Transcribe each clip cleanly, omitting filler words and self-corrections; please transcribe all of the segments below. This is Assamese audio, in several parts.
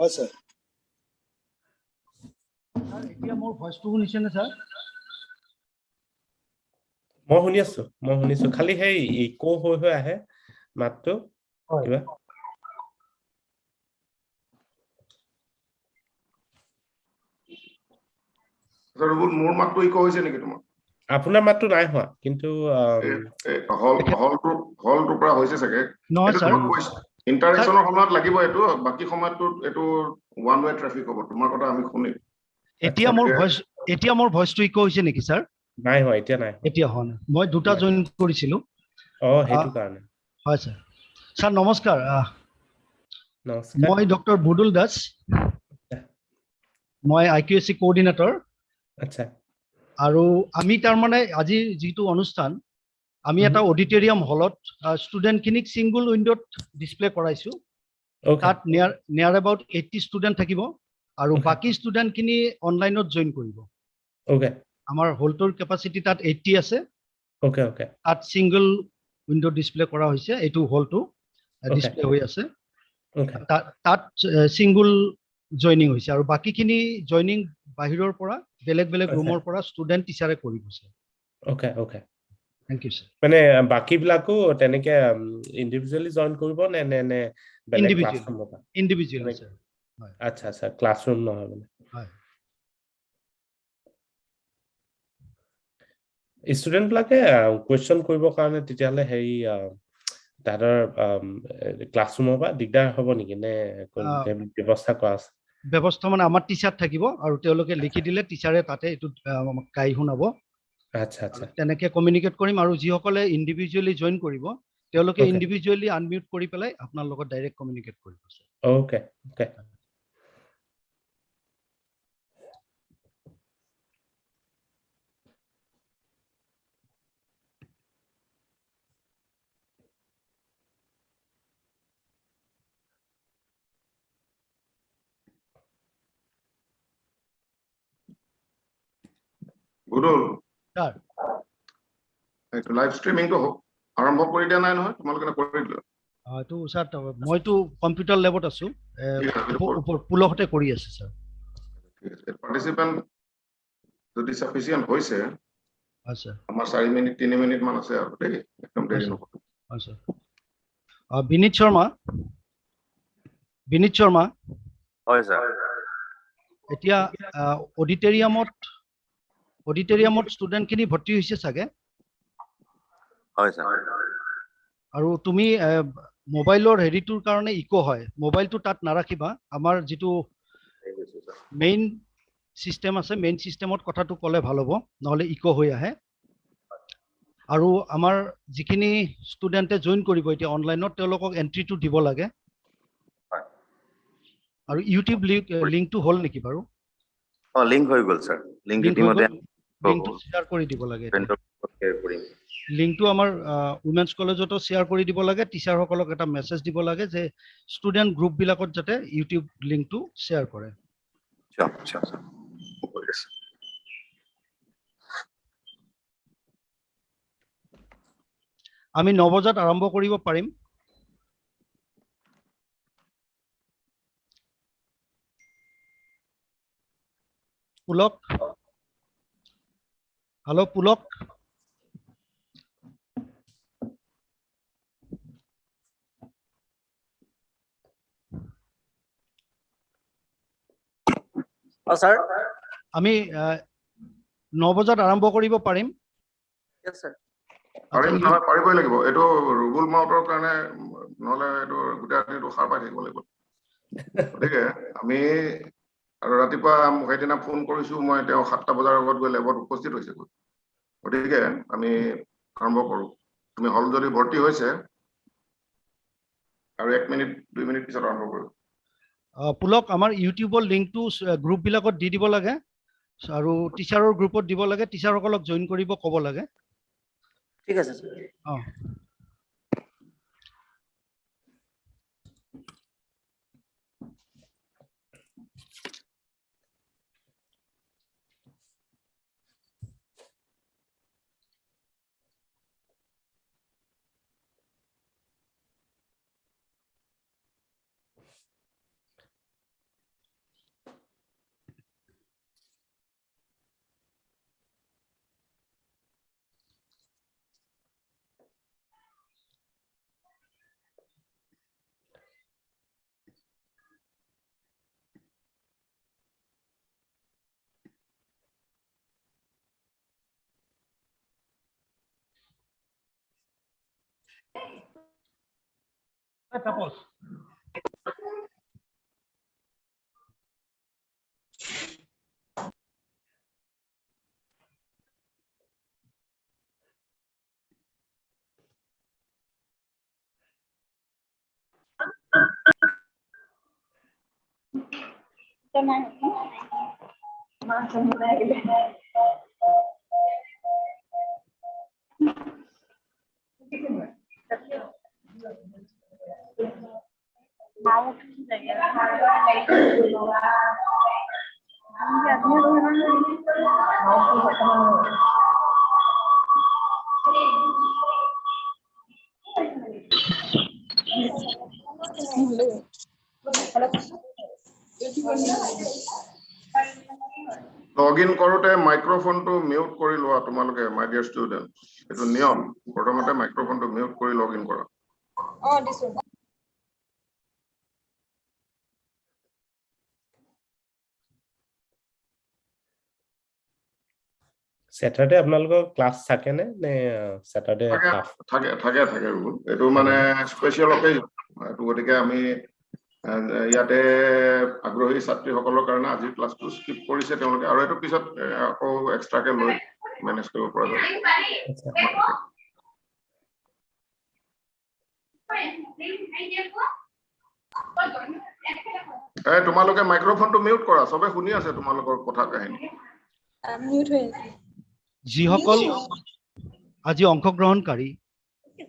হয় স্যাৰ স্যাৰ এতিয়া মোৰ ভয়েসটো শুনিছেনে স্যাৰ মই শুনিছো খালি হেই ইকো হৈ আহে মাতটো কিবা ৰবুল মোৰ মাতটো ইকো হৈছে নেকি তোমাৰ আপোনাৰ মাতটো নাই হোৱা কিন্তু হলটো পৰা হৈছে চাগে নহয় স্যাৰ ইন্টাৰেকশনৰ সময়ত লাগিব এটো বাকি সময়তো এটো ওয়ান ওয়ে ট্ৰাফিক হ'ব তোমাৰ কথা আমি শুনিম এতিয়া মোৰ ভয়েসটো ইকো হৈছে নেকি স্যাৰ নাই হোৱা এতিয়া নাই এতিয়া হন মই দুটা জয়েন কৰিছিলো হেতু কাৰণে হয় স্যাৰ স্যাৰ নমস্কাৰ নমস্কাৰ মই ডক্টৰ বুদুল দাস মই আইকিউএসসি কোঅৰ্ডিনেটৰ আচ্ছা আৰু আমি তাৰ মানে আজি যেটো অনুষ্ঠান আমি এটা অডিটৰিয়াম হলত ষ্টুডেন্ট খিনিক সিঙ্গল উইন্ডোত ডিসপ্লে কৰাইছো তাত নিয়াৰ এবাউট 80 ষ্টুডেন্ট থাকিব আৰু বাকি ষ্টুডেন্ট খিনি অনলাইনত জয়েন কৰিব ওকে আমাৰ হলটোৰ ক্যাপাসিটি তাত 80 আছে ওকে তাত সিঙ্গল উইন্ডো ডিসপ্লে কৰা হৈছে এটো হলটো ডিসপ্লে হৈ আছে তাত সিঙ্গল জয়নিং হৈছে আৰু বাকি খিনি জয়নিং বাহিৰৰ পৰা বেলেগ ৰুমৰ পৰা ষ্টুডেন্ট টিচাৰে কৰিব sir okay thank you sir মানে বাকি বিলাকো তেনেকে ইন্ডিভিজুয়ালি জয়েন কৰিব নে বেলেগ ক্লাছৰুম হ'ব ইন্ডিভিজুয়ালি স্যাৰ আচ্ছা ক্লাছৰুম নহয় মানে হয় ষ্টুডেন্ট বিলাকে কোৱেশ্চন কৰিব কাৰণে তেতিয়ালে হেৰি তাহাঁতৰ ক্লাছৰুমৰ পৰা দিগদাৰ হ'ব নেকি নে ব্যৱস্থা কৰা আছে ব্যৱস্থা মানে আমাৰ টিচাৰ থাকিব আৰু তেওঁলোকে লিখি দিলে টিচাৰে তাতে এটো গাই শুনাব আচ্ছা তেনেকে কমিউনিকেট কৰিম আৰু যিসকলে ইন্ডিভিজুয়ালি জয়েন কৰিব তেওঁলোকে ইন্ডিভিজুয়ালি আনমিউট কৰি পেলাই আপোনাৰ লগত ডাইৰেক্ট কমিউনিকেট কৰিব ওকে গুৰুল স্যাৰ এইটো লাইভ ষ্ট্ৰীমিংটো আৰম্ভ কৰি দিয়া নাই নহয় তোমালোকে কৰি দিলা তো স্যাৰ মইতো কম্পিউটাৰ ল্যাবত আছো পুলহতে কৰি আছে স্যাৰ ঠিক আছে পাৰ্টিসিপেন্ট যদি সাফিসিয়েন্ট হৈছে আচ্ছা আমাৰ 4 মিনিট 3 মিনিট মান আছে আৰু দেই একদম দেৰি নকৰো আচ্ছা বিনীত শৰ্মা হয় স্যাৰ এতিয়া অডিটৰিয়ামত ষ্টুডেন্ট খিনি ভৰ্তি হৈছে চাগে হয় স্যাৰ আৰু তুমি মোবাইলৰ হেৰিটোৰ কাৰণে ইকো হয় মোবাইলটো তাত নাৰাখিবা আমাৰ যেটো মেইন সিস্টেম আছে মেইন সিস্টেমত কথাটো কলে ভাল হ'ব নহলে ইকো হৈ আহে আৰু আমাৰ যিখিনি ষ্টুডেন্টে জয়েন কৰিব এতিয়া অনলাইনত তেওঁলোকক এন্ট্ৰিটো দিব লাগে আৰু ইউটিউব লিংকটো হল নেকি বাৰু লিংক হৈ গল স্যাৰ লিংক ইতিমধ্যে লিংকটো শেয়াৰ কৰি দিব লাগে লিংকটো আমাৰ উইমেন্স কলেজতো শেয়াৰ কৰি দিব লাগে টিচাৰ সকলক এটা মেছেজ দিব লাগে যে ষ্টুডেন্ট গ্ৰুপ বিলাকত যাতে ইউটিউব লিংকটো শেয়াৰ কৰে আমি 9 বজাত আৰম্ভ কৰিব পাৰিম পুলক হেল্ল' পুলক স্যাৰ আমি 9 বজাত আৰম্ভ কৰিব পাৰিম यस স্যাৰ পাৰিবই লাগিব এটো ৰুবুল মাউটৰ কাৰণে নহলে এটো গুটাটো খাৰ পাই থাকিব লাগিব গতিকে আমি আৰু ৰাতিপুৱা সেইদিনা ফোন কৰিছো মই তেওঁ 7টা বজাৰ আগত গৈ লেবত উপস্থিত হৈছে গতিকে আমি আৰম্ভ কৰো তুমি হল যদি ভৰ্তি হৈছে আৰু 1 মিনিট 2 মিনিট পিছত আৰম্ভ কৰো পুলক আমাৰ ইউটিউবৰ লিংকটো গ্ৰুপ বিলাকত দি দিব লাগে আৰু টিচাৰৰ গ্ৰুপত দিব লাগে টিচাৰসকলক জয়েন কৰিব ক'ব লাগে ঠিক আছে স্যাৰ Tapos. লগইন কৰোতে মাইক্ৰোফোনটো মিউট কৰি লোৱা তোমালোকে মাই ডিয়াৰ ষ্টুডেন্ট এইটো নিয়ম প্ৰথমতে মাইক্ৰোফোনটো মিউট কৰি লগইন কৰা দিছো Saturday আপোনালোকৰ ক্লাছ থাকে নে Saturday হাফ থাকে Rubul এইটো মানে স্পেশাল অকেজন এইটো গতিকে আমি ইয়াতে আগ্ৰহী ছাত্ৰীসকলৰ কাৰণে আজি ক্লাছটো স্কিপ কৰিছে তেওঁলোকে আৰু এইটো পিছত আকৌ এক্সট্ৰাকে লৈ মেনেজ কৰিব পৰা যাব তোমালোকে মাইক্ৰোফোনটো মিউট কৰা সবে শুনি আছে তোমালোকৰ কথা কাহিনী মিউট হৈ আছে যিসকল আজি অংশগ্ৰহণকাৰী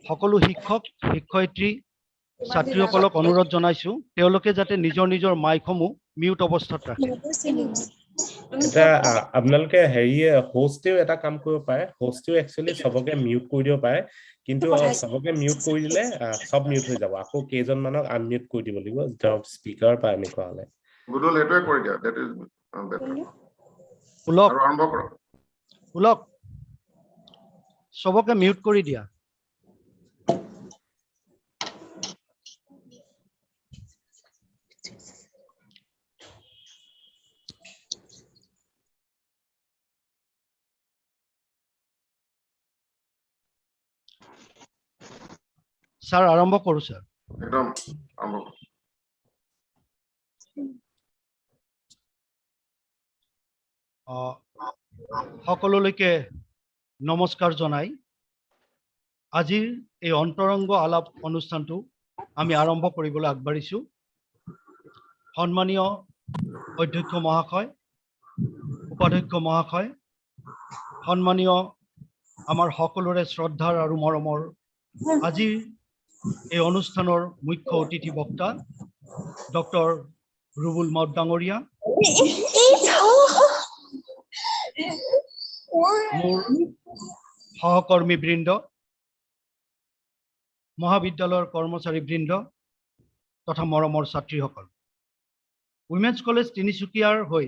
সকলো শিক্ষক শিক্ষয়িত্ৰী ছাত্ৰীসকলক অনুৰোধ জনাইছো তেওঁলোকে যাতে নিজৰ মাইকসমূহ মিউট অৱস্থাত ৰাখে এটা আপোনালোকে হোষ্টেও এটা কাম কৰিব পাৰে হোষ্টেও একচুয়ালি সবকে মিউট কৰি দিব পাৰে কিন্তু সবকে মিউট কৰি দিলে সব মিউট হৈ যাব আকৌ কেইজন মানক আনমিউট কৰি দিব লাগিব ধৰক স্পিকাৰ বা এনেকুৱা হলে গুডল এটোৱে কৰি দিয়া দ্যাট ইজ বেটাৰ পুলক আৰু আৰম্ভ কৰা পুলক সবকে মিউট কৰি দিয়া স্যাৰ আৰম্ভ কৰো স্যাৰ একদম আৰম্ভ সকলোলৈকে নমস্কাৰ জনাই আজিৰ এই অন্তৰংগ আলাপ অনুষ্ঠানটো আমি আৰম্ভ কৰিবলৈ আগবাঢ়িছো সন্মানীয় অধ্যক্ষ মহাশয় উপাধ্যক্ষ মহাশয় সন্মানীয় আমাৰ সকলোৰে শ্ৰদ্ধাৰ আৰু মৰমৰ আজিৰ এই অনুষ্ঠানৰ মুখ্য অতিথি বক্তা ডক্টৰ ৰুবুল মাউট ডাঙৰীয়া মোৰ সহকৰ্মী বৃন্দ মহাবিদ্যালয়ৰ কৰ্মচাৰী বৃন্দ তথা মৰমৰ ছাত্ৰীসকল উইমেন্স কলেজ তিনিচুকীয়াৰ হৈ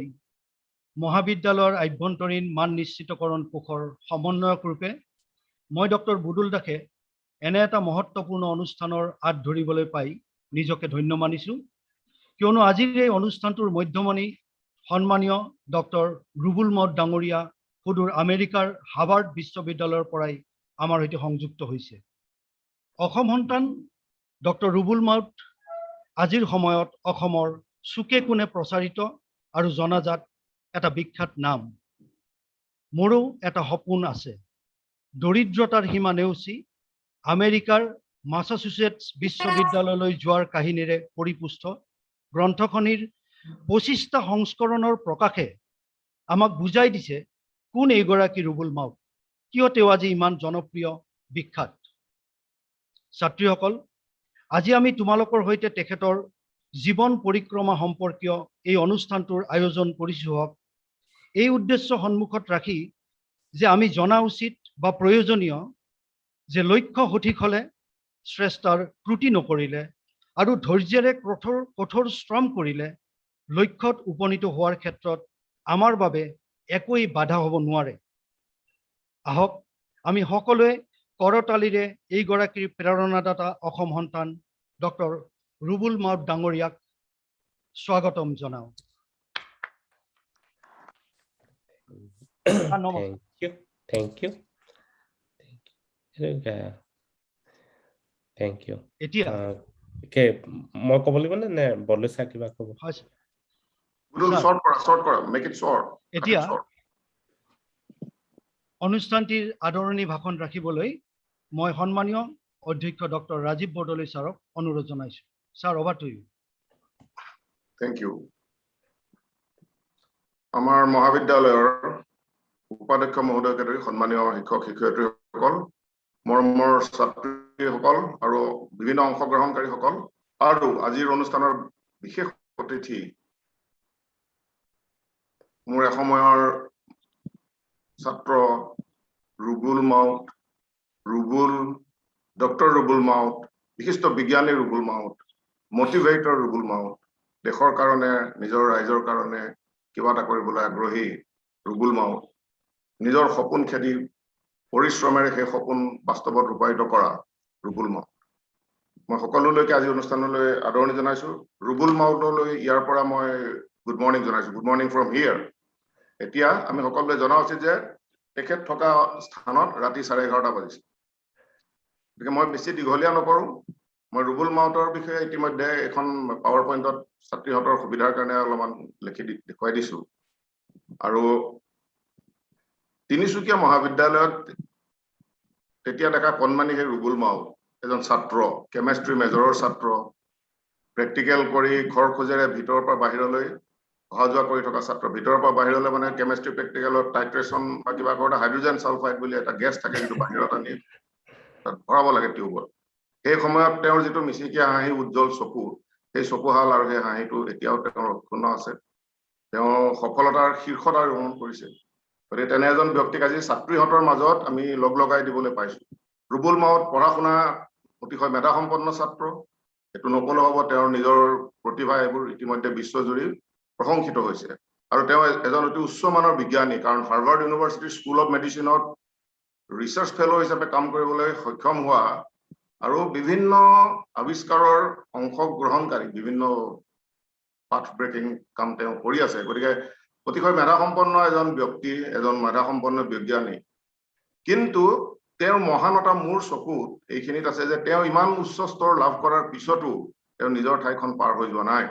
মহাবিদ্যালয়ৰ আভ্যন্তৰীণ মান নিশ্চিতকৰণ কোষৰ সমন্বয়ক ৰূপে মই ডক্টৰ বুদুল দাসে এনে এটা মহত্বপূৰ্ণ অনুষ্ঠানৰ আঁত ধৰিবলৈ পাই নিজকে ধন্য মানিছো কিয়নো আজিৰ এই অনুষ্ঠানটোৰ মধ্যমণি সন্মানীয় ডক্টৰ ৰুবুল মাউট ডাঙৰীয়া সুদূৰ আমেৰিকাৰ হাৰ্ভাৰ্ড বিশ্ববিদ্যালয়ৰ পৰাই আমাৰ সৈতে সংযুক্ত হৈছে অসম সন্তান ডক্টৰ ৰুবুল মাউট আজিৰ সময়ত অসমৰ চুকে কোণে প্ৰচাৰিত আৰু জনাজাত এটা বিখ্যাত নাম মোৰো এটা সপোন আছে দৰিদ্ৰতাৰ সীমা নেওচি আমেৰিকাৰ মাছাচুচেটছ বিশ্ববিদ্যালয়লৈ যোৱাৰ কাহিনীৰে পৰিপুষ্ট গ্ৰন্থখনিৰ ২৫টা সংস্কৰণৰ প্ৰকাশে আমাক বুজাই দিছে কোন এইগৰাকী ৰুবুল মাউট কিয় তেওঁ আজি ইমান জনপ্ৰিয় বিখ্যাত ছাত্ৰীসকল আজি আমি তোমালোকৰ সৈতে তেখেতৰ জীৱন পৰিক্ৰমা সম্পৰ্কীয় এই অনুষ্ঠানটোৰ আয়োজন কৰিছো হওক এই উদ্দেশ্য সন্মুখত ৰাখি যে আমি জনা উচিত বা প্ৰয়োজনীয় যে লক্ষ্য সঠিক হলে শ্ৰেষ্ঠাৰ ত্ৰুটি নকৰিলে আৰু ধৈৰ্যেৰে কঠোৰ শ্ৰম কৰিলে লক্ষ্যত উপনীত হোৱাৰ ক্ষেত্ৰত আমাৰ বাবে একোই বাধা হ'ব নোৱাৰে আহক আমি সকলোৱে কৰতালিৰে এইগৰাকীৰ প্ৰেৰণাদাতা অসম সন্তান ডক্টৰ ৰুবুল মাউট ডাঙৰীয়াক স্বাগতম জনাও Thank you. Thank you. এতিয়া Okay, মই ক'ব লাগিব নে বলে চা কিবা ক'ব? শর্ট করা মেক ইট শর্ট এতিয়া অনুষ্ঠানটিৰ আদৰণি ভাষণ ৰাখিবলৈ মই সন্মানীয় অধ্যক্ষ ডক্টৰ ৰাজীৱ বৰদলৈ ছাৰক অনুৰোধ জনাইছো। Sir, over to you. Thank you. আমাৰ মহাবিদ্যালয়ৰ উপাধ্যক্ষ মহোদয়কে ধৰি সন্মানীয় শিক্ষক শিক্ষয়িত্ৰীসকল, মৰমৰ ছাত্ৰীসকল আৰু বিভিন্ন অংশগ্ৰহণকাৰীসকল আৰু আজিৰ অনুষ্ঠানৰ বিশেষ অতিথি মোৰ এসময়ৰ ছাত্ৰ ৰুবুল মাউট, ডক্টৰ ৰুবুল মাউট, বিশিষ্ট বিজ্ঞানী ৰুবুল মাউট, মটিভেটৰ ৰুবুল মাউট, দেশৰ কাৰণে নিজৰ ৰাইজৰ কাৰণে কিবা এটা কৰিবলৈ আগ্ৰহী ৰুবুল মাউট, নিজৰ সপোন খেদি পৰিশ্ৰমেৰে সেই সপোন বাস্তৱত ৰূপায়িত কৰা ৰুবুল মাউট। মই সকলোলৈকে আজি অনুষ্ঠানলৈ আদৰণি জনাইছো। ৰুবুল মাউটলৈ ইয়াৰ পৰা মই গুড মৰ্ণিং জনাইছো। Good morning from here. এতিয়া আমি সকলোৱে জনা উচিত যে তেখেত থকা স্থানত ৰাতি 11:30 বাজিছে। গতিকে মই বেছি দীঘলীয়া নকৰো। মই ৰুবুল মাউটৰ বিষয়ে ইতিমধ্যে এখন পাৱাৰ পইণ্টত ছাত্ৰীহঁতৰ সুবিধাৰ কাৰণে অলপমান লিখি দেখুৱাই দিছো। আৰু তিনিচুকীয়া মহাবিদ্যালয়ত তেতিয়া দেখা কণমানি সেই ৰুবুল মাউট এজন ছাত্ৰ, কেমেষ্ট্ৰি মেজৰৰ ছাত্ৰ, প্ৰেক্টিকেল কৰি ঘৰ খোজেৰে ভিতৰৰ পৰা বাহিৰলৈ অহা যোৱা কৰি থকা ছাত্ৰ। ভিতৰৰ পৰা বাহিৰলৈ মানে কেমেষ্ট্ৰি প্ৰেক্টিকেলত টাইট্ৰেশ্যন বা কিবা কৰোঁতে হাইড্ৰজেন ছালফাইড বুলি এটা গেছ থাকে, যিটো বাহিৰত আনি তাত ভৰাব লাগে টিউবত। সেই সময়ত তেওঁৰ যিটো মিচিকীয়া হাঁহি, উজ্জ্বল চকু, সেই চকুহাল আৰু সেই হাঁহিটো এতিয়াও তেওঁৰ অক্ষুণ্ণ আছে। তেওঁ সফলতাৰ শীৰ্ষত আৰোহণ কৰিছে। গতিকে তেনে এজন ব্যক্তিক আজি ছাত্ৰীহঁতৰ মাজত আমি লগ লগাই দিবলৈ পাইছো। ৰুবুল মাউট পঢ়া শুনা অতিশয় মেধাসম্পন্ন ছাত্ৰ, এইটো নকলে হ'ব। তেওঁৰ নিজৰ প্ৰতিভা এইবোৰ ইতিমধ্যে বিশ্বজুৰি প্ৰশংসিত হৈছে। আৰু তেওঁ এজন অতি উচ্চমানৰ বিজ্ঞানী, কাৰণ হাৰ্ভাৰ্ড ইউনিভাৰ্চিটি স্কুল অফ মেডিচিনত ৰিচাৰ্চ ফেলো হিচাপে কাম কৰিবলৈ সক্ষম হোৱা আৰু বিভিন্ন আৱিষ্কাৰৰ অংশগ্ৰহণকাৰী, বিভিন্ন পাথ ব্ৰেকিং কাম তেওঁ কৰি আছে। গতিকে অতিশয় মেধাসম্পন্ন এজন ব্যক্তি, এজন মেধাসম্পন্ন বিজ্ঞানী। কিন্তু তেওঁৰ মহানতা মোৰ চকুত এইখিনিত আছে যে তেওঁ ইমান উচ্চ স্তৰ লাভ কৰাৰ পিছতো তেওঁ নিজৰ ঠাইখন পাৰ হৈ যোৱা নাই।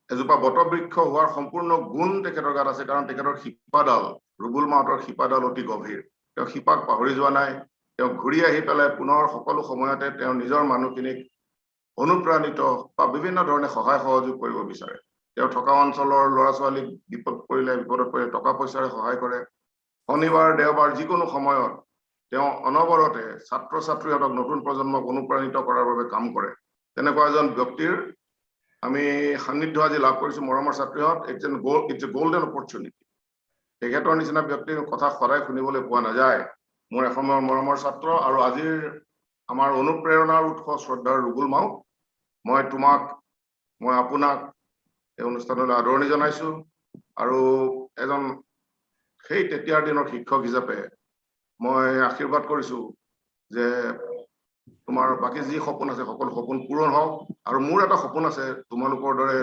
এজোপা বটবৃক্ষ হোৱাৰ সম্পূৰ্ণ গুণ তেখেতৰ গাত আছে, কাৰণ তেখেতৰ শিপাডাল, ৰুবুল মাউটৰ শিপাডাল অতি গভীৰ। তেওঁ শিপাক পাহৰি যোৱা নাই। তেওঁ ঘূৰি আহি পেলাই পুনৰ সকলো সময়তে তেওঁ নিজৰ মানুহখিনিক অনুপ্ৰাণিত বা বিভিন্ন ধৰণে সহায় সহযোগ কৰিব বিচাৰে। তেওঁ থকা অঞ্চলৰ ল'ৰা ছোৱালীক বিপদত পৰিলে টকা পইচাৰে সহায় কৰে। শনিবাৰ দেওবাৰ যিকোনো সময়ত তেওঁ অনবৰতে ছাত্ৰ ছাত্ৰীহঁতক, নতুন প্ৰজন্মক অনুপ্ৰাণিত কৰাৰ বাবে কাম কৰে। তেনেকুৱা এজন ব্যক্তিৰ আমি সান্নিধ্য আজি লাভ কৰিছো। মৰমৰ ছাত্ৰীহঁত, ইটছ এ গোল্ডেন অপৰচুনিটি। তেখেতৰ নিচিনা ব্যক্তিৰ কথা সদায় শুনিবলৈ পোৱা নাযায়। মোৰ এসময়ৰ মৰমৰ ছাত্ৰ আৰু আজিৰ আমাৰ অনুপ্ৰেৰণাৰ উৎস শ্ৰদ্ধাৰ ৰুবুল মাউট, মই আপোনাক এই অনুষ্ঠানলৈ আদৰণি জনাইছো। আৰু এজন সেই তেতিয়াৰ দিনৰ শিক্ষক হিচাপে মই আশীৰ্বাদ কৰিছো যে তোমাৰ বাকী যি সপোন আছে সকলো সপোন পূৰণ হওক। আৰু মোৰ এটা সপোন আছে তোমালোকৰ দৰে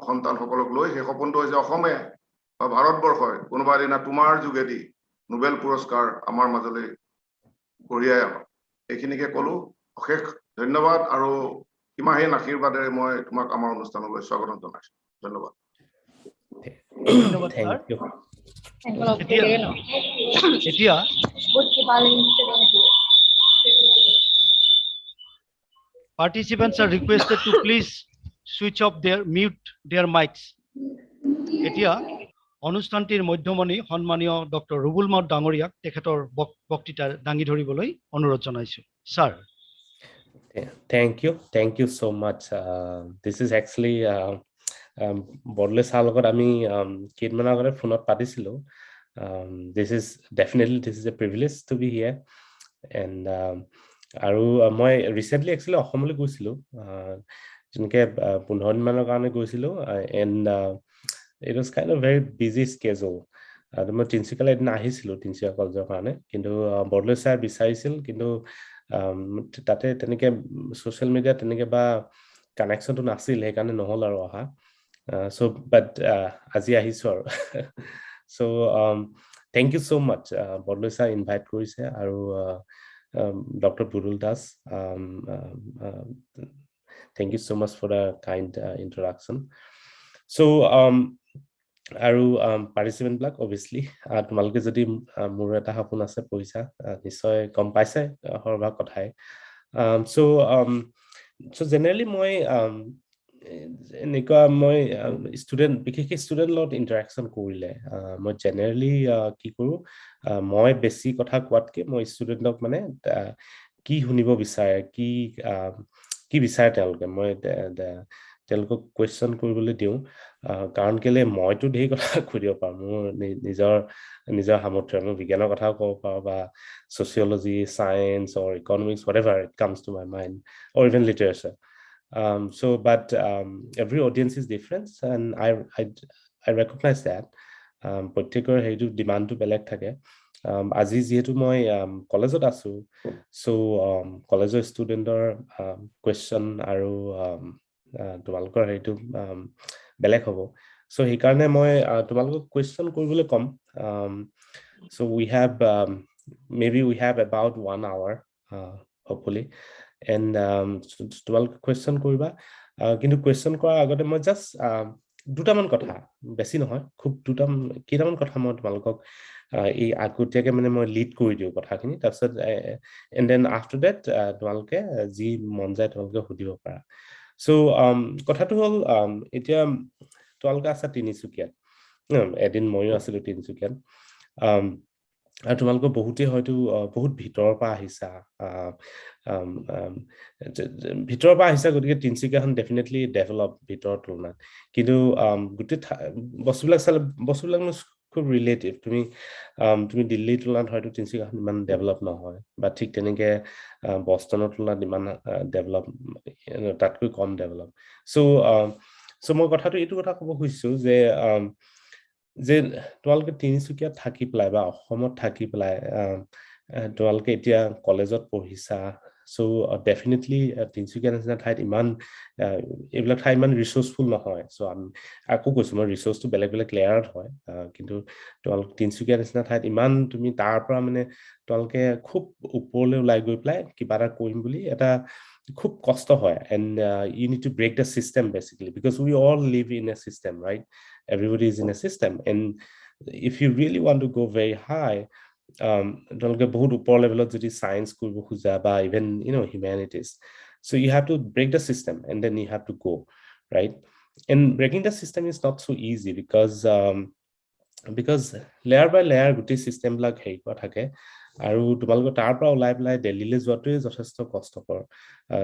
সন্তানসকলক লৈ। সেই সপোনটো হৈছে অসমে বা ভাৰতবৰ্ষই কোনোবা দিনা তোমাৰ যোগেদি নোবেল পুৰস্কাৰ আমাৰ মাজলৈ কঢ়িয়াই আহক। এইখিনিকে কলো। অশেষ ধন্যবাদ আৰু সীমাহীন আশীৰ্বাদেৰে মই তোমাক আমাৰ অনুষ্ঠানলৈ স্বাগতম জনাইছো। ধন্যবাদ। ধন্যবাদ ছাৰ। এতিয়া participants are requested to please switch off mute their mics. এতিয়া অনুষ্ঠানটিৰ মধ্যমণি সন্মানীয় ডক্টৰ ৰুবুল মাউট ডাঙৰীয়াক তেখেতৰ বক্তৃতা দাঙি ধৰিবলৈ অনুৰোধ জনাইছো। Sir. Thank you so much. This is actually Bordoloi sir লগত আমি কেইদিনমান আগতে ফোনত পাতিছিলো। This is a privilege to be here. And আৰু মই ৰিসেন্টলি একচুয়ালি অসমলৈ গৈছিলো, যেনেকে 15 দিনমানৰ কাৰণে গৈছিলো। and it was kind of very busy schedule. মই তিনিচুকীয়ালৈ এদিন আহিছিলো তিনিচুকীয়া কলেজৰ কাৰণে, কিন্তু বৰদলৈ ছাৰ বিচাৰিছিল, কিন্তু তাতে তেনেকে সোশ্যাল মিডিয়া তেনেকে বা কানেকশ্যনটো নাছিল, সেইকাৰণে নহল আৰু অহা। so but আজি আহিছো আৰু so thank you so much. Bordoloi sir invite কৰিছে আৰু Dr. Budul Das. Thank you so much for the kind introduction. So আৰু পাৰ্টিচিপেণ্ট বিলাক অবভিয়াছলি তোমালোকে যদি মোৰ এটা সপোন আছে পইচা নিশ্চয় গম পাইছে সৰভাগ কথাই so generally মই এনেকুৱা মই ষ্টুডেন্ট বিশেষকৈ ষ্টুডেন্ট লগত ইন্টাৰেকশন কৰিলে মই জেনাৰেলি কি কৰো মই বেছি কথা কোৱাতকে মই ষ্টুডেন্টক মানে কি শুনিব বিচাৰে কি বিচাৰে তেওঁলোকে মই তেওঁলোকক কোৱেশ্চন কৰিবলৈ দিওঁ কাৰণ কেলে মইতো ধেৰ কথা খুদিব পাৰো মোৰ নিজৰ সামৰ্থ্য মই বিজ্ঞানৰ কথাও ক'ব পাৰো বা sociology science or economics whatever it comes to my mind or even literature but every audience is different and I recognize that প্ৰত্যেকৰ হেৰিটো ডিমাণ্ডটো বেলেগ থাকে আজি যেহেতু মই কলেজত আছো so কলেজৰ ষ্টুডেন্টৰ কোৱেশ্চন আৰু তোমালোকৰ হেৰিটো বেলেগ হ'ব so সেইকাৰণে মই তোমালোকক কোৱেশ্চন কৰিবলৈ কম so maybe we have about 1 hour hopefully and তোমালোকে কোৱেশ্চন কৰিবা কিন্তু কোৱেশ্চন কৰাৰ আগতে মই জাস্ট দুটামান কথা বেছি নহয় খুব কেইটামান কথা মই তোমালোকক এই আগতীয়াকে মানে মই লিড কৰি দিও কথাখিনি তাৰপিছত and then after that তোমালোকে যি মন যায় তোমালোকে সুধিব পাৰা so কথাটো হ'ল এতিয়া তোমালোকে আছে তিনিচুকীয়াত এদিন ময়ো আছিলো তিনিচুকীয়াত আৰু তোমালোকৰ বহুতে হয়তো বহুত ভিতৰৰ পৰা আহিছা গতিকে তিনিচুকীয়াখন ডেফিনেটলি ডেভেলপ ভিতৰৰ তুলনাত কিন্তু গোটেই বস্তুবিলাক খুব ৰিলেটিভ তুমি দিল্লীৰ তুলনাত হয়তো তিনিচুকীয়াখন ইমান ডেভেলপ নহয় বা ঠিক তেনেকে বষ্টনৰ তুলনাত ইমান ডেভেলপ তাতকৈ কম ডেভেলপ so মই কথাটো এইটো কথা ক'ব খুজিছো যে তোমালোকে তিনিচুকীয়াত থাকি পেলাই বা অসমত থাকি পেলাই তোমালোকে এতিয়া কলেজত পঢ়িছা so definitely তিনিচুকীয়া নিচিনা ঠাইত এইবিলাক ঠাই ইমান ৰিসোৰ্সফুল নহয় so আকৌ কৈছো মই ৰিসোৰ্সটো বেলেগ লেয়াৰত হয় কিন্তু তোমালোকে তিনিচুকীয়া নিচিনা ঠাইত ইমান তুমি তাৰ পৰা মানে তোমালোকে খুব ওপৰলৈ ওলাই গৈ পেলাই কিবা এটা কৰিম বুলি এটা খুব কষ্ট হয় and you need to break the system basically because we all live in a system right everybody is in a system and if you really want to go very high তোমালোকে বহুত ওপৰ লেভেলত যদি সায়েন্স কৰিব খুজা বা even humanities so you have to break the system and then you have to go right and breaking the system is not so easy because layer by layer গোটেই system বিলাক হেৰি কৰা থাকে আৰু তোমালোকে তাৰ পৰা ওলাই পেলাই দিল্লীলৈ যোৱাটোৱে যথেষ্ট কষ্টকৰ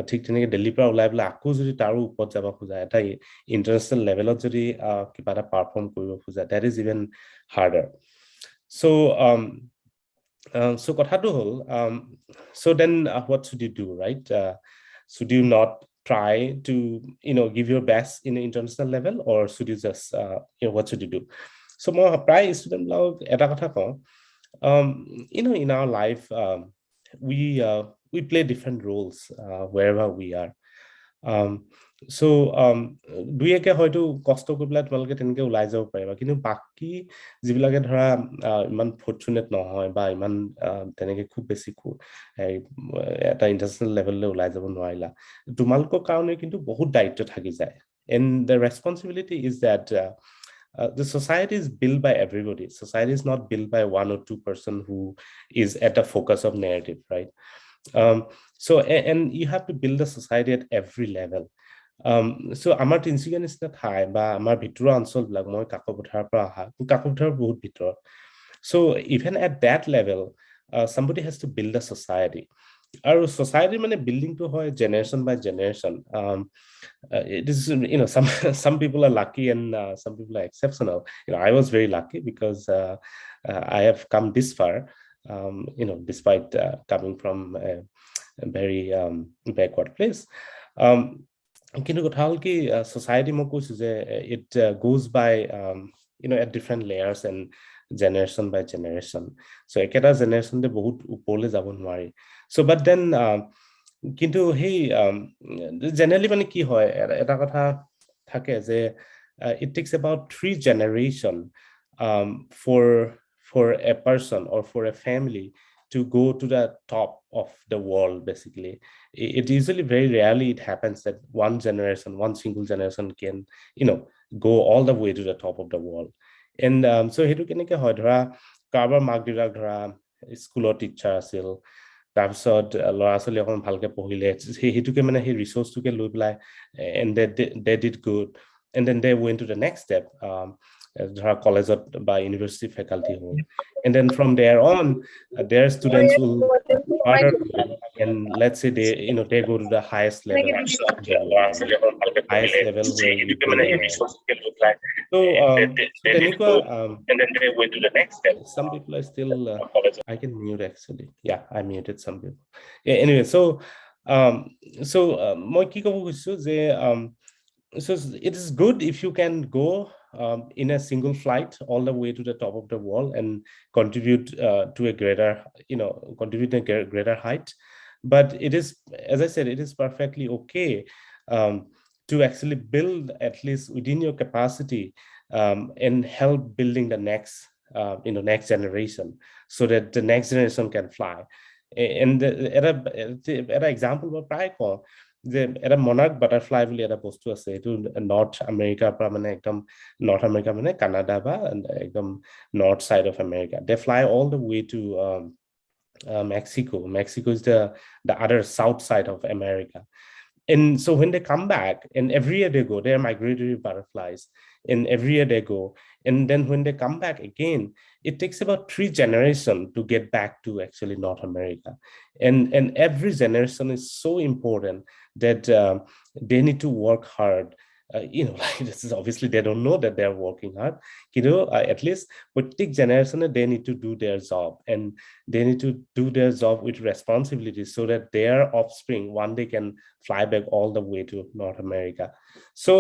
ঠিক তেনেকে দিল্লীৰ পৰা ওলাই পেলাই আকৌ যদি তাৰো ওপৰত যাব খোজা এটা ইন্টাৰনেশ্যনেল লেভেলত যদি কিবা এটা পাৰফৰ্ম কৰিব খোজা that is even harder so কথাটো হ'ল so then what should you do right should you not try to give your best in an international level or should you just what should you do so মই প্ৰায় ষ্টুডেন্ট বিলাকক এটা কথা কওঁ in our life we play different roles wherever we are so দুই একে হয়তো কষ্ট কৰি পেলাই তোমালোকে তেনেকে ওলাই যাব পাৰিবা কিন্তু বাকি যিবিলাকে ধৰা ইমান ফৰ্চুনেট নহয় বা ইমান তেনেকে খুব বেছি এটা ইন্টাৰনেশ্যনেল লেভেললৈ ওলাই যাব নোৱাৰিলা তোমালোকৰ কাৰণে কিন্তু বহুত দায়িত্ব থাকি যায় and the responsibility is that the society is built by everybody society is not built by one or two person who is at the focus of narrative right so and you have to build a society at every level so আমাৰ তিনিচুকীয়া নিচিনা ঠাই বা আমাৰ ভিতৰুৱা অঞ্চলবিলাক মই কাকপথাৰৰ পৰা অহা কাকপথাৰৰ বহুত ভিতৰত so even at that level somebody has to build a society আৰু society মানে building to হয় generation by generation it is some people are lucky and some people are exceptional I was very lucky because I have come this far despite coming from a very backward place কিন্তু কথা হ'ল কি society মই কৈছো যে it goes by at different layers and generation by generation so eketa generation de bahut upole jabo nwari so but then কিন্তু hey generally মানে কি হয় এটা কথা থাকে যে it takes about 3 generation for a person or for a family to go to the top of the world. Basically, it usually very rarely it happens that one single generation can go all the way to the top of the world. And so hetu keneke hoy dhara karbar mark dira dhara school teacher asil তাৰপিছত ল'ৰা ছোৱালী অকণ ভালকে পঢ়িলে হেতুকে মানে সেই ৰিসোৰ্সটোকে লৈ পেলাই and they did good and then they went to the next step ধৰা কলেজত বা ইউনিভাৰ্সিটি ফেকাল্টি হ'ল and then from there on their students will further and let's say they go to the highest level where you can so তেনেকুৱা and then they went to the next step some people are still I can mute actually yeah I muted some people yeah anyway so মই কি ক'ব খুজিছো যে so it is good if you can go in a single flight all the way to the top of the world and contribute to a greater greater height. But it is, as I said, it is perfectly okay to actually build at least within your capacity and help building the next next generation so that the next generation can fly. And at an example of prayer যে এটা monarch butterfly বুলি এটা বস্তু আছে এটো নৰ্থ আমেৰিকাৰ পৰা মানে একদম নৰ্থ আমেৰিকা মানে কানাডা বা একদম north side of America they fly all the way to Mexico is the other south side of America. And so when they come back and every year they go, they're migratory butterflies and every year they go, and then when they come back again it takes about 3 generations to get back to actually North America, and every generation is so important that they need to work hard. Like this is obviously they don't know that they're working hard, at least প্রত্যেক generation they need to do their job and they need to do their job with responsibility so that their offspring one day can fly back all the way to North America. So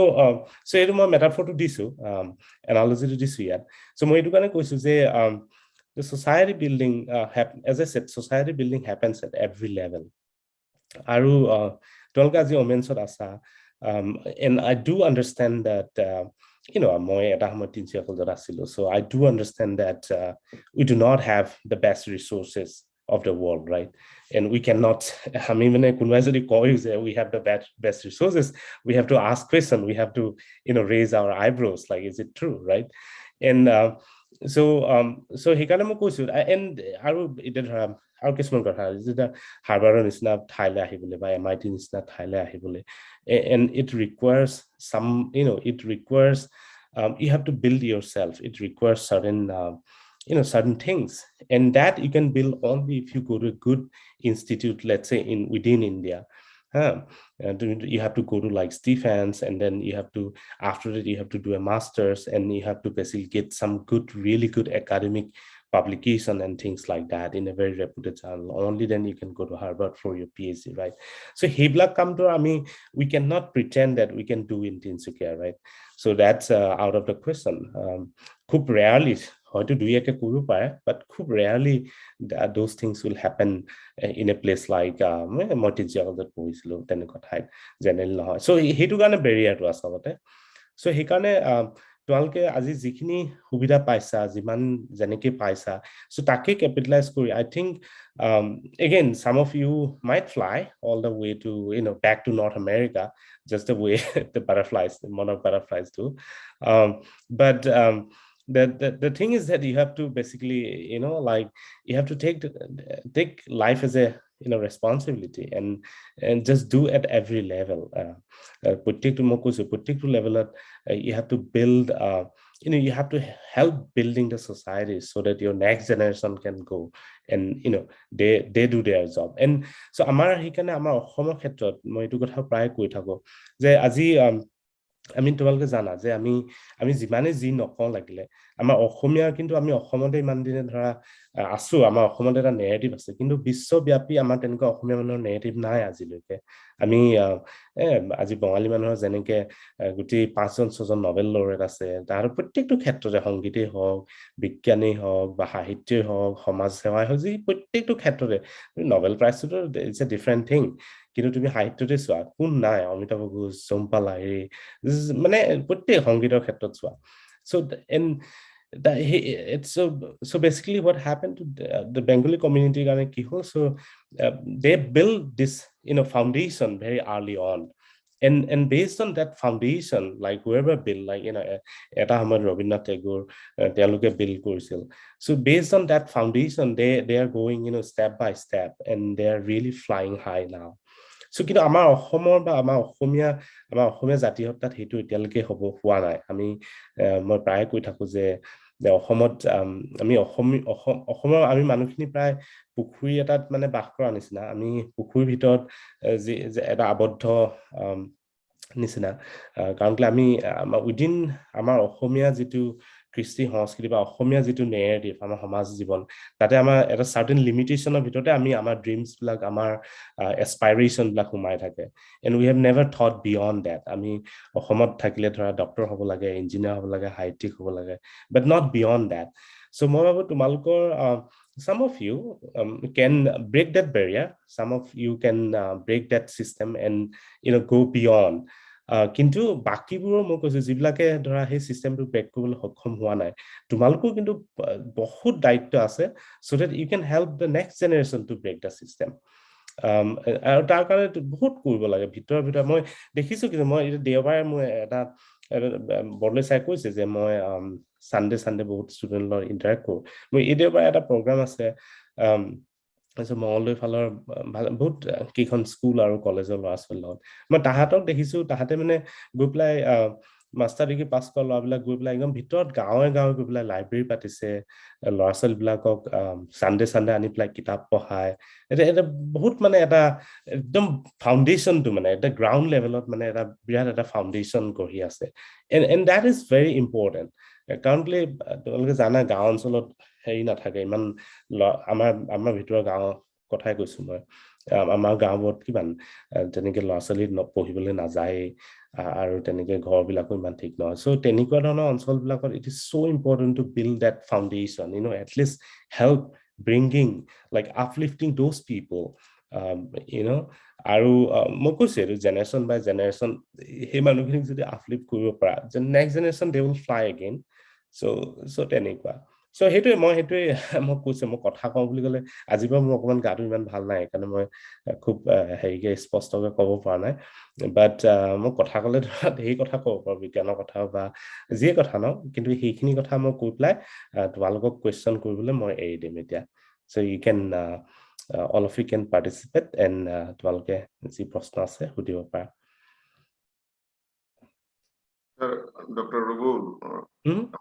এইটো মই metaphor-টো দিছো analogy-টো দিছো ইয়াত. So মই এইটো কাৰণে কৈছো যে the society building as I said society building happens at every level. আৰু তোমালোকে আজি ওমেন্সত আছা and I do understand that মই এটা সময় তিনচিয়াকলত আছিলো so I do understand that we do not have the best resources of the world, right? And we cannot I mean কোনোবাই যদি কয় যে we have the best resources we have to ask question, we have to raise our eyebrows like is it true, right? And so সেইকাৰণে মই কৈছো and আৰু এটা ধৰা আৰু কিছুমান কথা যেটা হাৰ্ভাৰ্ডৰ নিচিনা ঠাইলে আহিবলৈ বা MIT নিচিনা ঠাইলে আহিবলৈ and it requires some you have to build yourself. It requires certain things, and that you can build only if you go to a good institute, let's say within India. You have to go to like Stephens, and then you have to after that you have to do a master's, and you have to basically get some really good academic publication and things like that in a very reputed journal. Only then you can go to Harvard for your PhD, right? So Hebla come to we cannot pretend that we can do in Tinsukia, right? So that's out of the question. খুব rarely হয়তো দুই একে কৰিব পাৰে but খুব rarely those things will happen in a place like মই তিনচিয়াকলত পঢ়িছিলো তেনেকুৱা ঠাইত জেনেৰেল নহয় so হেতু কাৰণে বেৰিয়াৰটো আচলতে so সেইকাৰণে তোমালোকে আজি যিখিনি সুবিধা পাইছা যিমান যেনেকে পাইছা so তাকে capitalize কৰি I think again some of you might fly all the way to back to North America just the way the monarch butterflies do but the thing is that you have to basically like you have to take life as a responsibility and just do at every level প্রত্যেকটো level you have to build you have to help building the society so that your next generation can go and they do their job. And so আমাৰ হিকানে আমাৰ অসমৰ ক্ষেত্ৰত মই এইটো কথা প্ৰায় কৈ থাকো যে আজি তোমালোকে জানা যে আমি যিমানে যি নকওঁ লাগিলে আমাৰ অসমীয়া কিন্তু আমি অসমতে ইমান দিনে ধৰা আছো আমাৰ অসমতে এটা নেৰেটিভ আছে কিন্তু বিশ্বব্যাপী আমাৰ তেনেকুৱা অসমীয়া মানুহৰ নেৰেটিভ নাই আজিলৈকে আমি আজি বঙালী মানুহৰ যেনেকে গুটি 5জন 6জন নোবেল লৰেট আছে তাৰ প্ৰত্যেকটো ক্ষেত্ৰতে সংগীতেই হওক বিজ্ঞানেই হওক বা সাহিত্যই হওক সমাজ সেৱাই হওক প্ৰত্যেকটো ক্ষেত্ৰতে নোবেল প্ৰাইজটো ইটস এ ডিফাৰেন্ট থিং কিন্তু তুমি সাহিত্যতে চোৱা কোন নাই অমিতাভ ঘোষ চম্পা লাহিড়ী মানে প্ৰত্যেক সংগীতৰ ক্ষেত্ৰত চোৱা so and It's so basically what happened to the Bengali community garane ki hol, so they built this foundation very early on, and based on that foundation, like whoever built, like eta hamar Rabindranath Tagore teloke build korisil. So based on that foundation, they are going step by step, and they are really flying high now. So কিন্তু আমাৰ অসমৰ বা আমাৰ অসমীয়া জাতি হত্যাত হেতু এতিয়ালৈকে হ'ব হোৱা নাই। আমি মই প্ৰায় কৈ থাকো যে অসমত আমি অসমৰ আমি মানুহখিনি প্ৰায় পুখুৰী এটাত মানে বাস কৰা নিচিনা। আমি পুখুৰীৰ ভিতৰত এটা আবদ্ধ নিচিনা, কাৰণ আমি উইদিন আমাৰ অসমীয়া যিটো কৃষ্টি সংস্কৃতি বা অসমীয়া যিটো নেৰেটিভ, আমাৰ সমাজ জীৱন, তাতে আমাৰ এটা চাৰ্টেন লিমিটেশনৰ ভিতৰতে আমি আমাৰ ড্ৰিমছ বিলাক, আমাৰ এস্পাইৰেশ্যন বিলাক সোমাই থাকে, and we have never thought beyond that. আমি অসমত থাকিলে ধৰা ডক্টৰ হ'ব লাগে, ইঞ্জিনিয়াৰ হ'ব লাগে, সাহিত্যিক হ'ব লাগে, বাট নট বিয়ণ্ড ডেট। চ' মই ভাবো তোমালোকৰ some of you can break that barrier, some of you can break that system and go beyond. কিন্তু বাকিবোৰৰ মই কৈছো যিবিলাকে ধৰা সেই সিস্টেমটো ব্ৰেক কৰিবলৈ সক্ষম হোৱা নাই, তোমালোকৰ কিন্তু বহুত দায়িত্ব আছে, so that you can help the next generation to break the system. আৰু তাৰ কাৰণে বহুত কৰিব লাগে ভিতৰত মই দেখিছো। কিন্তু মই এটা দেওবাৰে মই এটা বৰলে চাই কৈছে যে মই সানডে বহুত ষ্টুডেণ্টৰ লগত ইণ্টাৰেক্ট কৰো। মই এই দেওবাৰে এটা প্ৰগ্ৰাম আছে মঙলদৈ ফালৰ বহুত কেইখন স্কুল আৰু কলেজৰ ল'ৰা ছোৱালীৰ লগত মই তাহাঁতক দেখিছো। তাহাঁতে মানে গৈ পেলাই মাষ্টাৰ ডিগ্ৰী পাছ কৰা ল'ৰাবিলাক গৈ পেলাই একদম ভিতৰত গাঁৱে গৈ পেলাই লাইব্ৰেৰী পাতিছে, ল'ৰা ছোৱালীবিলাকক সানডে আনি পেলাই কিতাপ পঢ়ায়। এটা বহুত মানে এটা একদম ফাউণ্ডেশ্যনটো মানে এটা গ্ৰাউণ্ড লেভেলত মানে এটা বিৰাট এটা ফাউণ্ডেশ্যন গঢ়ি আছে, and that is very important. কাৰণ তোমালোকে জানা গাঁও অঞ্চলত হেৰি নাথাকে ইমান, আমাৰ ভিতৰৰ গাঁৱৰ কথাই কৈছো মই। আমাৰ গাঁৱত কিমান তেনেকে ল'ৰা ছোৱালী পঢ়িবলৈ নাযায়, আৰু তেনেকে ঘৰবিলাকো ইমান ঠিক নহয়। চ' তেনেকুৱা ধৰণৰ অঞ্চলবিলাকত it is so' important to build that foundation, at least help bringing like uplifting those people, আৰু মই কৈছো এইটো জেনেৰেশ্যন বাই জেনেৰেশ্যন সেই মানুহখিনিক যদি আপলিফ্ট কৰিব পাৰা, next generation they will fly again. So' তেনেকুৱা। চ' সেইটোৱে মই কৈছো, মই কথা কওঁ বুলি ক'লে আজিৰ পৰা মোৰ অকণমান গাটো ইমান ভাল নাই, সেইকাৰণে মই খুব হেৰিকে স্পষ্টকে ক'ব পৰা নাই। বাট মই কথা ক'লে ধৰা সেই কথা ক'ব পাৰো, বিজ্ঞানৰ কথা বা যিয়ে কথা ন, কিন্তু সেইখিনি কথা মই কৈ পেলাই তোমালোকক কুৱেশ্যন কৰিবলৈ মই এৰি দিম এতিয়া। So' you can all of you can participate, and তোমালোকে যি প্ৰশ্ন আছে সুধিব পাৰা। ডক্টৰ ৰুবুল,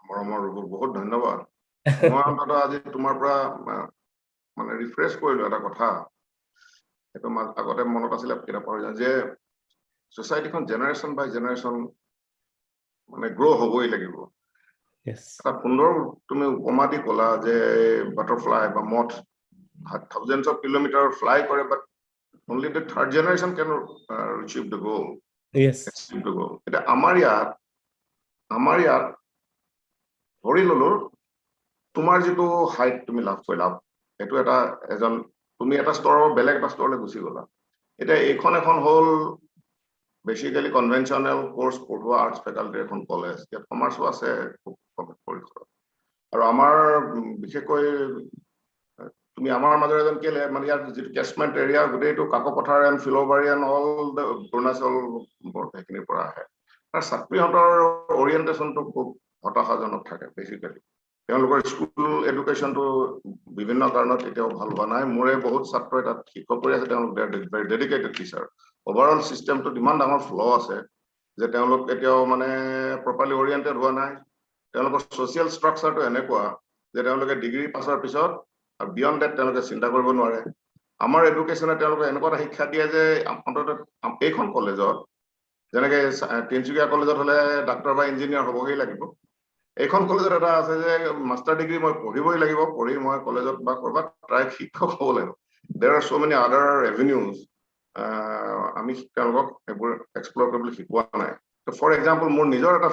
মৰমৰ ৰুবুল, বহুত ধন্যবাদ। মই অন্তত আজি তোমাৰ পৰা মানে ৰিফ্ৰেছ কৰিলো এটা কথা, সেইটো আগতে মনত আছিলে কিতাপৰ যে ছ'চাইটিখন জেনেৰেশ্যন বাই জেনেৰেশ্যন মানে গ্ৰ' হ'বই লাগিব। এটা সুন্দৰ তুমি উপমা দি ক'লা যে বাটাৰফ্লাই বা মথ thousands of kilometers fly কৰে, but only the third generation can achieve the goal. Yes. Achieve the goal. এটা আমাৰ ইয়াত ধৰি ললো তোমাৰ যিটো হাইট তুমি লাভ কৰিলা, এইটো তুমি এটা স্তৰৰ বেলেগ এটা স্তৰলৈ গুচি গলা। এতিয়া এখন হ'ল বেচিকেলি কনভেনশ্যনেল কোৰ্চ পঢ়োৱা আৰ্টছ ফেকাল্টিৰ এখন কলেজ, ইয়াত কমাৰ্চো আছে খুব কম পৰিসৰত, আৰু আমাৰ বিশেষকৈ তুমি আমাৰ মাজৰ এজন কেলে মানে ইয়াৰ যিটো কেচমেণ্ট এৰিয়া গোটেইটো Kakopathar and Philobari and all Arunachal সেইখিনিৰ পৰা আহে। তাৰ ছাত্ৰীহঁতৰ অৰিয়েণ্টেশ্যনটো খুব হতাশাজনক থাকে। বেচিকেলি তেওঁলোকৰ স্কুল এডুকেশ্যনটো বিভিন্ন কাৰণত এতিয়াও ভাল হোৱা নাই। মোৰে বহুত ছাত্ৰই তাত শিক্ষক কৰি আছে, তেওঁলোক ভেৰি ডেডিকেটেড টিচাৰ। অভাৰঅল ছিষ্টেমটোত ইমান ডাঙৰ ফ্ল' আছে যে তেওঁলোক এতিয়াও মানে প্ৰপাৰলি অৰিয়েণ্টেড হোৱা নাই। তেওঁলোকৰ ছ'চিয়েল ষ্ট্ৰাকচাৰটো এনেকুৱা যে তেওঁলোকে ডিগ্ৰী পাছৰ পিছত বিয়ণ্ড ডেট তেওঁলোকে চিন্তা কৰিব নোৱাৰে। আমাৰ এডুকেশ্যনে তেওঁলোকে এনেকুৱা এটা শিক্ষা দিয়ে যে অন্ততঃ এইখন কলেজত যেনেকে তিনিচুকীয়া কলেজত হ'লে ডাক্তৰ বা ইঞ্জিনিয়াৰ হ'বগৈ লাগিব, এইখন কলেজত এটা আছে যে মাষ্টাৰ ডিগ্ৰী মই পঢ়িবই লাগিব, পঢ়ি মই কলেজত বা ক'ৰবাত প্ৰায় শিক্ষক হ'ব লাগিব। দেৰ আৰ চ' মেনি আদাৰ এভিনিউজ, আমি তেওঁলোকক এইবোৰ এক্সপ্ল'ৰ কৰিবলৈ শিকোৱা নাই। ফৰ এক্সাম্পল মোৰ নিজৰ এটা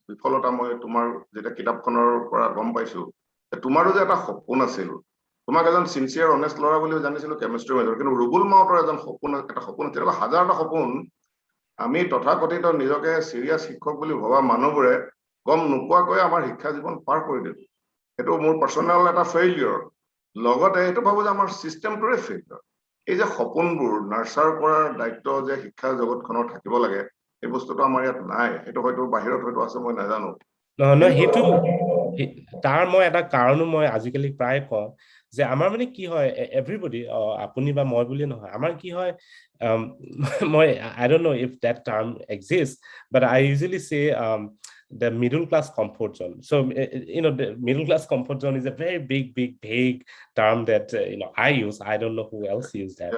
বিফলতা মই তোমাৰ যেতিয়া কিতাপখনৰ পৰা গম পাইছো, তোমাৰো যে এটা সপোন আছিল, তোমাক এজন চিনচিয়াৰ অনেষ্ট ল'ৰা বুলি জানিছিলো কেমিষ্ট্ৰি মেজৰ, কিন্তু ৰুবুল মাউতৰ এটা সপোন তেনেকুৱা হাজাৰটা সপোন আমি তথাকথিত নিজকে চিৰিয়াছ শিক্ষক বুলি ভবা মানুহবোৰে গম নোপোৱাকৈ আমাৰ শিক্ষা জীৱন পাৰ কৰি দিলো সেইটো মোৰ পাৰ্সোনাল এটা ফেইলিয়ৰ লগতে এইটো ভাবো যে আমাৰ সিস্টেমটোৰে ফেইলিয়ৰ এই যে সপোনবোৰ নাৰ্চাৰ কৰাৰ দায়িত্ব যে শিক্ষা জগতখনৰ থাকিব লাগে এই বস্তুটো আমাৰ ইয়াত নাই সেইটো হয়তো বাহিৰত হয়তো আছে মই নাজানো নহয় সেইটো তাৰ মই এটা কাৰণো মই আজিকালি প্ৰায় কওঁ যে আমাৰ মানে কি হয় এভৰিবডি আপুনি বা মই বুলি নহয় আমাৰ কি হয় মই I don't know if that term exists but I usually say the middle class comfort zone so the middle class comfort zone is a very big vague term that I use I don't know who else use that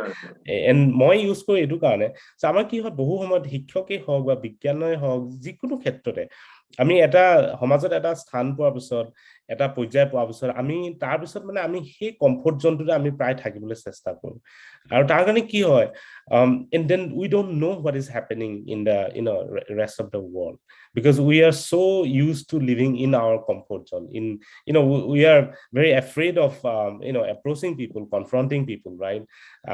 and মই ইউজ কৰো এইটো কাৰণে so আমাৰ কি হয় বহু সময়ত শিক্ষকেই হওক বা বিজ্ঞানই হওক যিকোনো ক্ষেত্ৰতে আমি এটা সমাজত এটা স্থান পোৱাৰ পিছত এটা পৰ্যায় পোৱাৰ পিছত আমি তাৰ পিছত মানে আমি সেই কমফৰ্ট জোনটোতে আমি প্ৰায় থাকিবলৈ চেষ্টা কৰো আৰু তাৰ কাৰণে কি হয় and then we don't know what is happening in the rest of the world because we are so used to living in our comfort zone we are very afraid of approaching people confronting people right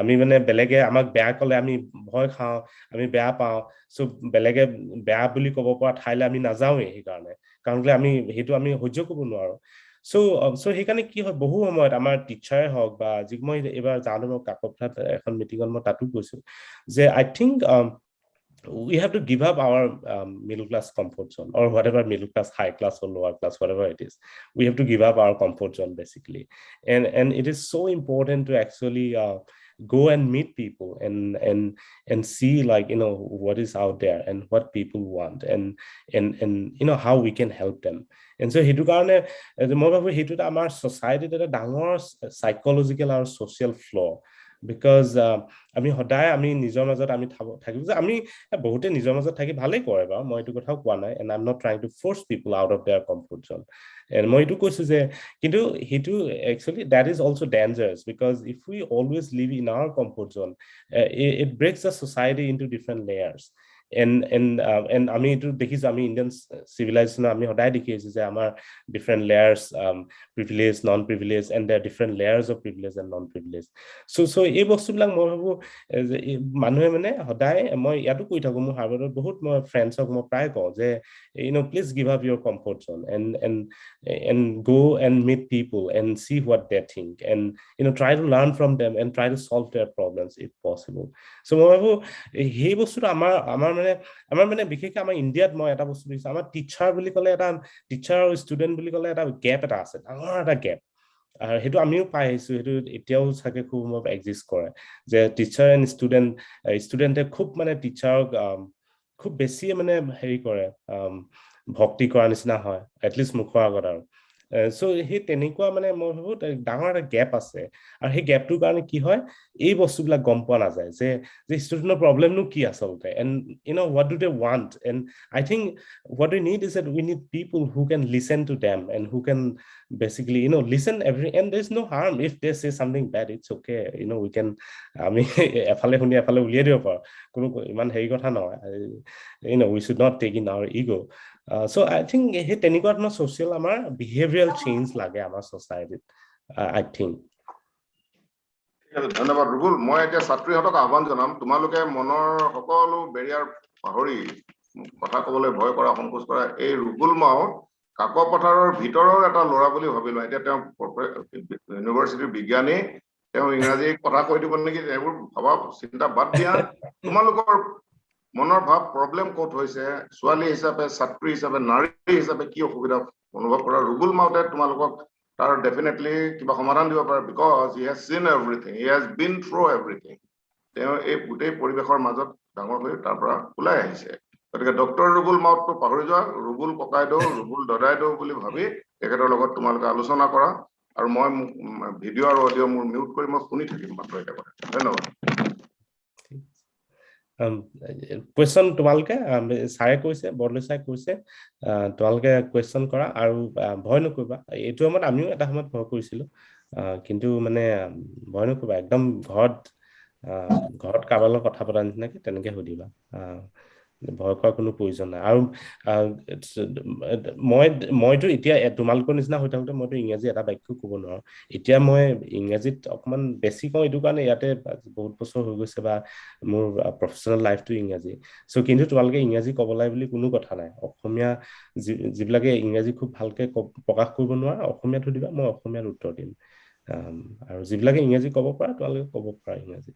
আমি মানে বেলেগে আমাক বেয়া কলে আমি ভয় খাওঁ আমি বেয়া পাওঁ সো বেলেগে বেয়া বুলি ক'ব পৰা ঠাইলে আমি নাযাওঁৱে এই কাৰণে কাৰণ আমি হেতু আমি সহ্য কৰিব নোৱাৰো সো সেইকাৰণে কি হয় বহু সময়ত আমাৰ টিচাৰে হওক বা যি মই এবাৰ জানো কাকপথাত এখন মিটিঙত মই তাতো কৈছো যে I think we have to give up our middle class comfort zone or whatever middle class high class or lower class whatever it is we have to give up our comfort zone basically and it is so important to actually go and meet people and see like what is out there and what people want and how we can help them and so hetu karone মই ভাবো হেতু আমাৰ society এটা ডাঙৰ psychological আৰু social flaw because আমি সদায় আমি নিজৰ মাজত আমি থাকিব যে আমি বহুতে নিজৰ মাজত থাকি ভালেই কৰে বা মই এইটো কথাও কোৱা নাই and I'm not trying to force people out of their comfort zone and মই এইটো কৈছো যে কিন্তু হেতু actually that is also dangerous because if we always live in our comfort zone it breaks the society into different layers and আমি এইটো দেখিছো আমি ইন্ডিয়ান civilization আমি সদায় দেখিছো যে আমাৰ different layers privilege non privilege and there are different layers of privilege and non privilege so এই বস্তুবিলাক মই ভাবো যে মানুহে মানে সদায় মই ইয়াতো কৈ থাকো মোৰ হাৰ্ভাৰ্ডত বহুত মই ফ্ৰেণ্ডছক মই প্ৰায় কওঁ যে please give up your comfort zone and go and meet people and see what they think and try to learn from them and try to solve their problems if possible so মই ভাবো এই বস্তুটো আমাৰ মানে বিশেষকৈ আমাৰ ইণ্ডিয়াত মই এটা বস্তু দেখিছো আমাৰ টিচাৰ বুলি ক'লে এটা টিচাৰ আৰু ষ্টুডেন্ট বুলি ক'লে এটা গেপ এটা আছে ডাঙৰ এটা গেপ আৰু হেতু আমিও পাই আহিছো হেতু এতিয়াও চাগে খুব এক্সিষ্ট কৰে যে টিচাৰ এণ্ড ষ্টুডেন্টে খুব মানে টিচাৰক খুব বেছি মানে হেৰি কৰে ভক্তি কৰা নিচিনা হয় এটলিষ্ট মুখৰ আগত আৰু so he তেনেকুৱা মানে মই ভাবো ডাঙৰ এটা গ্যাপ আছে আৰু সেই গ্যাপটোৰ কাৰণে কি হয় এই বস্তুবিলাক গম পোৱা নাযায় যে ষ্টুডেন্টৰ প্ৰবলেমনো কি আচলতে and what do they want and I think what we need is that we need people who can listen to them and who can basically listen and there's no harm if they say something bad it's okay we can আমি এফালে শুনি এফালে উলিয়াই দিব পাৰো কোনো ইমান হেৰি কথা নহয় we should not take in our ego so I think he tenikuwa no social amar behavioral change lage amar society I think ধন্যবাদ রুবুল মই এতিয়া ছাত্ৰীহঁতক আহ্বান জনাম তোমালোকে মনৰ সকলো বেৰিয়াৰ পাহৰি কথা ক'বলৈ ভয় কৰা সংকোচ কৰা এই ৰুবুল মাউত কাকপথাৰৰ ভিতৰৰ এটা ল'ৰা বুলি ভাবিলো এতিয়া তেওঁ ইউনিভাৰ্চিটিৰ বিজ্ঞানী তেওঁ ইংৰাজী কথা কৈ দিব নেকি এইবোৰ ভাবা চিন্তা বাদ দিয়া তোমালোকৰ মনৰ ভাৱ প্ৰবলেম ক'ত হৈছে ছোৱালী হিচাপে ছাত্ৰী হিচাপে নাৰী হিচাপে কি অসুবিধা অনুভৱ কৰা ৰুবুল মাউতে তোমালোকক তাৰ ডেফিনেটলি কিবা সমাধান দিব পাৰে because he has seen everything he has been through everything তেওঁ এই গোটেই পৰিৱেশৰ মাজত ডাঙৰ হৈ তাৰ পৰা ওলাই আহিছে গতিকে ডক্টৰ ৰুবুল মাউতটো পাহৰি যোৱা ৰুবুল ককাইদেউ ৰুবুল দদাইদেউ বুলি ভাবি তেখেতৰ লগত তোমালোকে আলোচনা কৰা আৰু মই ভিডিঅ' আৰু অডিঅ' মোৰ মিউট কৰি মই শুনি থাকিম মাত্ৰ এটা কথা ধন্যবাদ question তোমালকে সাৰে কৈছে বৰলৈছাই কৈছে তোমালকে question কৰা আৰু ভয় নকৰিবা এটো সময়ত আমিও এটা সময়ত ভয় কৰিছিলো কিন্তু মানে ভয় নকৰিবা একদম ঘৰত কাবালৰ কথা পতা নিচিনাকে তেনেকে সুধিবা ভয় কৰাৰ কোনো প্ৰয়োজন নাই আৰু মইতো এতিয়া তোমালোকৰ নিচিনা হৈ থাকোঁতে মইতো ইংৰাজী এটা বাক্য ক'ব নোৱাৰো এতিয়া মই ইংৰাজীত অকমান বেছি কওঁ এইটো কাৰণে ইয়াতে বহুত বছৰ হৈ গৈছে বা মোৰ প্ৰফেচনেল লাইফটো ইংৰাজী চ' কিন্তু তোমালোকে ইংৰাজী ক'ব লাগে বুলি কোনো কথা নাই অসমীয়া যিবিলাকে ইংৰাজী খুব ভালকে প্ৰকাশ কৰিব নোৱাৰা অসমীয়াত সুধিবা মই অসমীয়াত উত্তৰ দিম আৰু যিবিলাকে ইংৰাজী ক'ব পাৰা তোমালোকে ক'ব পাৰা ইংৰাজী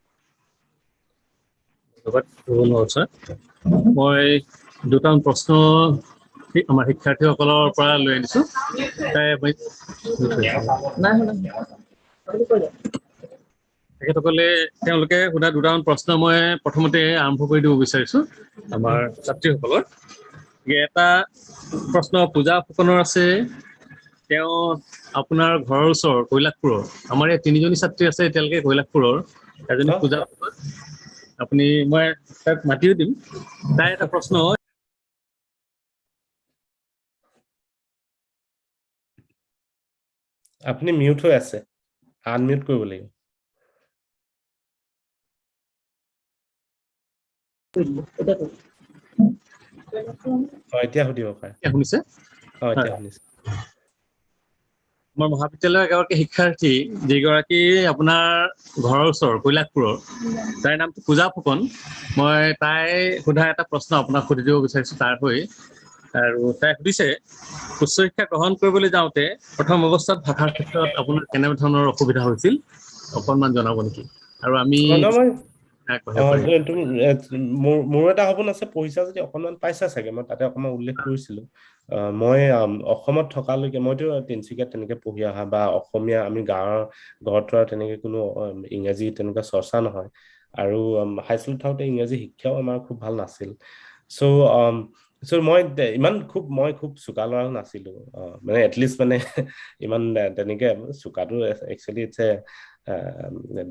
মই দুটামান প্ৰশ্ন আমাৰ শিক্ষাৰ্থীসকলৰ পৰা লৈ আনিছো তেখেতসকলে তেওঁলোকে সোধা দুটামান প্ৰশ্ন মই প্ৰথমতে আৰম্ভ কৰি দিব বিচাৰিছো আমাৰ ছাত্ৰীসকলৰ এটা প্ৰশ্ন পূজা ফুকনৰ আছে তেওঁ আপোনাৰ ঘৰৰ ওচৰ কৈলাশপুৰৰ আমাৰ এই তিনিজনী ছাত্ৰী আছে এতিয়ালৈকে কৈলাশপুৰৰ এজনী পূজা ফুকন আপুনি মই তাক মাতিও দিম তাই এটা প্ৰশ্ন আপুনি মিউট হৈ আছে আনমিউট কৰিব লাগিব এতিয়া সুধিব পাৰে শুনিছে এতিয়া শুনিছে আমাৰ মহাবিদ্যালয়ৰ এগৰাকী শিক্ষাৰ্থী যিগৰাকী আপোনাৰ ঘৰৰ ওচৰ কৈলাশপুৰৰ তাইৰ নামটো পূজা ফুকন মই তাই সোধা এটা প্ৰশ্ন আপোনাক সুধি দিব বিচাৰিছো তাৰ হৈ আৰু তাই সুধিছে উচ্চ শিক্ষা গ্ৰহণ কৰিবলৈ যাওঁতে প্ৰথম অৱস্থাত ভাষাৰ ক্ষেত্ৰত আপোনাৰ কেনে ধৰণৰ অসুবিধা হৈছিল অকণমান জনাব নেকি আৰু আমি মোৰ এটা সপোন আছে পঢ়িছা যদি অকণমান পাইছা চাগে মই তাতে অকণমান উল্লেখ কৰিছিলো মই অসমত থকালৈকে মইতো তিনিচুকীয়াত তেনেকে পঢ়ি অহা বা অসমীয়া আমি ঘৰত তেনেকে কোনো ইংৰাজী তেনেকুৱা চৰ্চা নহয় আৰু হাই স্কুলত থাকোঁতে ইংৰাজী শিক্ষাও আমাৰ খুব ভাল নাছিল চ' মই খুব চোকা ল'ৰাও নাছিলো মানে এটলিষ্ট মানে ইমান তেনেকে চোকাটো একচুৱেলি ইটছ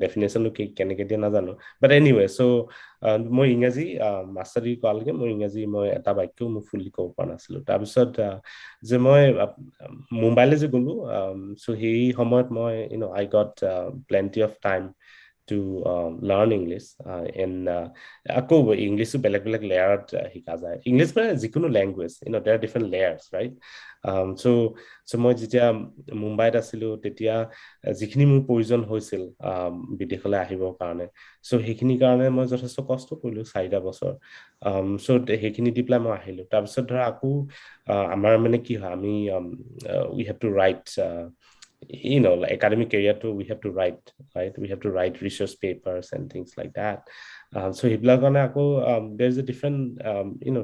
ডেফিনেশ্যনটো কেনেকে দিয়ে নাজানো বাট এনিৱে চ' মই ইংৰাজী মাষ্টাৰ ডিগ্ৰী কৰালৈকে মই ইংৰাজী মই এটা বাক্যও মই ফুলি ক'ব পৰা নাছিলো তাৰপিছত যে মই মুম্বাইলৈ যে গ'লো চ' সেই সময়ত মই I got plenty of time to learn English and আকৌ ইংলিছো বেলেগ বেলেগ লেয়াৰত শিকা যায় ইংলিছ মানে যিকোনো language there are different layers right so মই যেতিয়া মুম্বাইত আছিলো তেতিয়া যিখিনি মোৰ প্ৰয়োজন হৈছিল বিদেশলৈ আহিবৰ কাৰণে চ' সেইখিনি কাৰণে মই যথেষ্ট কষ্ট কৰিলো 4টা বছৰ চ' সেইখিনি দি পেলাই মই আহিলো তাৰপিছত ধৰা আকৌ আমাৰ মানে কি হয় আমি we have to write academic career too we have to write right we have to write research papers and things like that so সেইবিলাক কাৰণে আকৌ there's a different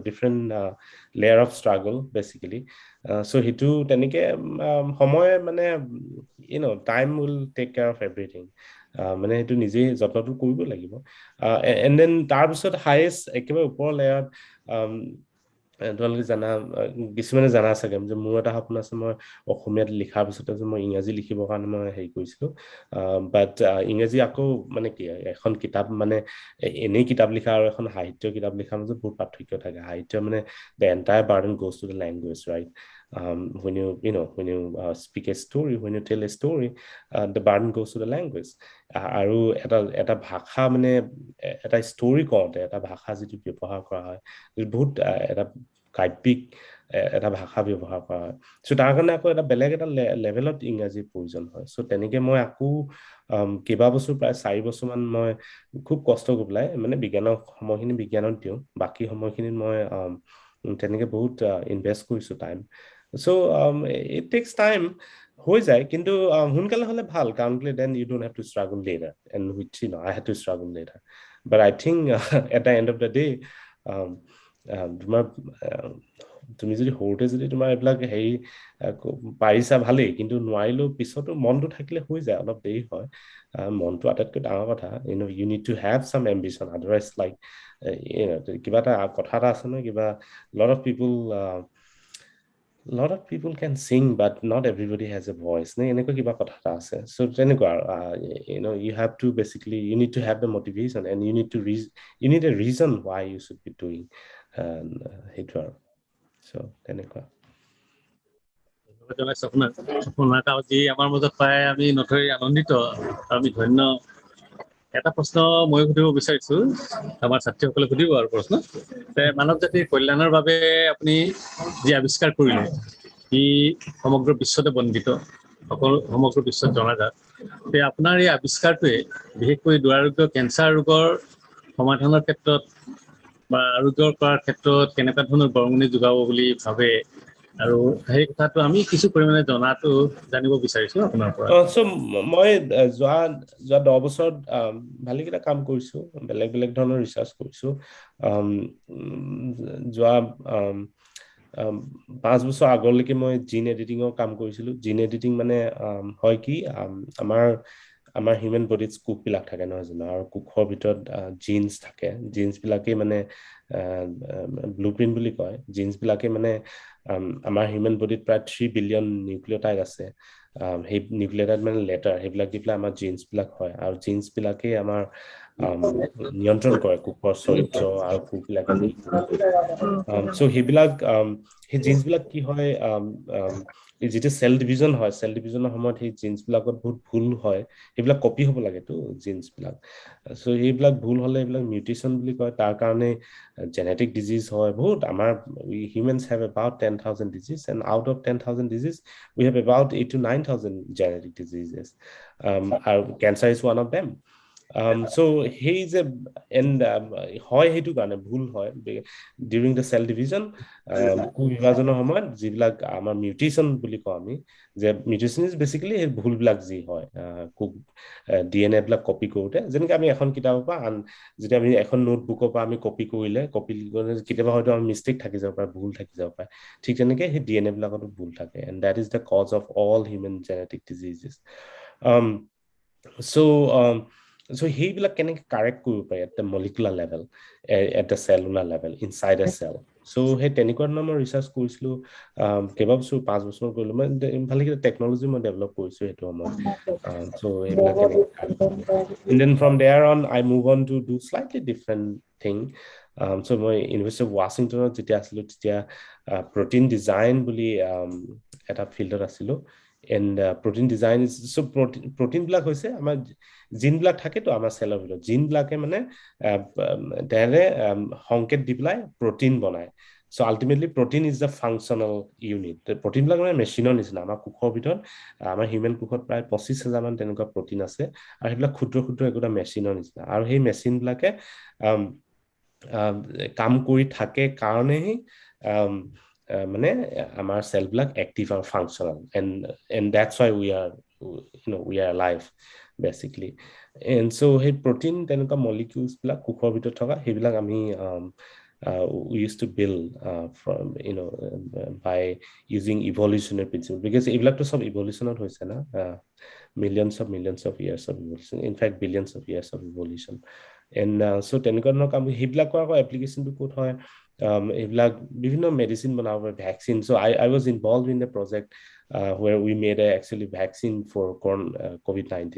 different layer of struggle basically so হেতু তেনেকে সময় মানে time will take care of everything মানে হেতু নিজে যত্নটো কৰিব লাগিব and then তাৰপিছত হাইয়েষ্ট একেবাৰে ওপৰৰ লেয়াৰত তোমালোকে জানা কিছুমানে জানা চাগে যে মোৰ এটা সপোন আছে মই অসমীয়াত লিখাৰ পিছতে যে মই ইংৰাজী লিখিবৰ কাৰণে মই হেৰি কৰিছিলো বাট ইংৰাজী আকৌ মানে কি এখন কিতাপ মানে এনেই কিতাপ লিখা আৰু এখন সাহিত্য কিতাপ লিখাৰ মাজত বহুত পাৰ্থক্য থাকে সাহিত্য মানে the entire burden goes to the language right when you speak a story when you tell a story the burden goes to the language আৰু এটা ভাষা মানে এটা ষ্টৰী কওঁতে এটা ভাষা যিটো ব্যৱহাৰ কৰা হয় বহুত এটা কাব্যিক এটা ভাষা ব্যৱহাৰ কৰা হয় চ' তাৰ কাৰণে আকৌ এটা বেলেগ এটা লেভেলত ইংৰাজীৰ প্ৰয়োজন হয় চ' তেনেকে মই আকৌ কেইবা বছৰ প্ৰায় 4 বছৰমান মই খুব কষ্ট কৰি পেলাই মানে বিজ্ঞানৰ সময়খিনি বিজ্ঞানত দিওঁ বাকী সময়খিনিত মই তেনেকে বহুত ইনভেষ্ট কৰিছো time so' it takes time হৈ যায় কিন্তু সোনকালে হ'লে ভাল কাৰণ then you don't have to struggle later and which I had to struggle later but I think at the end of the day তোমাৰ তুমি যদি সৰুতে যদি তোমাৰ এইবিলাক হেৰি পাৰিছা ভালেই কিন্তু নোৱাৰিলেও পিছতো মনটো থাকিলে হৈ যায় অলপ দেৰি হয় মনটো আটাইতকৈ ডাঙৰ কথা you need to have some ambition otherwise like কিবা এটা কথা এটা আছে নহয় কিবা lot of people can sing but not everybody has a voice এনেকুৱা কিবা কথা এটা আছে so তেনেকুৱা you have to basically you need to have the motivation and you need a reason why you should be doing সেইটো আৰু so তেনেকুৱা আপোনাৰ যি আমাৰ মাজত পাই আমি নথৈ আনন্দিত আমি ধন্য এটা প্ৰশ্ন মই সুধিব বিচাৰিছো, আমাৰ ছাত্ৰীসকলে সুধিব আৰু প্ৰশ্ন মানৱ জাতিৰ কল্যাণৰ বাবে আপুনি যি আৱিষ্কাৰ কৰিলে ই সমগ্ৰ বিশ্বতে বন্দিত, সমগ্ৰ বিশ্বত জনাজাত। আপোনাৰ এই আৱিষ্কাৰটোৱে বিশেষকৈ দুৰাৰোগ্য কেঞ্চাৰ ৰোগৰ সমাধানৰ ক্ষেত্ৰত বা আৰোগ্য কৰাৰ ক্ষেত্ৰত কেনেকুৱা ধৰণৰ বৰঙণি যোগাব বুলি ভাবে, আৰু সেই কথাটো আমি কিছু পৰিমাণে জানিব বিচাৰিছো আপোনাৰ পৰা। মই যোৱা 10 বছৰত ভালেকেইটা কাম কৰিছো, বেলেগ ধৰণৰ ৰিচাৰ্চ কৰিছো। যোৱা 5 বছৰ আগলৈকে মই জিন এডিটিঙৰ কাম কৰিছিলো। জিন এডিটিং মানে হয় কি, আমাৰ হিউমেন বডিত কোষবিলাক থাকে নহয় জানো, আৰু কোষৰ ভিতৰত জিন্স থাকে। জিন্স বিলাকে মানে ব্লুপ্ৰিন্ট বুলি কয়। জিন্স বিলাকে মানে আমাৰ হিউমেন বডিত প্ৰায় 3 বিলিয়ন নিউক্লিঅটাইড আছে। সেই নিউক্লিঅটাইড মানে লেটাৰ, সেইবিলাক দি পেলাই আমাৰ জিন্স বিলাক হয়, আৰু জিন্স বিলাকে আমাৰ নিয়ন্ত্ৰণ কৰে কোষৰ চৰিত্ৰ আৰু কোষবিলাকে কি কৰিব। সেইবিলাক সেই জিন্স বিলাক কি হয়, যেতিয়া চেল ডিভিজন হয়, চেল ডিভিজনৰ সময়ত সেই জিন্স বিলাকত বহুত ভুল হয়। সেইবিলাক কপি হ'ব লাগেতো জিন্স বিলাক। সেইবিলাক ভুল হলে এইবিলাক মিউটেশন বুলি কয়। তাৰ কাৰণে জেনেটিক ডিজিজ হয় বহুত। আমাৰ humans have about 10,000 diseases, and out of 10,000 diseases we have about 8 to 9,000 genetic diseases. Cancer is one of them. He is a হয় সেইটো কাৰণে ভুল হয় ডিউৰিং দ্য চেল ডিভিজন। কোষ বিভাজনৰ সময়ত যিবিলাক আমাৰ মিউটেশন বুলি কওঁ আমি, যে মিউটেশন ইজ বেসিক্যালি এই ভুলবিলাক যি হয় কোষ DNA বিলাক কপি কৰোতে। যেনেকৈ আমি এখন কিতাপৰ পৰা যেতিয়া আমি এখন নোটবুকৰ পৰা আমি কপি কৰিলে কেতিয়াবা হয়তো আমাৰ মিষ্টেক থাকি যাব পাৰে, ভুল থাকি যাব পাৰে। ঠিক তেনেকৈ সেই DNA বিলাকতো ভুল থাকে, and that is the cause of all human genetic diseases. সেইবিলাক কেনেকৈ কাৰেক্ট কৰিব পাৰি at the molecular level, at the cellular level, inside a cell. সেই তেনেকুৱা ধৰণৰ মই ৰিচাৰ্চ কৰিছিলো কেইবাবছৰ, 5 বছৰ কৰিলো। মই ভালেকেইটা টেকনলজি মই ডেভেলপ কৰিছো সেইটো সময়ত। সেইবিলাক কেনেকৈ and then from there on I move on to do slightly different thing. মই ইউনিভাৰ্চিটি অফ ৱাশ্বিংটনত যেতিয়া আছিলো তেতিয়া প্ৰটিন ডিজাইন বুলি এটা ফিল্ডত আছিলো। এণ্ড প্ৰটিন ডিজাইন প্ৰটিন বিলাক হৈছে আমাৰ জিনবিলাক থাকেতো আমাৰ চেলৰ ভিতৰত। জিনবিলাকে মানে সংকেত দি পেলাই প্ৰটিন বনায়। Ultimately protein is the functional unit. প্ৰটিনবিলাক মানে মেচিনৰ নিচিনা। আমাৰ কোষৰ ভিতৰত, আমাৰ হিউমেন কোষত প্ৰায় 25,000 মান তেনেকুৱা প্ৰটিন আছে, আৰু সেইবিলাক ক্ষুদ্ৰ ক্ষুদ্ৰ একোটা মেচিনৰ নিচিনা। আৰু সেই মেচিনবিলাকে কাম কৰি থাকে কাৰণেহে মানে আমাৰ চেলবিলাক এক্টিভ আৰু functional, and that's why we are alive basically. And সেই প্ৰটিন তেনেকুৱা মলিকিউলছ বিলাক কোষৰ ভিতৰত থকা সেইবিলাক আমি we used to build from by using evolutionary principle, because এইবিলাকতো সব evolutionত হৈছে না, millions of years of evolution, in fact billions of years of evolution. And তেনেকুৱা ধৰণৰ কাম সেইবিলাকৰ আকৌ এপ্লিকেশ্যনটো ক'ত হয়, এইবিলাক বিভিন্ন মেডিচিন বনাব পাৰে, vaccine. I was involved in the project where we made actually vaccine for COVID-19.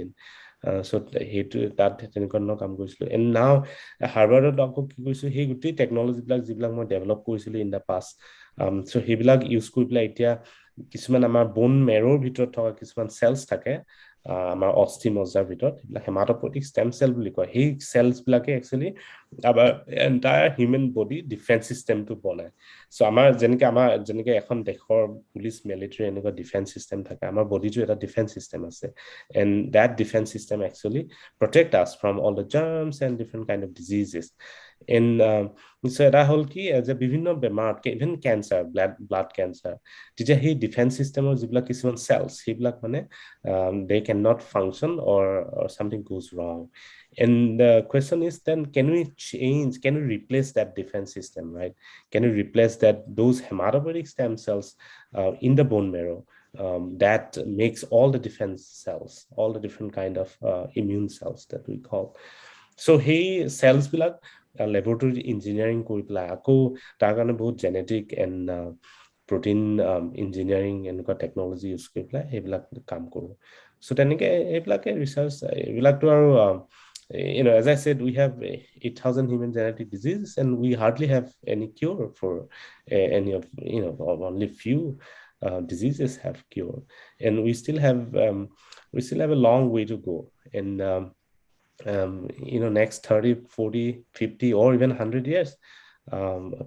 সেইটো তাত তেনেকুৱা ধৰণৰ কাম কৰিছিলো। এণ্ড নাও হাৰ্ভাৰ্ডত আকৌ কি কৰিছো, সেই গোটেই টেকনলজিবিলাক যিবিলাক মই ডেভেলপ কৰিছিলো ইন দ্য পাষ্ট, সেইবিলাক ইউজ কৰি পেলাই এতিয়া কিছুমান আমাৰ বোন মেৰৰ ভিতৰত থকা কিছুমান চেলছ থাকে, আমাৰ অস্থি মজ্জাৰ ভিতৰত, সেইবিলাক হেমাটপয়েটিক ষ্টেম চেল বুলি কয়। সেই চেলছ বিলাকে একচুৱেলি আমাৰ এণ্টায়াৰ হিউমেন বডি ডিফেন্স চিষ্টেমটো বনায়। আমাৰ যেনেকে এখন দেশৰ পুলিচ মিলিটাৰী এনেকুৱা ডিফেন্স চিষ্টেম থাকে, আমাৰ বডিটো এটা ডিফেন্স চিষ্টেম আছে। And that defense system actually protect us from all the germs and different kind of diseases. এটা হ'ল কি, যে বিভিন্ন বেমাৰ, ইভেন কেঞ্চাৰ, ব্লাড কেঞ্চাৰ, তেতিয়া সেই ডিফেন্স চিষ্টেমৰ যিবিলাক কিছুমান চেলছ, সেইবিলাক মানে they cannot function or something goes wrong. And the question is then, can we replace that defense system, right? Can we replace those hematopoietic stem cells in the bone marrow that makes all the defense cells, all the different kind of immune cells that we call. সেই cells বিলাক laboratory engineering কৰি পেলাই আকৌ তাৰ কাৰণে বহুত genetic and protein engineering এনেকুৱা technology use কৰি পেলাই সেইবিলাক কাম কৰো। তেনেকে এইবিলাকে ৰিচাৰ্চ, এইবিলাকতো আৰু as I said, we have 8,000 human genetic diseases, and we hardly have any cure for any of, only few diseases have cure, and we still have a long way to go. And next 30, 40, 50, or even 100 years,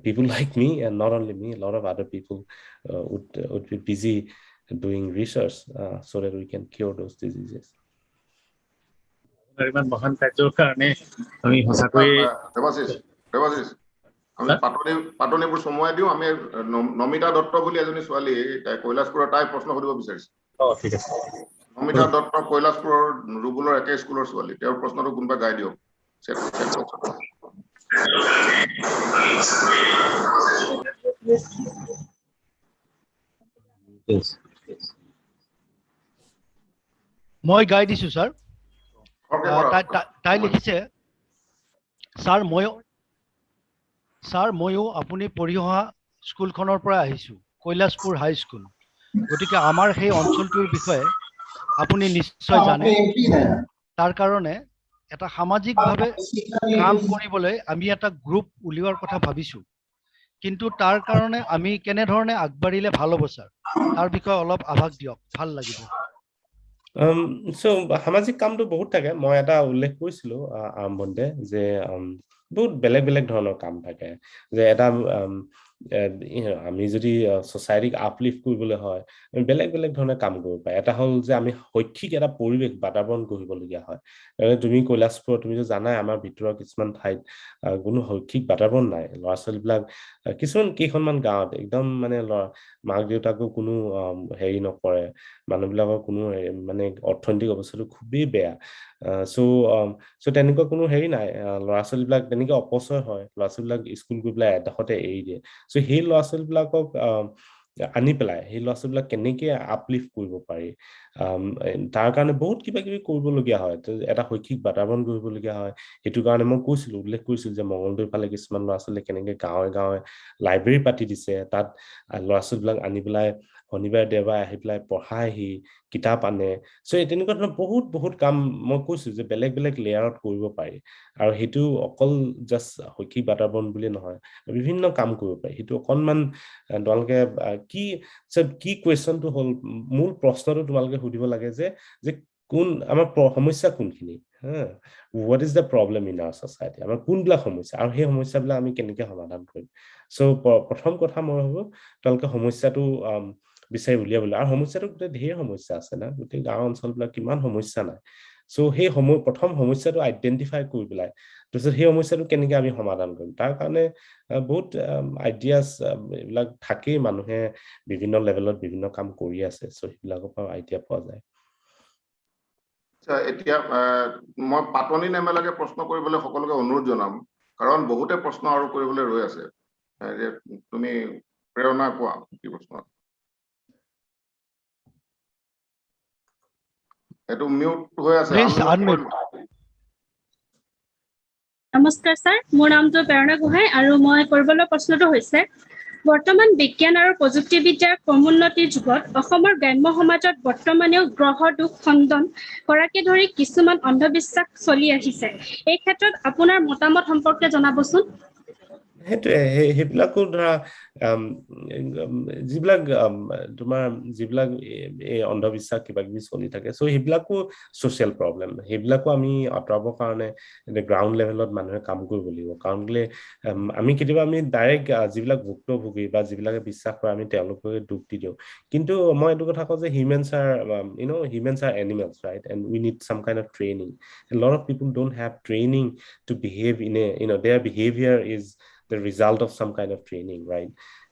people like me, and not only me, a lot of other people would be busy doing research so that we can cure those diseases. ইমান মহান কাৰ্যৰ কাৰণে আমি সঁচাকৈ দেৱাশিষ আমি পাতনিবোৰ সময় দিওঁ। আমি নমিতা দত্ত বুলি এজনী ছোৱালী, তাই কৈলাশপুৰৰ, তাই প্ৰশ্ন সুধিব বিচাৰিছে। ঠিক আছে। নমিতা দত্ত কৈলাশপুৰৰ ৰুবুলৰ একে স্কুলৰ ছোৱালী, তেওঁৰ প্ৰশ্নটো কোনোবা গাই দিয়ক। মই গাই দিছো ছাৰ। তাই লিখিছে, ছাৰ ময়ো আপুনি পঢ়ি অহা স্কুলখনৰ পৰা আহিছো, কৈলাশপুৰ হাই স্কুল। গতিকে আমাৰ সেই অঞ্চলটোৰ বিষয়ে আপুনি নিশ্চয় জানে। তাৰ কাৰণে এটা সামাজিকভাৱে কাম কৰিবলৈ আমি এটা গ্ৰুপ উলিওৱাৰ কথা ভাবিছো, কিন্তু তাৰ কাৰণে আমি কেনেধৰণে আগবাঢ়িলে ভাল হ'ব ছাৰ, তাৰ বিষয়ে অলপ আভাস দিয়ক, ভাল লাগিব। সামাজিক কামটো বহুত থাকে। মই এটা উল্লেখ কৰিছিলো আৰম্ভণিতে যে বহুত বেলেগ বেলেগ ধৰণৰ কাম থাকে। যে এটা আমি যদি ছ'চাইটিক আপলিফ্ট কৰিবলৈ হয়, আমি বেলেগ বেলেগ ধৰণে কাম কৰিব পাৰে। এটা হ'ল যে আমি শৈক্ষিক এটা পৰিৱেশ বাতাবৰণ কৰিবলগীয়া হয়। তুমি কৈলাশপুৰ, তুমিতো জানাই আমাৰ ভিতৰৰ কিছুমান ঠাইত কোনো শৈক্ষিক বাতাবৰণ নাই। ল'ৰা ছোৱালীবিলাক কিছুমান কেইখনমান গাঁৱত একদম মানে মাক দেউতাকো কোনো হেৰি নকৰে, মানুহবিলাকৰ কোনো মানে অৰ্থনৈতিক অৱস্থাটো খুবেই বেয়া। চ' তেনেকুৱা কোনো হেৰি নাই। ল'ৰা ছোৱালীবিলাক তেনেকে অপচয় হয়, ল'ৰা ছোৱালীবিলাক স্কুল গৈ পেলাই এডোখৰতে এৰি দিয়ে। চ' সেই ল'ৰা ছোৱালীবিলাকক আনি পেলাই সেই ল'ৰা ছোৱালীবিলাক কেনেকে আপলিফ্ট কৰিব পাৰি, তাৰ কাৰণে বহুত কিবা কিবি কৰিবলগীয়া হয়। এটা শৈক্ষিক বাতাবৰণ কৰিবলগীয়া হয়। সেইটো কাৰণে মই উল্লেখ কৰিছিলো যে মঙলদৈৰ ফালে কিছুমান ল'ৰা ছোৱালীয়ে কেনেকে গাঁৱে গাঁৱে লাইব্ৰেৰী পাতি দিছে, তাত ল'ৰা ছোৱালীবিলাক আনি পেলাই শনিবাৰে দেওবাৰে আহি পেলাই পঢ়াইহি, কিতাপ আনে। চ' তেনেকুৱা ধৰণৰ বহুত কাম মই কৈছো যে বেলেগ বেলেগ লেয়াৰত কৰিব পাৰি। আৰু সেইটো অকল জাষ্ট শৈক্ষিক বাতাবৰণ বুলি নহয়, বিভিন্ন কাম কৰিব পাৰি। সেইটো অকনমান তোমালোকে কি কুৱেশ্যনটো হ'ল, মূল প্ৰশ্নটো তোমালোকে সুধিব লাগে যে কোন আমাৰ সমস্যা কোনখিনি, what is the problem in our society, আমাৰ কোনবিলাক সমস্যা, আৰু সেই সমস্যাবিলাক আমি কেনেকে সমাধান কৰিম। চ' প্ৰথম কথা মই ভাবো তোমালোকে সমস্যাটো বিচাৰি উলিয়াবলৈ। আৰু সমস্যাটো গোটেই ঢেৰ সমস্যা আছে না, গোটেই গাঁও অঞ্চলবিলাক কিমান সমস্যা নাই। চ' সেই প্ৰথম সমস্যাটো আইডেণ্টিফাই কৰি পেলাই তাৰপিছত সেই সমস্যাটো কেনেকে আমি সমাধান কৰিম, তাৰ কাৰণে বহুত আইডিয়াছ এইবিলাক থাকেই। মানুহে বিভিন্ন লেভেলত বিভিন্ন কাম কৰি আছে, চ' সেইবিলাকৰ পৰা আইডিয়া পোৱা যায়। এতিয়া মই পাতনি নেমেলাকে প্ৰশ্ন কৰিবলৈ সকলোকে অনুৰোধ জনাম, কাৰণ বহুতে প্ৰশ্ন আৰু কৰিবলৈ ৰৈ আছে। তুমি প্ৰেৰণা কোৱা, কি প্ৰশ্ন? এইটো মিউট হৈ আছে। নমস্কাৰ ছাৰ, মোৰ নামটো প্ৰেৰণা গোহাঁই আৰু মই কৰিবলৈ প্ৰশ্নটো হৈছে, বৰ্তমান বিজ্ঞান আৰু প্ৰযুক্তিবিদ্যাৰ ক্ৰমোন্নতিৰ যুগত অসমৰ গ্ৰাম্য সমাজত বৰ্তমানেও গ্ৰহ দোষ খণ্ডন কৰাকে ধৰি কিছুমান অন্ধবিশ্বাস চলি আহিছে। এই ক্ষেত্ৰত আপোনাৰ মতামত সম্পৰ্কে জনাবচোন। সেইটোৱে, সেইবিলাকো ধৰা যিবিলাক এই অন্ধবিশ্বাস কিবা কিবি চলি থাকে, চ' সেইবিলাকো ছ'চিয়েল প্ৰব্লেম। সেইবিলাকো আমি আঁতৰাবৰ কাৰণে গ্ৰাউণ্ড লেভেলত মানুহে কাম কৰিব লাগিব। কাৰণ আমি কেতিয়াবা ডাইৰেক্ট যিবিলাক ভুক্তভোগী বা যিবিলাকে বিশ্বাস কৰে আমি তেওঁলোকে দুখ দি দিওঁ। কিন্তু মই এইটো কথা কওঁ যে humans are animals, right? And we need some kind of training. A lot of people don't have training to behave in their behavior is the result of some kind of training, right?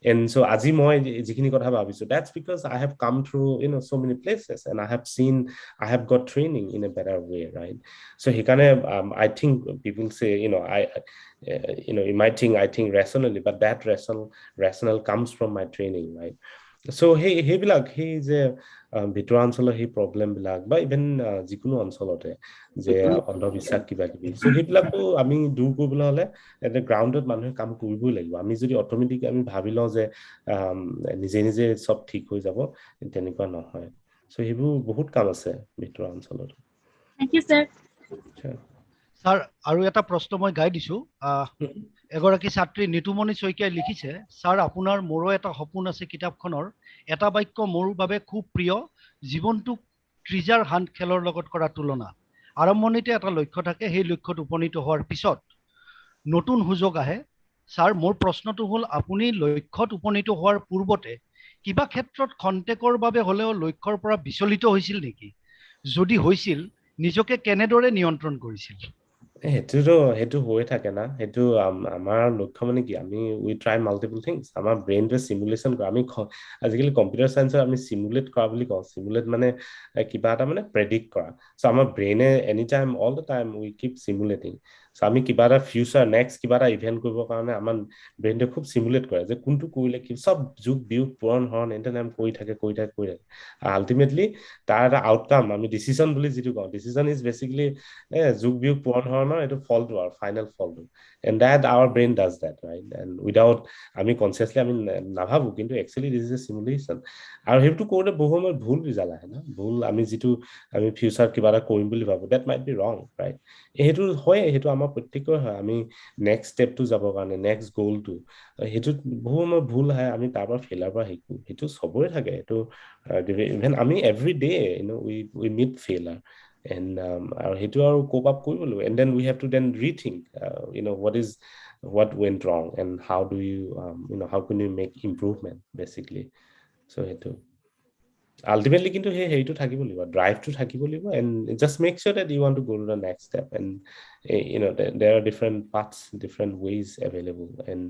And so আজি মই যিখিনি কথা ভাবিছো, that's because I have come through so many places and I have got training in a better way, right? So সেইকাৰণে I think people say you might think I think rationally, but that rational comes from my training, right? So সেইবিলাক সেই যে ভিতৰুৱা অঞ্চলৰ সেই প্ৰব্লেম বিলাক বা ইভেন যিকোনো অঞ্চলতে যে অন্ধবিশ্বাস কিবা কিবি, চ' সেইবিলাকো আমি দূৰ কৰিবলৈ হলে এটা গ্ৰাউণ্ডত মানুহে কাম কৰিবই লাগিব। আমি যদি অট'মেটিক আমি ভাবি লওঁ যে নিজে নিজে চব ঠিক হৈ যাব, তেনেকুৱা নহয়। চ' সেইবোৰ বহুত কাম আছে ভিতৰুৱা অঞ্চলত। Thank you, sir. ছাৰ, আৰু এটা প্ৰশ্ন মই গাই দিছো। এগৰাকী ছাত্ৰী নিতুমণি শইকীয়াই লিখিছে, ছাৰ আপোনাৰ মোৰো এটা সপোন আছে কিতাপখনৰ এটা বাক্য মোৰ বাবে খুব প্ৰিয়, জীৱনটোক ট্ৰিজাৰ হাণ্ট খেলৰ লগত কৰা তুলনা। আৰম্ভণিতে এটা লক্ষ্য থাকে, সেই লক্ষ্যত উপনীত হোৱাৰ পিছত নতুন সুযোগ আহে। ছাৰ, মোৰ প্ৰশ্নটো হ'ল, আপুনি লক্ষ্যত উপনীত হোৱাৰ পূৰ্বতে কিবা ক্ষেত্ৰত খন্তেকৰ বাবে হ'লেও লক্ষ্যৰ পৰা বিচলিত হৈছিল নেকি? যদি হৈছিল, নিজকে কেনেদৰে নিয়ন্ত্ৰণ কৰিছিল? সেইটো হৈয়ে থাকে না। সেইটো আমাৰ লক্ষ্য মানে কি, আমি উই ট্ৰাই মাল্টিপল থিংছ। আমাৰ ব্ৰেইনটোৱে চিমুলেশ্যন কৰে। আমি আজিকালি কম্পিউটাৰ চায়েন্সত আমি চিমুলেট কৰা বুলি কওঁ। চিমুলেট মানে কিবা এটা মানে প্ৰেডিক্ট কৰা। চ' আমাৰ ব্ৰেইনে any time, all the time we keep simulating. So' আমি কিবা এটা ফিউচাৰ নেক্সট কিবা এটা ইভেন্ট কৰিবৰ কাৰণে আমাৰ ব্ৰেইনটোৱে খুব চিমুলেট কৰে যে কোনটো কৰিলে কি, চব যুগ বিয়োগ পূৰণ হৰণ এনিটাইম কৰি থাকে। আল্টিমেটলি তাৰ এটা আউটকাম আমি ডিচিছন বুলি যিটো কওঁ, ডিচিছন ইজ বেচিকলি যুগ বিয়োগ পূৰণ হৰণৰ এইটো ফলটো আৰু ফাইনেল ফলটো। And that our brain does that, right? And without আমি কনচিয়াছলি আমি নাভাবো, কিন্তু actually this is a simulation. আৰু সেইটো কৰোঁতে বহু সময়ত ভুল ৰিজাল্ট আহে না। ভুল আমি যিটো আমি ফিউচাৰত কিবা এটা কৰিম বুলি ভাবো, ডেট মাইট বি ৰং, ৰাইট? সেইটো হয়, সেইটো আমাৰ প্ৰত্যেকৰে হয়। আমি নেক্সট ষ্টেপটো যাবৰ কাৰণে, নেক্সট গ'লটো, সেইটোত বহু সময় ভুল আহে। আমি তাৰ পৰা ফেইলাৰ পৰা শিকো, সেইটো চবৰে থাকে। এইটো ইভেন আমি every day we meet failure. And আৰু সেইটো আৰু cope up কৰিব লাগিব, and then we have to then rethink what went wrong and how do you how can you make improvement basically. So সেইটো ultimately কিন্তু সেই হেৰিটো থাকিব লাগিব, ড্ৰাইভটো থাকিব লাগিব, and just make sure that you want to go to the next step. And there are different paths, different ways available, and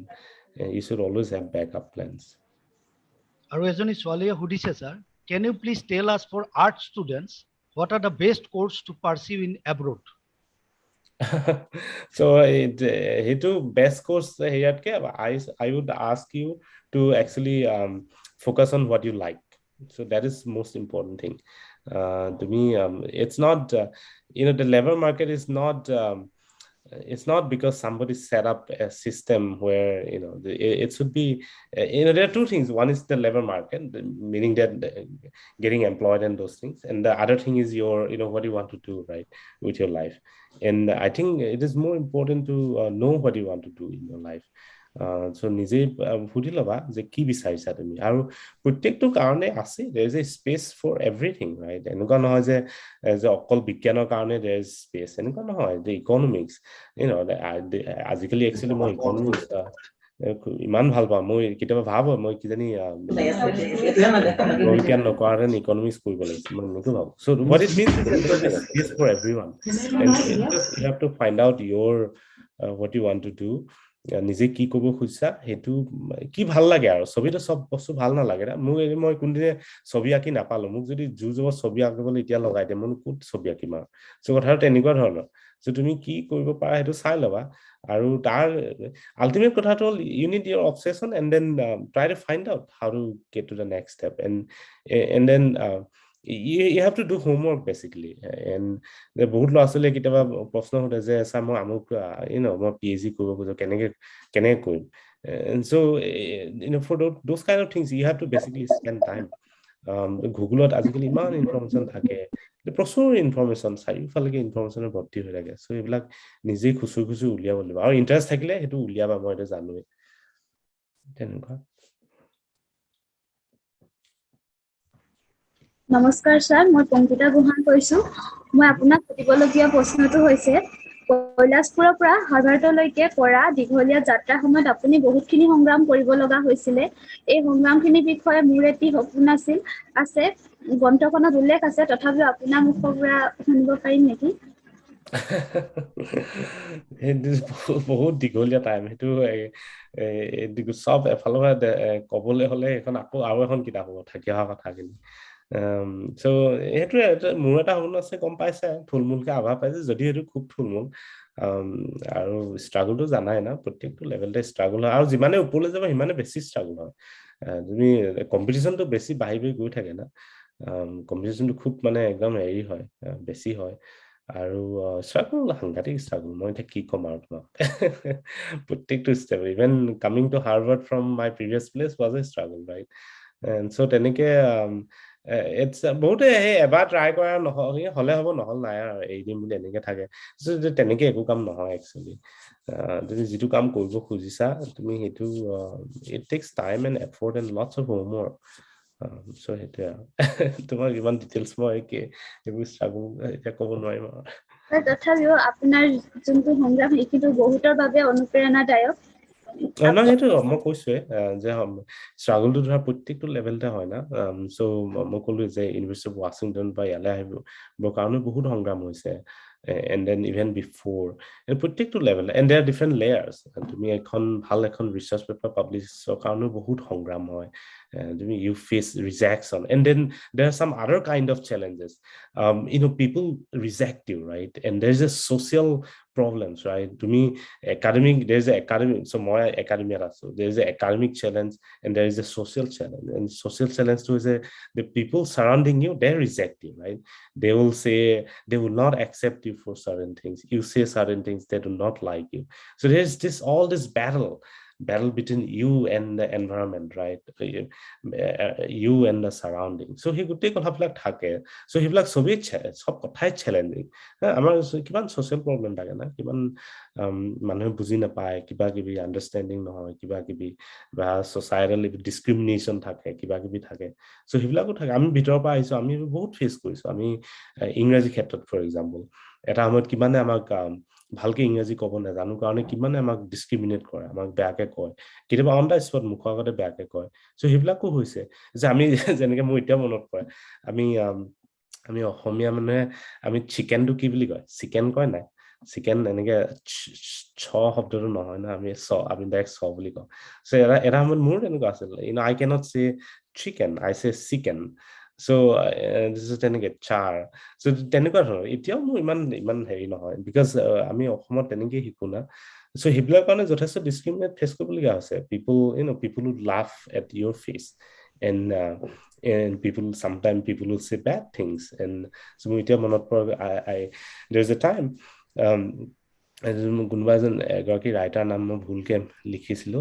you should always have backup plans. আৰু এজনী ছোৱালীয়ে সুধিছে, sir, can you please tell us for art students what are the best course to pursue in abroad? So সেইটো best course হেৰিয়াতকে I would ask you to actually focus on what you like. So that is most important thing. To me, it's not the labor market is not it's not because somebody set up a system where it should be there are two things. One is the labor market, meaning that getting employed and those things, and the other thing is your what you want to do, right, with your life. And I think it is more important to know what you want to do in your life. So নিজে সুধি ল'বা যে কি বিচাৰিছা তুমি, আৰু প্ৰত্যেকটো কাৰণে আছে, there is a space for everything, right? এনেকুৱা নহয় যে অকল বিজ্ঞানৰ কাৰণে there is space, এনেকুৱা নহয়। যে ইকনমিক্স, আজিকালি একচুৱেলি মই ইকনমিক্স ইমান ভাল পাওঁ। মই কেতিয়াবা ভাবো মই কিজানি বিজ্ঞান নকৰাহেঁতেন ইকনমিক্স কৰিব লাগিছিল, মই এনেকৈ ভাবো। So what it means is that there is a space for everyone, and you have to find out what you want to do. নিজে কি কৰিব খুজিছা, সেইটো কি ভাল লাগে। আৰু ছবিটো চব বস্তু ভাল নালাগে না। মই কোনদিনে ছবি আঁকি নাপালো, মোক যদি জোৰ ছবি আঁকিবলৈ এতিয়া লগাই দিয়ে, মই ক'ত ছবি আঁকিম আৰু। চ' কথাটো তেনেকুৱা ধৰণৰ। চ' তুমি কি কৰিব পাৰা সেইটো চাই ল'বা, আৰু তাৰ আল্টিমেট কথাটো হ'ল you need your obsession, and then try to find out how to get to the next step, and then you have to do homework basically. And বহুত ল'ৰা ছোৱালীয়ে কেতিয়াবা প্ৰশ্ন সোধে যে ছাৰ মই আমুক মই PhD কৰিব খোজো, কেনেকে কৰিম। And so for those kind of things you have to basically spend time. গুগলত আজিকালি ইমান ইনফৰমেশ্যন থাকে, প্ৰচুৰ ইনফৰমেশ্যন, চাৰিওফালেকে ইনফৰমেশ্যনৰ ভৰ্তি হৈ থাকে। চ' এইবিলাক নিজেই খুচুৰি উলিয়াব লাগিব, আৰু ইণ্টাৰেষ্ট থাকিলে সেইটো উলিয়াবা, মই এইটো জানোৱেই। তেনেকুৱা। নমস্কাৰ ছাৰ, মই পংকিতা গোহাঁই কৈছো। মই আপোনাক সুধিবলগীয়া প্ৰশ্নটো হৈছে, কৈলাশপুৰৰ পৰা হাৰ্ভাৰ্ডলৈকে কৰা দীঘলীয়া যাত্ৰাৰ সময়ত আপুনি বহুতখিনি সংগ্ৰাম কৰিব লগা হৈছিলে। এই সংগ্ৰামখিনিৰ বিষয়ে মোৰ এটি সপোন আছে, গ্ৰন্থখনত উল্লেখ আছে, তথাপিও আপোনাৰ মুখৰ পৰা শুনিব পাৰিম নেকি? বহুত দীঘলীয়া টাইম সেইটো। চব এফালৰ পৰা কবলৈ হলে এখন আকৌ আৰু এখন কিতাপ হ'ব, থাকি অহা কথাখিনি। চ' সেইটোৱে মোৰ এটা সপোন আছে, গম পাইছে, থুলমূলকে আভা পাইছে, যদি সেইটো খুব থুলমূল। আৰু ষ্ট্ৰাগলটো জানাই না, প্ৰত্যেকটো লেভেলতে ষ্ট্ৰাগল হয়, আৰু যিমানে ওপৰলৈ যাব সিমানে বেছি ষ্ট্ৰাগল হয়। তুমি কম্পিটিশ্যনটো বেছি বাঢ়ি গৈ থাকে না। কম্পিটিশ্যনটো খুব মানে একদম হেৰি হয়, বেছি হয়। আৰু ষ্ট্ৰাগল, সাংঘাতিক ষ্ট্ৰাগল। মই এতিয়া কি ক'ম আৰু তোমাক। প্ৰত্যেকটো step, even coming to Harvard from my previous place was a struggle, right? So' তেনেকে বহুতে সেই এবাৰ ট্ৰাই কৰা হলে হ'ব, নহল নাই আৰু এৰি দিম বুলি এনেকে থাকে। তেনেকে একো কাম নহয় একচুৱেলি। তুমি যিটো কাম কৰিব খুজিছা, তুমি সেইটো it takes time and effort and lots of homework. So' সেইটোৱে আৰু। তোমাক ইমান ডিটেইলছ মই এইবোৰ ষ্ট্ৰাগল এতিয়া ক'ব নোৱাৰিম আৰু। তথাপিও আপোনাৰ যোনটো সংগ্ৰাম সেইখিনিটো বহুতৰ বাবে অনুপ্ৰেৰণাদায়ক না সেইটো মই কৈছোৱে যে ষ্ট্ৰাগলটো ধৰা প্ৰত্যেকটো লেভেলতে হয় না চ' মই ক'লো যে ইউনিভাৰ্চিটি অফ ৱাশ্বিংটন বা ইয়ালৈ আহিবৰ কাৰণে বহুত সংগ্ৰাম হৈছে and then even before প্ৰত্যেকটো level and there are different layers তুমি এখন ভাল এখন ৰিচাৰ্চ পেপাৰ পাব্লিছৰ কাৰণে বহুত সংগ্ৰাম হয় তুমি you face rejection and then there are some other kind of challenges people reject you right and there's a social problems right তুমি academic there's a academic so my academia also there's a academic challenge and there is a social challenge and social challenge too is the people surrounding you they reject you right they will say they will not accept you for certain things you say certain things they do not like you so there's this all this battle between you and the environment right you and the surrounding so he gote কথাবিলাক থাকে so সেইবিলাক সবেই সব কথাই চ্যালেঞ্জিং আমাৰ কিমান social problem থাকে না কিমান মানুহে বুজি নাপায় কিবা কিবি আন্ডাৰষ্টেণ্ডিং নহয় কিবা কিবি বা সোসাইটাল ডিসক্ৰিমিনেশন থাকে কিবা কিবি থাকে সো সেইবিলাকো থাকে আমি ভিতৰৰ পৰা আহিছো আমি বহুত ফেস কৰিছো আমি ইংৰাজী ক্ষেত্ৰত ফৰ এক্সাম্পল এটা সময়ত কিমানে আমাক ভালকে ইংৰাজী ক'ব নাজানো কাৰণে কিমানে আমাক ডিসক্ৰিমিনেট কৰে আমাক বেয়াকে কয় কেতিয়াবা অন দা স্পট মুখৰ আগতে বেয়াকে কয় সো সেইবিলাকো হৈছে যে আমি যেনেকে মোৰ এতিয়া মনত পৰে আমি অসমীয়া মানে আমি চিকেনটো কি বুলি কয় চিকেন কয় নাই চিকেন এনেকে ছ শব্দটো নহয় না আমি ডাইৰেক্ট ছ বুলি কওঁ সো এটা সময়ত মোৰ এনেকুৱা আছিল আই কেনট সে chicken I say chicken so this is তেনেকে চাৰ so তেনেকুৱা ধৰণৰ এতিয়াও মোৰ ইমান হেৰি নহয় because আমি অসমত তেনেকে শিকো না so সেইবিলাক কাৰণে যথেষ্ট ডিসক্ৰিমিনেট ফেস কৰিবলগীয়া হৈছে people who laugh at your face and sometimes people will say bad things and so এতিয়া মনত পৰে I there's a time কোনোবা এজন এগৰাকী ৰাইটাৰ নাম মই ভুলকে লিখিছিলো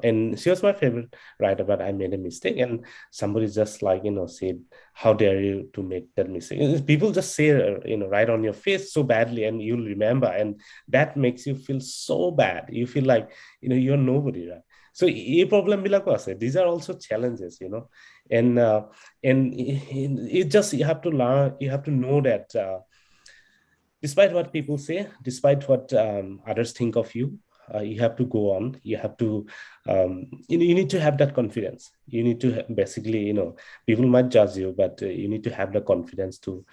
and she was my favorite writer but I made a mistake and somebody just like said how dare you to make that mistake people just say right on your face so badly and you'll remember and that makes you feel so bad you feel like you're nobody right so a problem bilako ase these are also challenges and it just you have to learn you have to know that despite what people say despite what others think of you you have to go on you have to you need to have that confidence you need to basically people might judge you but you need to have the confidence to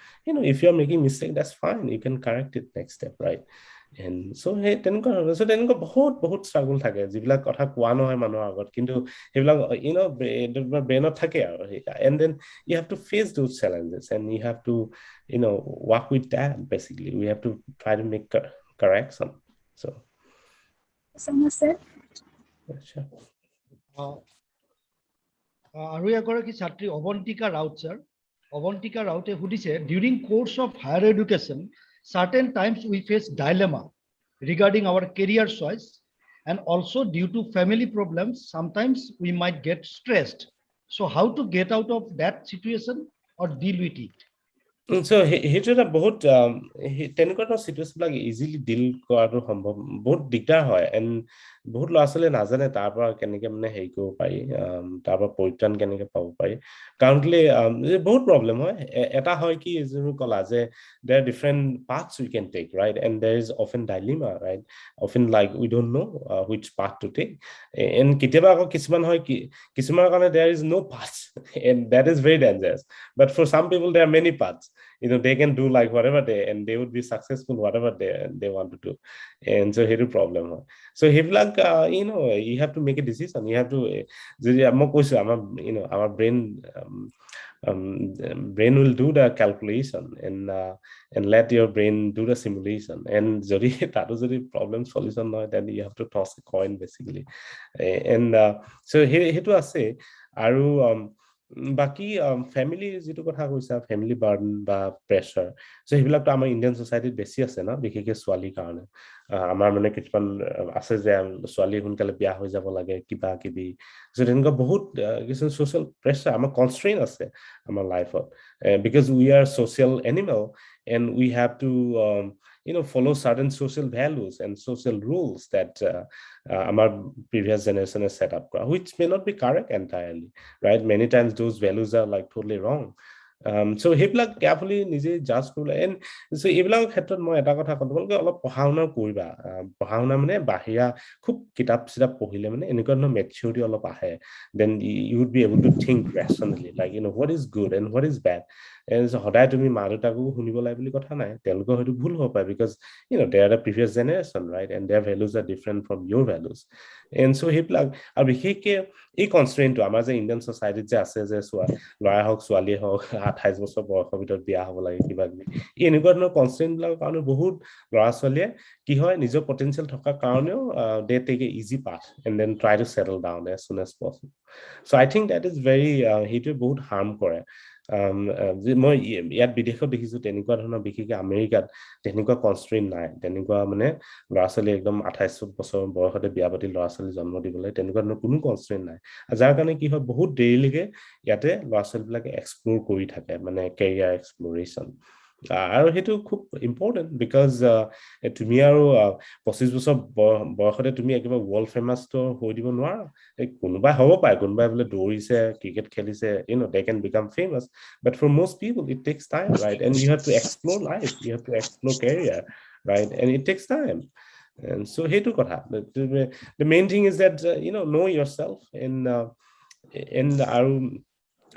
if you're making mistake that's fine you can correct it next step right and so hey তেনেকুৱা বহুত struggle থাকে যিবিলাক কথা কোৱা নহয় মানুহৰ আগত কিন্তু সেইবিলাক ব্ৰেইনত থাকে আৰু and then you have to face those challenges and you have to work with that basically we have to try to make correction so আৰু এগৰাকী ছাত্ৰী অৱন্তিকা ৰাউত স্যাৰ অৱন্তিকা ৰাউতে সুধিছে during course of higher education certain times we face dilemma regarding our career choice and also due to family problems sometimes we might get stressed so how to get out of that situation or deal with it so সেইটো এটা বহুত তেনেকুৱা চিটুৱেশ্যন বিলাক ইজিলি ডিল কৰাটো সম্ভৱ বহুত দিগদাৰ হয় এণ্ড বহুত ল'ৰা ছোৱালীয়ে নাজানে তাৰ পৰা কেনেকে মানে হেৰি কৰিব পাৰি তাৰ পৰা পৰিত্ৰাণ কেনেকে পাব পাৰি কাউণ্টলি বহুত প্ৰব্লেম হয় এটা হয় কি তুমি ক'লা যে there are different paths we can take right and there is often dilemma right often like we don't know which path to take and কেতিয়াবা আকৌ কিছুমান হয় কি কিছুমানৰ কাৰণে there is no path and that is very dangerous but for some people there are many paths they can do like whatever and they would be successful whatever they want to do and so here's the problem so like you have to make a decision you have to our brain will do the calculation and let your brain do the simulation and jodi tatu jodi problem solution noy then you have to toss a coin basically and so hetu ase aru বাকি ফ্যামিলি যেটো কথা কৈছা ফ্যামিলি বাৰ্ডন বা প্ৰেছাৰ সো সেইবিলাকটো আমাৰ ইন্ডিয়ান সোসাইটিত বেছি আছে না বিশেষকৈ ছোৱালীৰ কাৰণে আমাৰ মানে কিছুমান আছে যে ছোৱালী সোনকালে বিয়া হৈ যাব লাগে কিবা কিবি সো তেনেকুৱা বহুত কিছু সোশ্যাল প্ৰেছাৰ আমাৰ কনষ্ট্ৰেইন আছে আমাৰ লাইফত because we are social animal and we have to follow certain social values and social rules that our previous generation has set up which may not be correct entirely right many times those values are like totally wrong So সেইবিলাক কেয়াৰফুলি নিজে জাজ কৰিলে এণ্ড চ' এইবিলাকৰ ক্ষেত্ৰত মই এটা কথা কওঁ তোমালোকে অলপ পঢ়া শুনা কৰিবা পঢ়া শুনা মানে বাহিৰা খুব কিতাপ চিতাপ পঢ়িলে মানে এনেকুৱা ধৰণৰ মেচিউৰিটি অলপ আহে then you would be able to think rationally like what is good and what is bad and সদায় তুমি মা দেউতাকো শুনিব লাগে বুলি কথা নাই তেওঁলোকৰ হয়তো ভুল হ'ব পাৰে because they are the previous generation right and their values are different from your values and so সেইবিলাক আৰু বিশেষকে এই কনষ্ট্ৰেইনটো আমাৰ যে ইণ্ডিয়ান ছ'চাইটিত যে আছে যে ল'ৰাই হওক ছোৱালীয়ে হওক 28 বছৰ বয়সৰ ভিতৰত বিয়া হ'ব লাগে কিবা কিবি এনেকুৱা ধৰণৰ কনষ্ট্ৰেইনবিলাকৰ কাৰণে বহুত ল'ৰা ছোৱালীয়ে কি হয় নিজৰ পটেনচিয়েল থকাৰ কাৰণেও they take a easy path and then try to settle down as soon as possible so I think that is very সেইটোৱে বহুত হাৰ্ম কৰে মই ইয়াত বিদেশত দেখিছো তেনেকুৱা ধৰণৰ বিশেষকৈ আমেৰিকাত তেনেকুৱা কনষ্ট্ৰেইন নাই তেনেকুৱা মানে ল'ৰা ছোৱালী একদম 28 বছৰ বয়সতে বিয়া পাতি ল'ৰা ছোৱালী জন্ম দিবলৈ তেনেকুৱা ধৰণৰ কোনো কনষ্ট্ৰেইন নাই যাৰ কাৰণে কি হয় বহুত দেৰিলৈকে ইয়াতে ল'ৰা ছোৱালীবিলাকে এক্সপ্ল'ৰ কৰি থাকে মানে কেৰিয়াৰ এক্সপ্ল'ৰেশ্যন আৰু সেইটো খুব ইম্পৰ্টেণ্ট বিকজ তুমি আৰু 25 বছৰ বয়সতে তুমি একেবাৰে ৱৰ্ল্ড ফেমাছ হৈ দিব নোৱাৰা কোনোবাই হ'ব পাৰে কোনোবাই বোলে দৌৰিছে ক্ৰিকেট খেলিছে they can become famous but for most people it takes time right and you have to explore life you have to explore career right and it takes time and so hetu kotha the main thing is that know yourself and aru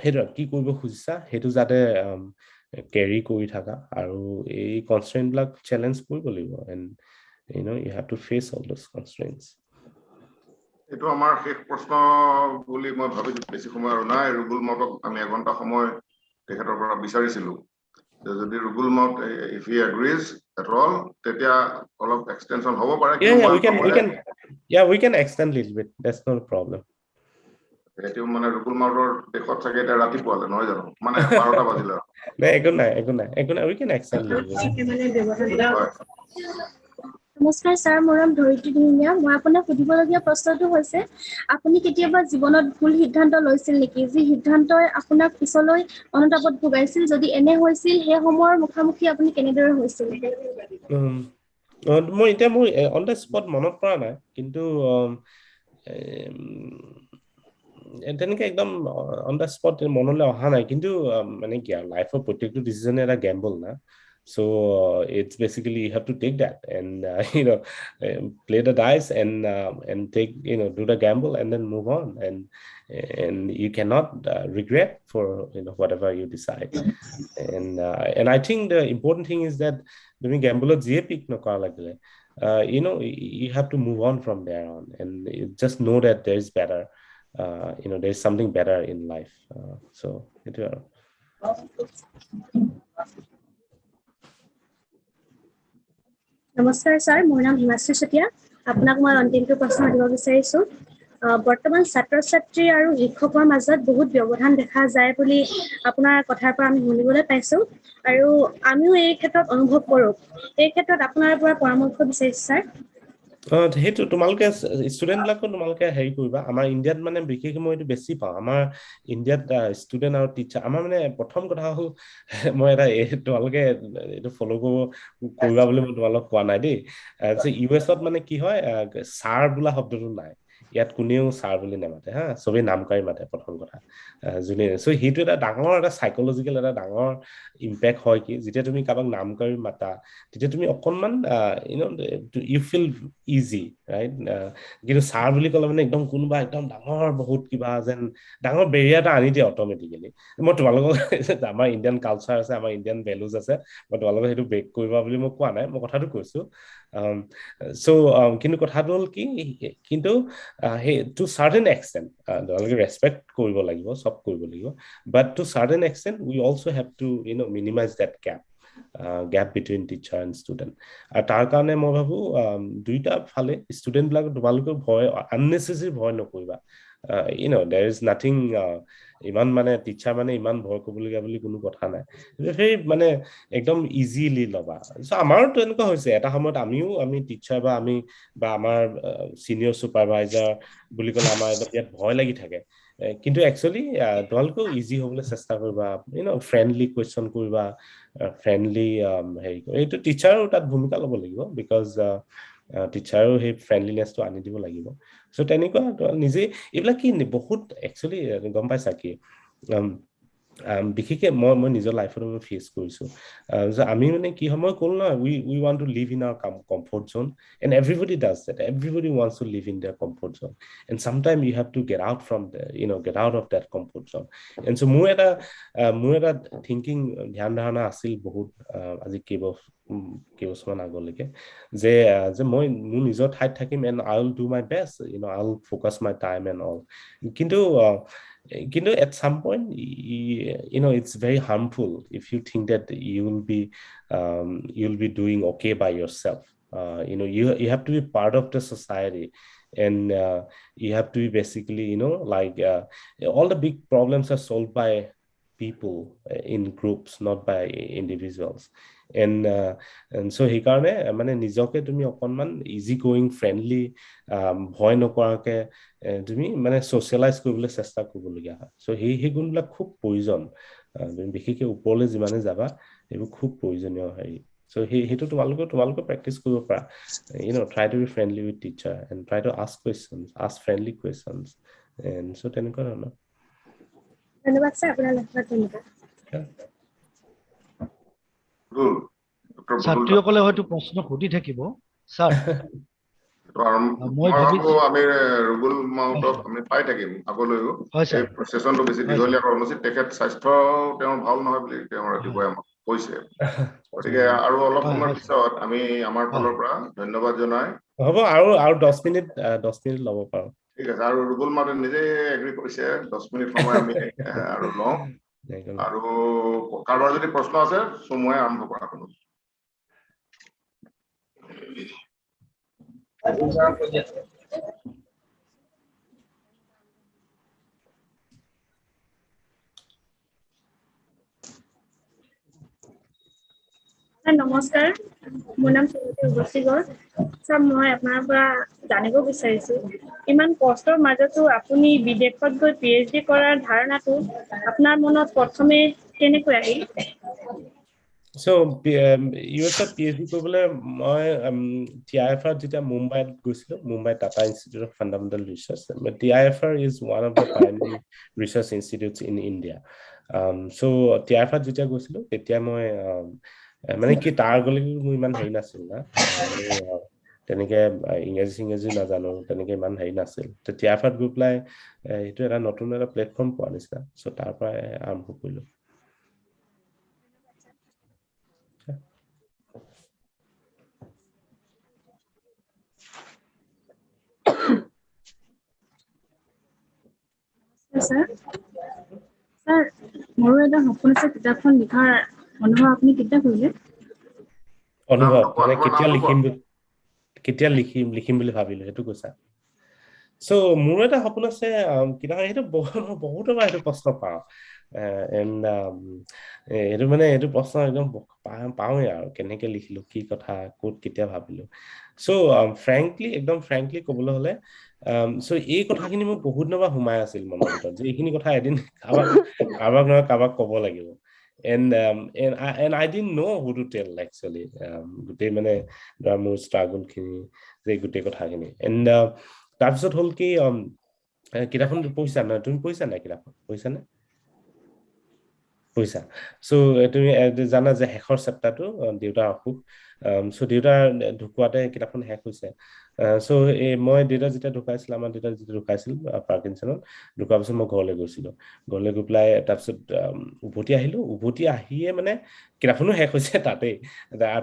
hetu ki koribo khujisa hetu jate carry kori thaka aru ei constraint blak challenge koribo libo and you have to face all those constraints এটো আমাৰ শেষ প্ৰশ্ন বুলি মই ভাবিছো বেছি সময় আৰু নাই ৰুবুল মাউতক আমি এঘণ্টা সময় তেখেতৰ পৰা বিচাৰিছিলো যদি ৰুবুল মাউত if he agrees at all তেতিয়া অলপ এক্সটেনশন হ'ব পাৰে we can extend a little bit that's not a problem এটো মানে ৰুবুল মাউতৰ দেখত থাকে এটা ৰাতিপুৱালে নহয় জানো মানে 12টা বাজিলে নাই we can extend a little bit নমস্কাৰ স্যাৰ মোৰ নাম ধৰিত্ৰী দিহিঙীয়া মই আপোনাক সুধিবলগীয়া প্ৰশ্নটো হৈছে আপুনি কেতিয়াবা জীৱনত ভুল সিদ্ধান্ত লৈছিল নেকি যি সিদ্ধান্তই আপোনাক পিছলৈ অনুতাপত ভুগাইছিল যদি এনে হৈছিল সেই সময়ৰ মুখামুখি আপুনি কেনেদৰে হৈছিল মই এতিয়া মোৰ অন দ্য স্পট মনত পৰা নাই কিন্তু তেনেকে একদম অন দ্য স্পট মনলৈ অহা নাই কিন্তু মানে কি আৰু লাইফৰ প্ৰত্যেকটো ডিসিশনে এটা গেম্বল না so it's basically you have to take that and play the dice and take do the gamble and then move on and you cannot regret for whatever you decide and I think the important thing is that when gamble je pick no kara lagile you have to move on from there on and just know that there is better there is something better in life so it নমস্কাৰ স্যাৰ মোৰ নাম হিমাশ্ৰী চতিয়া আপোনাক মই অন্তিমটো প্ৰশ্ন দিব বিচাৰিছো বৰ্তমান ছাত্ৰ ছাত্ৰী আৰু শিক্ষকৰ মাজত বহুত ব্যৱধান দেখা যায় বুলি আপোনাৰ কথাৰ পৰা আমি শুনিবলৈ পাইছো আৰু আমিও এই ক্ষেত্ৰত অনুভৱ কৰো এই ক্ষেত্ৰত আপোনাৰ পৰা পৰামৰ্শ বিচাৰিছো স্যাৰ সেইটো তোমালোকে ষ্টুডেণ্টবিলাকো তোমালোকে হেৰি কৰিবা আমাৰ ইণ্ডিয়াত মানে বিশেষকৈ মই এইটো বেছি পাওঁ আমাৰ ইণ্ডিয়াত ষ্টুডেণ্ট আৰু টিচাৰ আমাৰ মানে প্ৰথম কথা হ'ল মই এটা তোমালোকে এইটো ফ'ল' কৰিবা বুলি মই তোমালোক কোৱা নাই দেই ইউএছত মানে কি হয় ছাৰ বোলা শব্দটো নাই ইয়াত কোনেও ছাৰ বুলি নামাতে হা চবেই নামকাৰী মাতে প্ৰথম কথা যোনে চ' সেইটো এটা ডাঙৰ এটা চাইকলজিকেল এটা ডাঙৰ ইম্পেক্ট হয় কি যেতিয়া তুমি কাৰোবাক নামকাৰী মাতা তেতিয়া তুমি অকণমান ইউ ফিল ইজি ৰাইট কিন্তু ছাৰ বুলি ক'লে মানে একদম কোনোবা একদম ডাঙৰ বহুত কিবা যেন ডাঙৰ বেৰিয়াৰ এটা আনি দিয়ে অট'মেটিকেলি মই তোমালোকক আমাৰ ইণ্ডিয়ান কালচাৰ আছে আমাৰ ইণ্ডিয়ান ভেলুজ আছে মই তোমালোকক সেইটো ব্ৰেক কৰিবা বুলি মই কোৱা নাই মই কথাটো কৈছো কিন্তু কথাটো হ'ল কি কিন্তু to certain extent তোমালোকে ৰেসপেক্ট কৰিব লাগিব সব কৰিব লাগিব but to certain extent we also have to minimize that gap between teacher and student আৰু তাৰ কাৰণে মই ভাবো দুইটা ফালে ষ্টুডেন্ট বিলাক তোমালোকে ভয় unnecessary ভয় নকৰিবা there is nothing ইমান মানে টিচাৰ মানে ইমান ভয় কৰিবলগীয়া বুলি কোনো কথা নাই সেই মানে একদম ইজিলি লবা সো আমাৰো তেনেকুৱা হৈছে এটা সময়ত আমি টিচাৰ বা আমাৰ সিনিয়ৰ সুপাৰভাইজাৰ বুলি ক'লে আমাৰ ইয়াত ভয় লাগি থাকে কিন্তু একচুয়ালি তোমালোকেও ইজি হ'বলৈ চেষ্টা কৰিবা ফ্ৰেন্ডলি কোৱেশ্চন কৰিবা ফ্ৰেন্ডলি হেৰি এইটো টিচাৰো তাত ভূমিকা ল'ব লাগিব বিকজ টিচাৰো সেই ফ্ৰেন্ডলিনেছটো আনি দিব লাগিব চ' তেনেকুৱা নিজে এইবিলাক কি বহুত একচুয়ালি গম পাইছা কি বিশেষকৈ মই নিজৰ লাইফত মই ফেচ কৰিছোঁ যে আমি মানে কি সময় ক'লো না we want to live in our comfort zone and everybody does that. Everybody wants to live in their comfort zone and sometimes you have to get out from the get out of that comfort zone. And so মোৰ এটা থিংকিং ধ্যান ধাৰণা আছিল বহুত আজি কেইবছৰমান আগলৈকে যে মই মোৰ নিজৰ ঠাইত থাকিম and I will do my best, I will focus my time and all. কিন্তু at some point it's very harmful if you think that you'll be doing okay by yourself. You have to be part of the society and you have to be basically like all the big problems are solved by people in groups, not by individuals. And so সেইকাৰণে মানে নিজকে তুমি অকনমান ইজি গোইং ফ্ৰেন্ডলি ভয় নকৰাকে তুমি মানে সোশ্যালাইজ কৰিবলৈ চেষ্টা কৰিবলগীয়া হয় সো সেই গুণবিলাক খুব প্ৰয়োজন তুমি বিশেষকৈ ওপৰলৈ যিমানে যাবা এইবোৰ খুব প্ৰয়োজনীয় হয় সো সেইটো তোমালোকে প্ৰেক্টিছ কৰিব পাৰা try to be friendly with teacher and try to ask friendly questions and so তেনেকুৱা ধৰণৰ ধন্যবাদ স্যাৰ আপনাৰ লেখাৰ জন্য ছাত্ৰীসকলে হয়তো প্ৰশ্ন সুধি থাকিব স্যাৰ মই ভাবো আমি ৰুবুল মাউতক আমি পাই থাকিম আগলৈও এই সেশনটো বেছি দীঘলীয়া কৰা উচিত তেখেত স্বাস্থ্য তেওঁৰ ভাল নহয় বুলি তেওঁ ৰাতিপুৱাই আমাক কৈছে গতিকে আৰু অলপ সময়ৰ পিছত আমি আমাৰ ফালৰ পৰা ধন্যবাদ জনাই হ'ব আৰু 10 মিনিট ল'ব পাৰো ঠিক আছে আৰু ৰুবুল মাউতে নিজে এগ্ৰি কৰিছে 10 মিনিট সময় আমি আৰু লওঁ আৰু কাৰোবাৰ যদি প্ৰশ্ন আছে সময় আৰম্ভ কৰা কোনো নমস্কাৰ মোৰ নাম সুমতি উৰ্বশীগড় স্যাৰ মই আপোনাৰ পৰা জানিব বিচাৰিছো ইমান কষ্টৰ মাজতো আপুনি বিদেশত গৈ PhD কৰাৰ ধাৰণাটো আপোনাৰ মনত প্ৰথমে কেনেকৈ আহিল So USA PhD কৰিবলৈ মই TIFR যেতিয়া মুম্বাইত গৈছিলো Mumbai Tata institute of fundamental research but TIFR is one of the primary research institutes in India so TIFR যেতিয়া গৈছিলো তেতিয়া মই মানে কি তাৰ গলে মোৰ ইমান হেৰি নাছিল না তেনেকে ইংৰাজী নাজানো তেনেকে ইমান হেৰি নাছিল তো TIFR গৈ পেলাই এইটো এটা নতুন এটা প্লেটফৰ্ম পোৱা নিচিনা সো তাৰ পৰা আৰম্ভ কৰিলো স্যাৰ মোৰো এটা সপোন আছে কিতাপখন লিখাৰ অনুভৱ আপুনি কেতিয়া কৰিলে অনুভৱ মানে কেতিয়া লিখিম বুলি ভাবিলো সেইটো কৈছা সো মোৰ এটা সপোন আছে কিবা সেইটো বহুতবাৰ সেইটো প্ৰশ্ন পাওঁ এণ্ড এইটো প্ৰশ্ন একদম পাওঁৱে আৰু কেনেকে লিখিলো কি কথা ক'ত কেতিয়া ভাবিলো সো ফ্ৰেংকলি ক'বলৈ হলে সো এই কথাখিনি মোৰ বহুত দিনৰ পৰা সোমাই আছিল মনৰ ভিতৰত যে এইখিনি কথা এদিন কাৰোবাক ক'ব লাগিব and I didn't know who to tell actually গুটেই মানে মোৰ struggle খিনি যে গুটেই কথাখিনি and তাৰপিছত হল কি কিতাপখন পঢ়িছা না তুমি পঢ়িছা না কিতাপখন পঢ়িছা না পইচা সো তুমি জানা যে শেষৰ চেপ্টাৰটো দেউতাৰ অসুখ সো দেউতাৰ ঢুকুৱাতে কিতাপখন শেষ হৈছে সো মই দেউতা যেতিয়া ঢুকাইছিল আমাৰ দেউতা যেতিয়া ঢুকাইছিল পাৰ্কিনছনত ঢুকুৱাৰ পিছত মই ঘৰলৈ গৈছিলো ঘৰলৈ গৈ পেলাই তাৰপিছত উভতি আহিয়ে মানে কিতাপখনো শেষ হৈছে তাতেই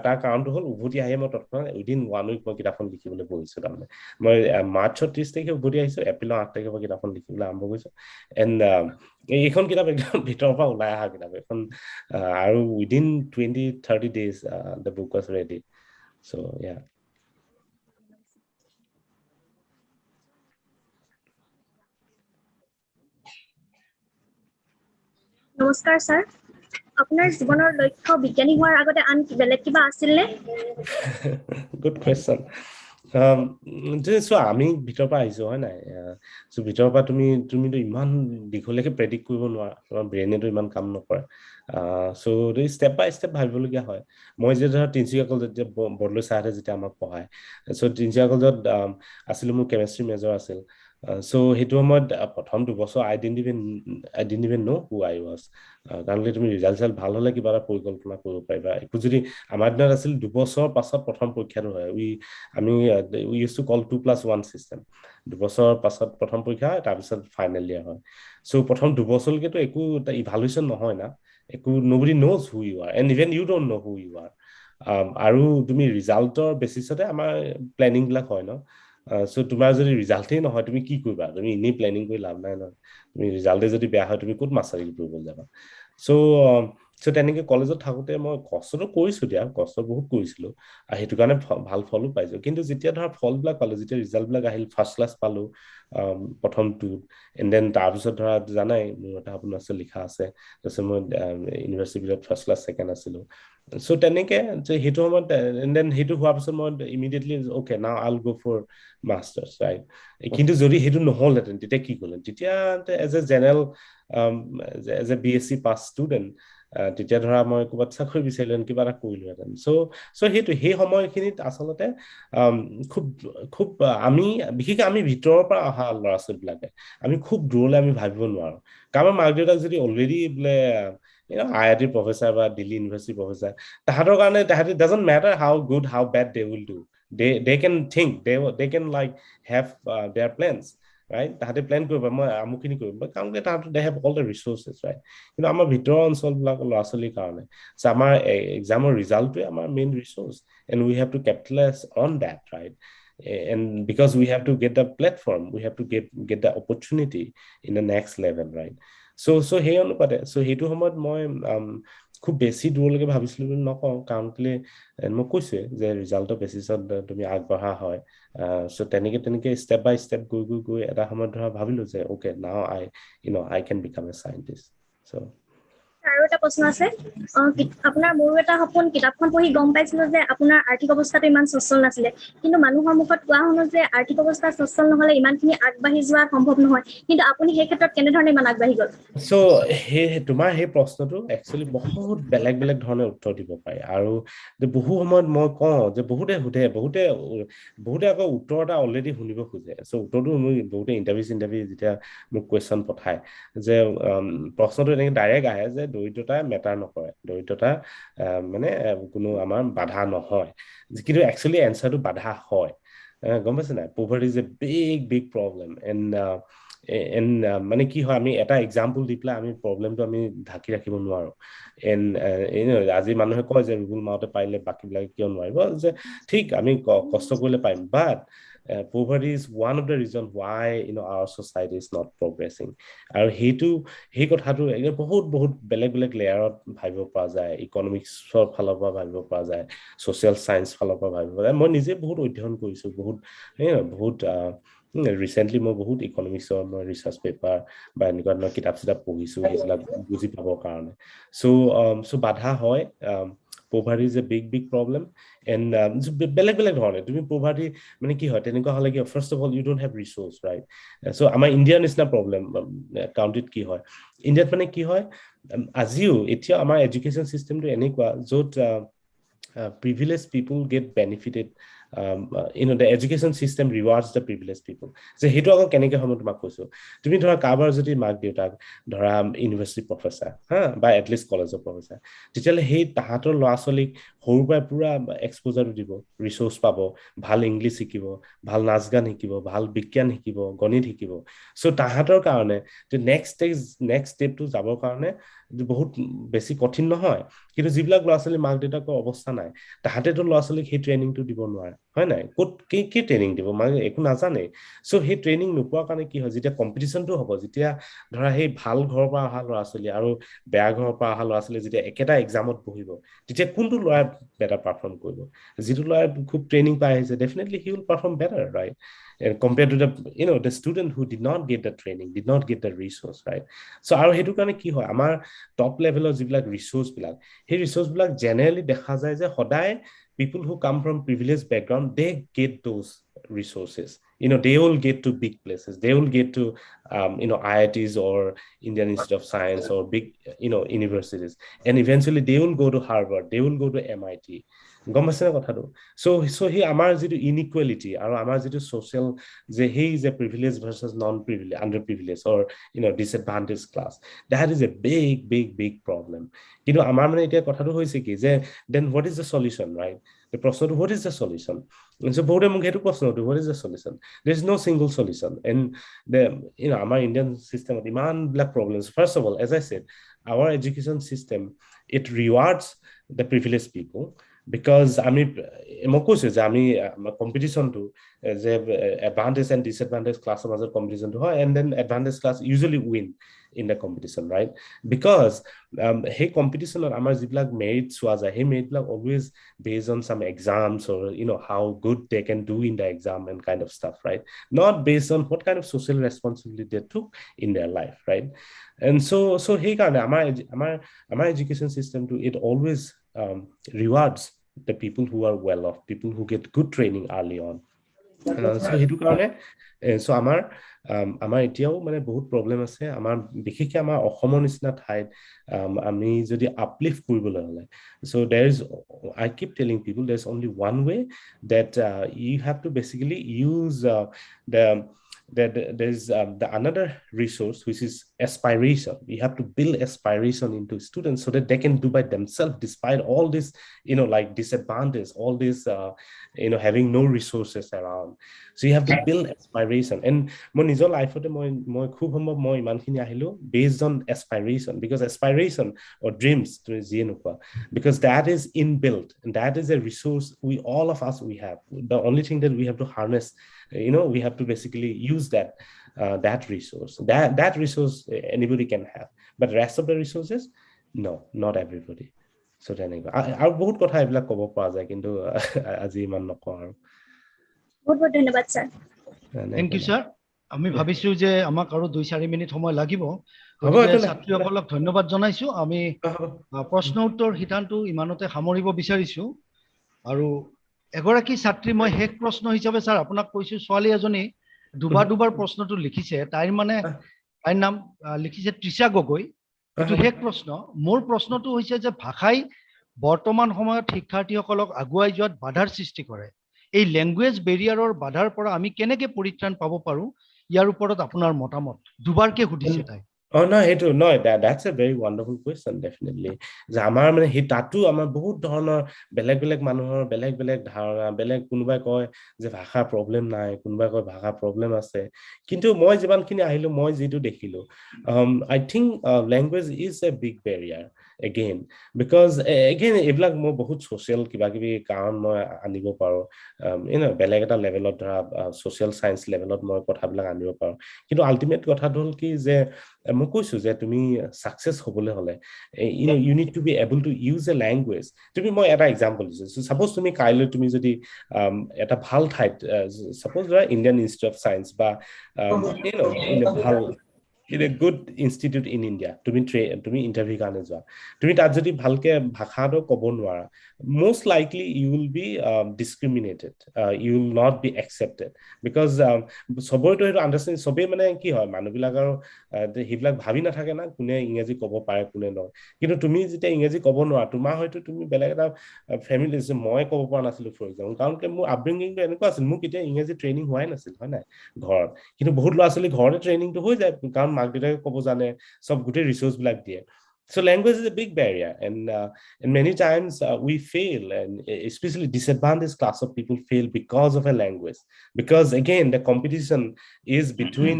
তাৰ কাৰণটো হ'ল উভতি আহিয়ে মই তৎক্ষণাত উইদিন 1 উইক মই কিতাপখন লিখিবলৈ বহিছো তাৰমানে মই মাৰ্চৰ 30 তাৰিখে উভতি আহিছো এপ্ৰিলৰ 8 তাৰিখে মই কিতাপখন লিখিবলৈ আৰম্ভ কৰিছো এণ্ড এইখন কিতাপ একদম ভিতৰৰ পৰা ওলাই অহা কিতাপ এখন আৰু within 20-30 days the book was ready so yeah নমস্কাৰ স্যাৰ আপোনাৰ জীৱনৰ লক্ষ্য বিজ্ঞানী হোৱাৰ আগতে আন বেলেগ কিবা আছিল নে good question আমি ভিতৰৰ পৰা আহিছো হয় নাই সো ভিতৰৰ পৰা তুমিতো ইমান দীঘলৈকে প্ৰেডিক্ট কৰিব নোৱাৰা তোমাৰ ব্ৰেইনেটো ইমান কাম নকৰে সো ষ্টেপ বাই ষ্টেপ ভাবিবলগীয়া হয় মই যে ধৰা তিনচুকীয়া কলেজত যে বৰদলৈ ছাৰে যেতিয়া আমাক পঢ়ায় সো তিনচুকীয়া কলেজত আছিলো মোৰ কেমিষ্ট্ৰি মেজৰ আছিল So সেইটো সময়ত প্ৰথম 2 বছৰ I didn't even know who I was. কাৰণ তুমি ৰিজাল্ট ভাল হলে কিবা এটা পৰিকল্পনা কৰিব পাৰিবা একো যদি আমাৰ দিনত আছিল 2 বছৰ পাছত প্ৰথম পৰীক্ষাটো হয় আমি we used to call 2+1 system 2 বছৰ পাছত প্ৰথম পৰীক্ষা তাৰপিছত ফাইনেল ইয়াৰ হয় so প্ৰথম 2 বছৰলৈকেতো একো ইভালুৱেচন নহয় না একো nobody knows who you are and even you don't know who you are আৰু তুমি ৰিজাল্টৰ বেচিছতে আমাৰ প্লেনিং বিলাক হয় ন so তোমাৰ যদি ৰিজাল্টেই নহয় তুমি কি কৰিবা তুমি ইনি প্লেনিং কৰি লাভ নাই নহয় তুমি ৰিজাল্টে যদি বেয়া হয় তুমি ক'ত মাষ্টাৰি কৰিব যাবা so তেনেকে কলেজত থাকোতে মই কষ্টটো কৰিছো দিয়া কষ্ট বহুত কৰিছিলো আৰু সেইটো কাৰণে ভাল ফলো পাইছো কিন্তু যেতিয়া ধৰা ফলবিলাক পালো যেতিয়া ৰিজাল্ট বিলাক আহিল ফাৰ্ষ্ট ক্লাছ পালো প্ৰথমটো এণ্ড দেন তাৰপিছত ধৰা জানাই মোৰ এটা আপোনাৰ আছে লিখা আছে তাৰপিছত মই ইউনিভাৰ্চিটিত ফাৰ্ষ্ট ক্লাছ ছেকেণ্ড আছিলো so তেনেকে যে সেইটো সময়ত এণ্ড দেন সেইটো হোৱাৰ পিছত মই ইমিডিয়েটলি ওকে নাও আইল গো ফৰ মাষ্টাৰ্ছ ৰাইট কিন্তু যদি সেইটো নহলহেঁতেন তেতিয়া কি কৰিলে তেতিয়া as a general as a BSc pass student তেতিয়া ধৰা মই ক'ৰবাত চাকৰি বিচাৰিলেন কিবা এটা কৰিলোহেঁতেন so সেইটো সেই সময়খিনিত আচলতে খুব আমি বিশেষকৈ আমি ভিতৰৰ পৰা অহা ল'ৰা ছোৱালীবিলাকে আমি খুব দূৰলৈ আমি ভাবিব নোৱাৰো কাৰণ মাক দেউতাক যদি অলৰেডি বোলে IIT professor বা দিল্লী ইউনিভাৰ্চিটি professor তাহাঁতৰ কাৰণে তাহাঁতি doesn't matter how good how bad they will do they can think they can like have their plans right তাহাঁতে প্লেন কৰিব মই আমুখিনি কৰিম কাৰণ তাহাঁতে they have all the resources right কিন্তু আমাৰ ভিতৰৰ অঞ্চলবিলাক ল'ৰা ছোৱালীৰ কাৰণে আমাৰ এক্সামৰ ৰিজাল্টটোৱে আমাৰ main resource and we have to capitalize on that right and because we have to get the platform we have to get the opportunity in the next level right so সেই অনুপাতে so সেইটো সময়ত মই খুব বেছি দূৰলৈকে ভাবিছিলো বুলি নকওঁ কাৰণ কেলে মই কৈছোৱে যে ৰিজাল্টৰ বেচিছত তুমি আগবঢ়া হয় so তেনেকে ষ্টেপ বাই ষ্টেপ গৈ এটা সময়ত ধৰা ভাবিলো যে okay now I can become a scientist so আৰু এটা প্ৰশ্ন আছে আপোনাৰ মোৰো এটা সপোন কিতাপখন পঢ়ি গম পাইছিলো যে আপোনাৰ আৰ্থিক অৱস্থাটো ইমান সচ্ছল নাছিলে কিন্তু মানুহৰ মুখত কোৱা শুনো যে আৰ্থিক অৱস্থা সচ্ছল নহলে ইমানখিনি আগবাঢ়ি যোৱা সম্ভৱ নহয় কিন্তু আপুনি সেই ক্ষেত্ৰত কেনেধৰণে ইমান আগবাঢ়ি গ'ল so তোমাৰ সেই প্ৰশ্নটো একচুয়ালি বহুত বেলেগ ধৰণে উত্তৰ দিব পাৰে আৰু বহু সময়ত মই কওঁ যে বহুতে আকৌ উত্তৰ এটা অলৰেডি শুনিব খোজে so উত্তৰটো মই বহুতে ইন্টাৰভিউ যেতিয়া মোক কোৱেশ্চন পঠায় যে প্ৰশ্নটো এনেকে ডাইৰেক্ট আহে যে দৰিদ্ৰতা মেটাৰ নকৰে দৰিদ্ৰতা মানে কোনো আমাৰ বাধা নহয় কিন্তু একচুয়ালি এনসাৰটো বাধা হয় গম পাইছে নাই poverty is a big problem and মানে কি হয় আমি এটা এক্সাম্পল দি পেলাই আমি প্ৰবলেমটো আমি ঢাকি ৰাখিব নোৱাৰো এণ্ড আজি মানুহে কয় যে ৰুবুল মাউতে পাৰিলে বাকীবিলাকে কিয় নোৱাৰিব যে ঠিক আমি কষ্ট কৰিলে পাৰিম বাট poverty is one of the reason why our society is not progressing আৰু সেই কথাটো বহুত বেলেগ লেয়াৰত ভাবিব পৰা যায় ইকনমিক্সৰ ফালৰ পৰা ভাবিব পৰা যায় সোশ্যাল সায়েন্স ফালৰ পৰা ভাবিব যায় মই নিজে বহুত অধ্যয়ন কৰিছো বহুত ৰিসেন্টলি মই বহুত ইকনমিক্সৰ মই ৰিসাৰ্চ পেপাৰ বা এনেকুৱা ধৰণৰ কিতাপ পঢ়িছো সেইবিলাক বুজি পাবৰ কাৰণে so বাধা হয় poverty is a big problem and বেলেগ ধৰণে তুমি poverty মানে কি হয় তেনেকুৱা হলে কি first of all you don't have resource right so আমাৰ ইণ্ডিয়াৰ নিচিনা প্ৰবলেম কাউন্ট্ৰিত কি হয় ইণ্ডিয়াত মানে কি হয় আজিও এতিয়া আমাৰ এডুকেশ্যন সিস্টেমটো এনেকুৱা য'ত privileged people get benefited the education system rewards the privileged people যে হেতু আকৌ কেনেকৈ হয় তোমাক কৈছো তুমি ধৰা কাবাৰ যদি মাক দেউতাক ধৰা ইউনিভাৰ্চিটি প্ৰফেসৰ বা এটলিষ্ট কলেজৰ প্ৰফেসৰ তেতিয়ালে সেই তাহাতৰ ল'ৰা ছোৱালীক সৰুৰ পৰা পুৰা এক্সপোজাৰ দিব ৰিসোৰ্স পাব ভাল ইংলিশ শিকিব ভাল নাচ গান শিকিব ভাল বিজ্ঞান শিকিব গণিত শিকিব সো তাহাতৰ কাৰণে যে নেক্সট ষ্টেপটো যাবৰ কাৰণে বহুত বেছি কঠিন নহয় কিন্তু যিবিলাক ল'ৰা ছোৱালী মাক দেউতাকৰ অৱস্থা নাই তাহাতেতো ল'ৰা ছোৱালীক সেই ট্ৰেইনিংটো দিব নোৱাৰে হয় নাই ক'ত কি ট্ৰেইনিং দিব মানে একো নাজানে সো সেই ট্ৰেইনিং নোপোৱাৰ কাৰণে কি হয় যেতিয়া কম্পিটিশনটো হ'ব যেতিয়া ধৰা সেই ভাল ঘৰৰ পৰা অহা ল'ৰা ছোৱালী আৰু বেয়া ঘৰৰ পৰা অহা ল'ৰা ছোৱালী যেতিয়া একেটা এক্সামত বহিব তেতিয়া কোনটো ল'ৰাই বেটাৰ পাৰফৰ্ম কৰিব যিটো ল'ৰাই খুব ট্ৰেইনিং পাই আহিছে definitely he will perform better right compared to the student who did not get the training did not get the resource right so আৰু হেতু কাৰণে কি হয় আমাৰ টপ লেভেলৰ যিবিলাক ৰিসোৰ্স বিলাক সেই ৰিসোৰ্স বিলাক জেনাৰেলি দেখা যায় যে সদায় people who come from privileged background they get those resources they will get to big places they will get to IITs or Indian Institute of Science or big universities and eventually they will go to Harvard they will go to MIT গম পাইছে না কথাটো সো হি আমাৰ যেটো ইনইকুৱেলিটি আৰু আমাৰ যেটো সোশ্যাল যে হেই যে privilege versus non privilege under privilege or disadvantage class that is a big problem কিন্তু আমাৰ মানে এতিয়া কথাটো হৈছে কি যে then what is the solution right the প্ৰশ্নটো what is the solution so বহুতে মোক হেতু প্ৰশ্নটো what is the solution there is no single solution and the আমাৰ Indian system ইমান black problems first of all as I said our education system it rewards the privileged people because আমি মই কৈছো যে আমি কম্পিটিশন টু যে advantage and disadvantage class মাজৰ কম্পিটিশন টু হয় and then advantage class usually win in the competition right because hey competition or amar jiblak merit chua jay hey merit blak always based on some exams or how good they can do in the exam and kind of stuff right not based on what kind of social responsibility they took in their life right and so hey karone amar education system to it always rewards the people who are well off people who get good training early on so hetu karone so আমাৰ এতিয়াও মানে বহুত প্ৰবলেম আছে আমাৰ বিশেষকৈ আমাৰ অসমৰ নিচিনা ঠাইত আমি যদি আপলিফ্ট কৰিবলৈ হলে so I keep telling people there's only one way that you have to basically use there's the another resource which is aspiration you have to build aspiration into students so that they can do by themselves despite all this like disadvantage all this having no resources around so you have to build aspiration and my নিজৰ লাইফতে মই খুব সম্ভৱ মই ইমানখিনি আহিলো based on aspiration because aspiration or dreams to জিনুকা because that is inbuilt and that is a resource all of us we have the only thing that we have to harness we have to basically use that resource that resource anybody can have but rest of the resources no not everybody so তেনেকুৱা আৰু বহুত কথা এইবিলাক ক'ব পৰা যায় কিন্তু আজি ইমান নকওঁ আৰু বহুত ধন্যবাদ স্যাৰ থ্যাংক ইউ স্যাৰ আমি ভাবিছো যে আমাক আৰু 2-4 মিনিট সময় লাগিব ছাত্ৰীসকলক ধন্যবাদ জনাইছো আমি প্ৰশ্ন উত্তৰ শিতানটো ইমানতে সামৰিব বিচাৰিছো আৰু এগৰাকী ছাত্ৰী মই হেক প্ৰশ্ন হিচাপে স্যাৰ আপোনাক কৈছো ছোৱালী এজনী দুবাৰ প্ৰশ্নটো লিখিছে তাইৰ নাম লিখিছে তৃষা গগৈ এটো হেক প্ৰশ্ন মোৰ প্ৰশ্নটো হৈছে যে ভাষাই বৰ্তমান সময়ত শিক্ষাৰ্থীসকলক আগুৱাই যোৱাত বাধাৰ সৃষ্টি কৰে এই ল্যাঙ্গুৱেজ বেৰিয়াৰৰ বাধাৰ পৰা আমি কেনেকৈ পৰিত্ৰাণ পাব পাৰো ইয়াৰ ওপৰত আপোনাৰ মতামত দুবাৰকে সুধিছে তাই no hetu no that's a very wonderful question definitely যে আমাৰ মানে হি তাতু আমাৰ বহুত ধৰণৰ বেলেগ মানুহৰ বেলেগ ধাৰণা বেলেগ কোনোবাই কয় যে ভাষা প্ৰবলেম নাই কোনোবাই কয় ভাষা প্ৰবলেম আছে কিন্তু মই যিমানখিনি আহিলো মই যেটো দেখিলো I think language is a big barrier again because again এইবিলাক মই বহুত social কিবাকিবি কাৰণ মই আনিব পাৰো বেলেগ এটা লেভেলত ধৰা social science লেভেলত মই কথাবিলাক আনিব পাৰো কিন্তু আল্টিমেট কথাটো হল কি যে মই কৈছো যে তুমি সাকসেস হবলৈ হলে you need to be able to use a language তুমি মই এটা এক্সাম্পল দিছো সাপোজ তুমি কাইলৈ তুমি যদি এটা ভাল ঠাইত সাপোজ ধৰা ইন্ডিয়ান ইনস্টিটিউট অফ সায়েন্স বা in a ভাল in a good institute in India তুমি ইন্টাৰভিউ কাৰণে যোৱা তুমি তাত যদি ভালকে ভাষাটো ক'ব নোৱাৰা most likely you will be discriminated you will not be accepted because সবৰে তো এটা আন্ডাৰষ্টেণ্ড সবে মানে কি হয় মানুহবিলাক আৰু হিবিলাক ভাবি নাথাকে না কোনে ইংৰাজী ক'ব পাৰে কোনে নহয় কিন্তু তুমি যেতিয়া ইংৰাজী ক'ব নোৱাৰা তোমাৰ হয়তো তুমি বেলেগ এটা ফ্যামিলি আছে মই ক'ব পৰা নাছিলো ফৰ এক্সাম্পল কাৰণ কি মোৰ আপব্ৰিংগিংটো এনেকুৱা আছিল মোক এতিয়া ইংৰাজী ট্ৰেইনিং হোৱাই নাছিল হয় নাই ঘৰত কিন্তু বহুত ল'ৰা ছোৱালী ঘৰতে ট্ৰেইনিংটো হৈ যায় কাৰণ মাক দেউতাকে ক'ব জানে সব গোটেই ৰিসোৰ্স বিলাক দিয়ে So language is a big barrier and many times we fail and especially disadvantaged class of people fail because of a language because again the competition is between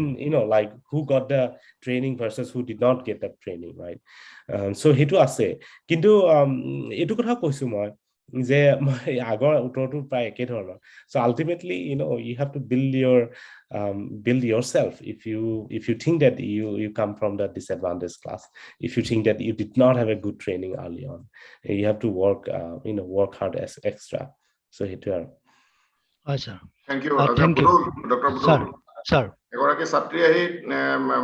like who got the training versus who did not get that training right so hetu ase kintu etu kotha koisu moi যে আগৰ উত্তৰটো প্ৰায় একে ধৰণৰ so ultimately you have to build yourself if you think that you come from that disadvantaged class if you think that you did not have a good training early on you have to work hard as extra so hetu aru আচ্ছা thank you Dr. Budul sir এগৰাকী ছাত্ৰী আহি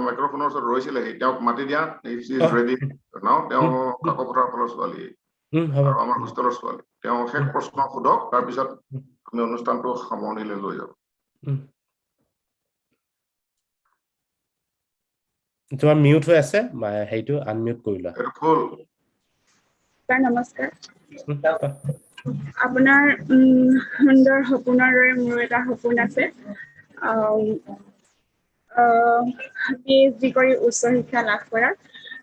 মাইক্ৰোফোনৰ ওচৰত ৰৈছিলে তেওঁক মাতি দিয়া if she is ready now তেওঁ কাকপথাৰ ফলৰ ছোৱালী আৰু আমাৰ হোষ্টেলৰ ছোৱালী তেওঁ শেষ প্ৰশ্ন সোধক তাৰ পিছত আমি অনুষ্ঠানটো সামৰণিলৈ লৈ যাব তোমাৰ মিউট হৈ আছে হেইটো আনমিউট কৰিলা এইটো ফুল স্যাৰ নমস্কাৰ আপোনাৰ সুন্দৰ সপোনৰ দৰে মোৰ এটা সপোন আছে PhD কৰি উচ্চ শিক্ষা লাভ কৰাৰ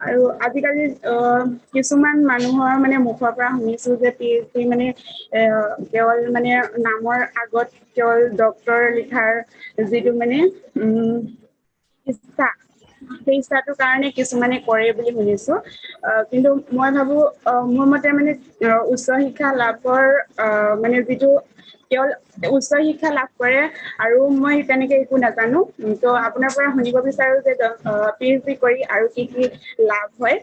আৰু আজিকালি কিছুমান মানুহৰ মানে মুখৰ পৰা শুনিছো যে PhD মানে কেৱল মানে নামৰ আগত কেৱল ডক্টৰ লিখাৰ যিটো মানে ইচ্ছা সেই ইচ্ছাটোৰ কাৰণে কিছুমানে কৰে বুলি শুনিছো কিন্তু মই ভাবো মোৰ মতে মানে উচ্চ শিক্ষা লাভৰ মানে যিটো কেৱল উচ্চ শিক্ষা লাভ কৰে আৰু মই তেনেকে একো নাজানো তো আপোনাৰ পৰা শুনিব বিচাৰো যে PhD কৰি আৰু কি কি লাভ হয়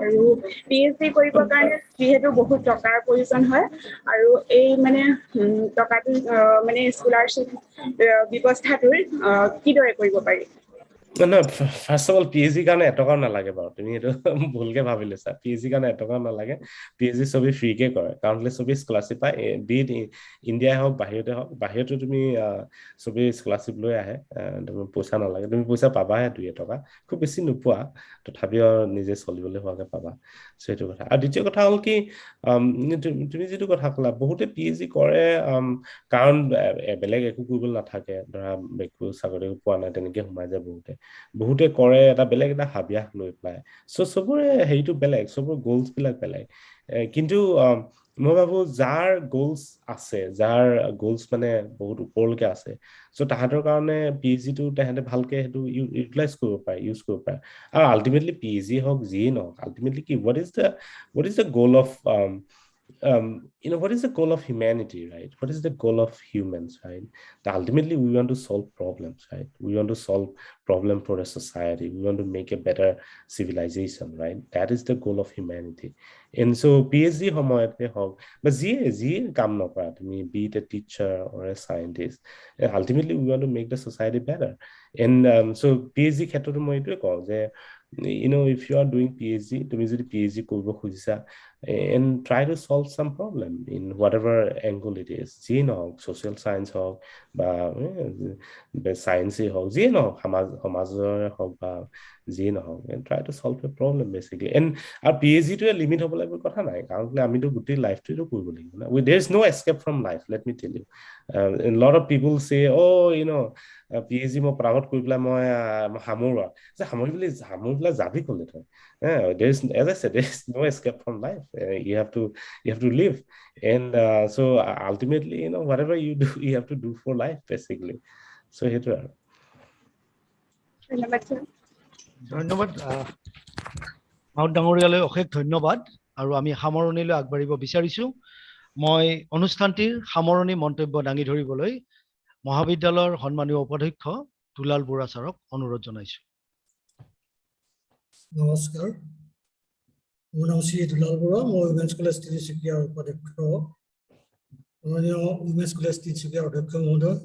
আৰু PhD কৰিবৰ কাৰণে যিহেতু বহুত টকাৰ প্ৰয়োজন হয় আৰু এই মানে টকাটো মানে স্কলাৰশ্বিপ ব্যৱস্থাটোৰ কিদৰে কৰিব পাৰি No, first of all, PhD কাৰণে এটকাও নালাগে বাৰু তুমি এইটো ভুলকে ভাবি লৈছা PhD কাৰণে এটকাও নালাগে PhD সবে ফ্ৰীকে কৰে কাউন্টলেছ সবে স্কলাৰশ্বিপ পায় বিট ইণ্ডিয়াই হওক বাহিৰতো তুমি সবে স্কলাৰশ্বিপ লৈ আহে তুমি পইচা নালাগে তুমি পইচা পাবাহে 2 টকা খুব বেছি নোপোৱা তথাপিও নিজে চলিবলৈ হোৱাকে পাবা সেইটো কথা আৰু দ্বিতীয় কথা হ'ল কি তুমি যেটো কথা কলা বহুতে PhD কৰে কাৰণ বেলেগ একো কৰিবলৈ নাথাকে ধৰা একো চাকৰি পোৱা নাই তেনেকে সোমাই যায় বহুতে কৰে এটা বেলেগ এটা হাবিয়াস লৈ পেলাই সবৰে হেৰিটো বেলেগ সবৰ গোলছ বিলাক বেলেগ কিন্তু মই ভাবো যাৰ গোলছ আছে যাৰ গোলছ মানে বহুত ওপৰলৈকে আছে তাহাঁতৰ কাৰণে PhD টো তাহাঁতে ভালকে সেইটো ইউটিলাইজ কৰিব পাৰে ইউজ কৰিব পাৰে আৰু আলটিমেটলি PhD হওক যিয়ে নহওক আলটিমেটলি কি what is the goal of what is the goal of humanity, right? What is the goal of humans, right? Ultimately, we want to solve problems, right? We want to solve problem for a society. We want to make a better civilization, right? That is the goal of humanity. And so, PhD homoyate hog, but Z kam no pra, be it a teacher or a scientist. Ultimately, we want to make the society better. And so, PhD kheto to moi etu ko je if you are doing PhD, তুমি যদি PhD কৰিব খুজিছা and try to solve some problem in whatever angle it is. Social science হওক বা science হওক যিয়ে নহওক সমাজৰ হওক বা যিয়ে নহওক and try to solve a problem basically. And our PhD to a limit হ'ব লাগিব কথা নাই কাৰণ আমিতো গোটেই লাইফটো কৰিব লাগিব না there is no escape from life, let me tell you. A lot of people say PhD মই প্ৰাইভেট কৰি পেলাই মই হামুৰা যে হামুৰিবলৈ যাবি ক'লে তই there is, as I said, there is no escape from life. You have to live, and so ultimately whatever you do you have to do for life basically. So সেইটো আৰু ধন্যবাদ মাউট ডাঙৰীয়ালৈ অশেষ ধন্যবাদ আৰু আমি সামৰণিলৈ আগবাঢ়িব বিচাৰিছো মই অনুষ্ঠানটিৰ সামৰণি মন্তব্য দাঙি ধৰিবলৈ মহাবিদ্যালয়ৰ সন্মানীয় উপাধ্যক্ষ দুলাল বৰা ছাৰক অনুৰোধ জনাইছো নমস্কাৰ মোৰ নাম শ্ৰী দুলাল বৰা মই উমেন্স কলেজ তিনিচুকীয়াৰ উপাধ্যক্ষ মাননীয় উমেন্স কলেজ তিনিচুকীয়াৰ অধ্যক্ষ মহোদয়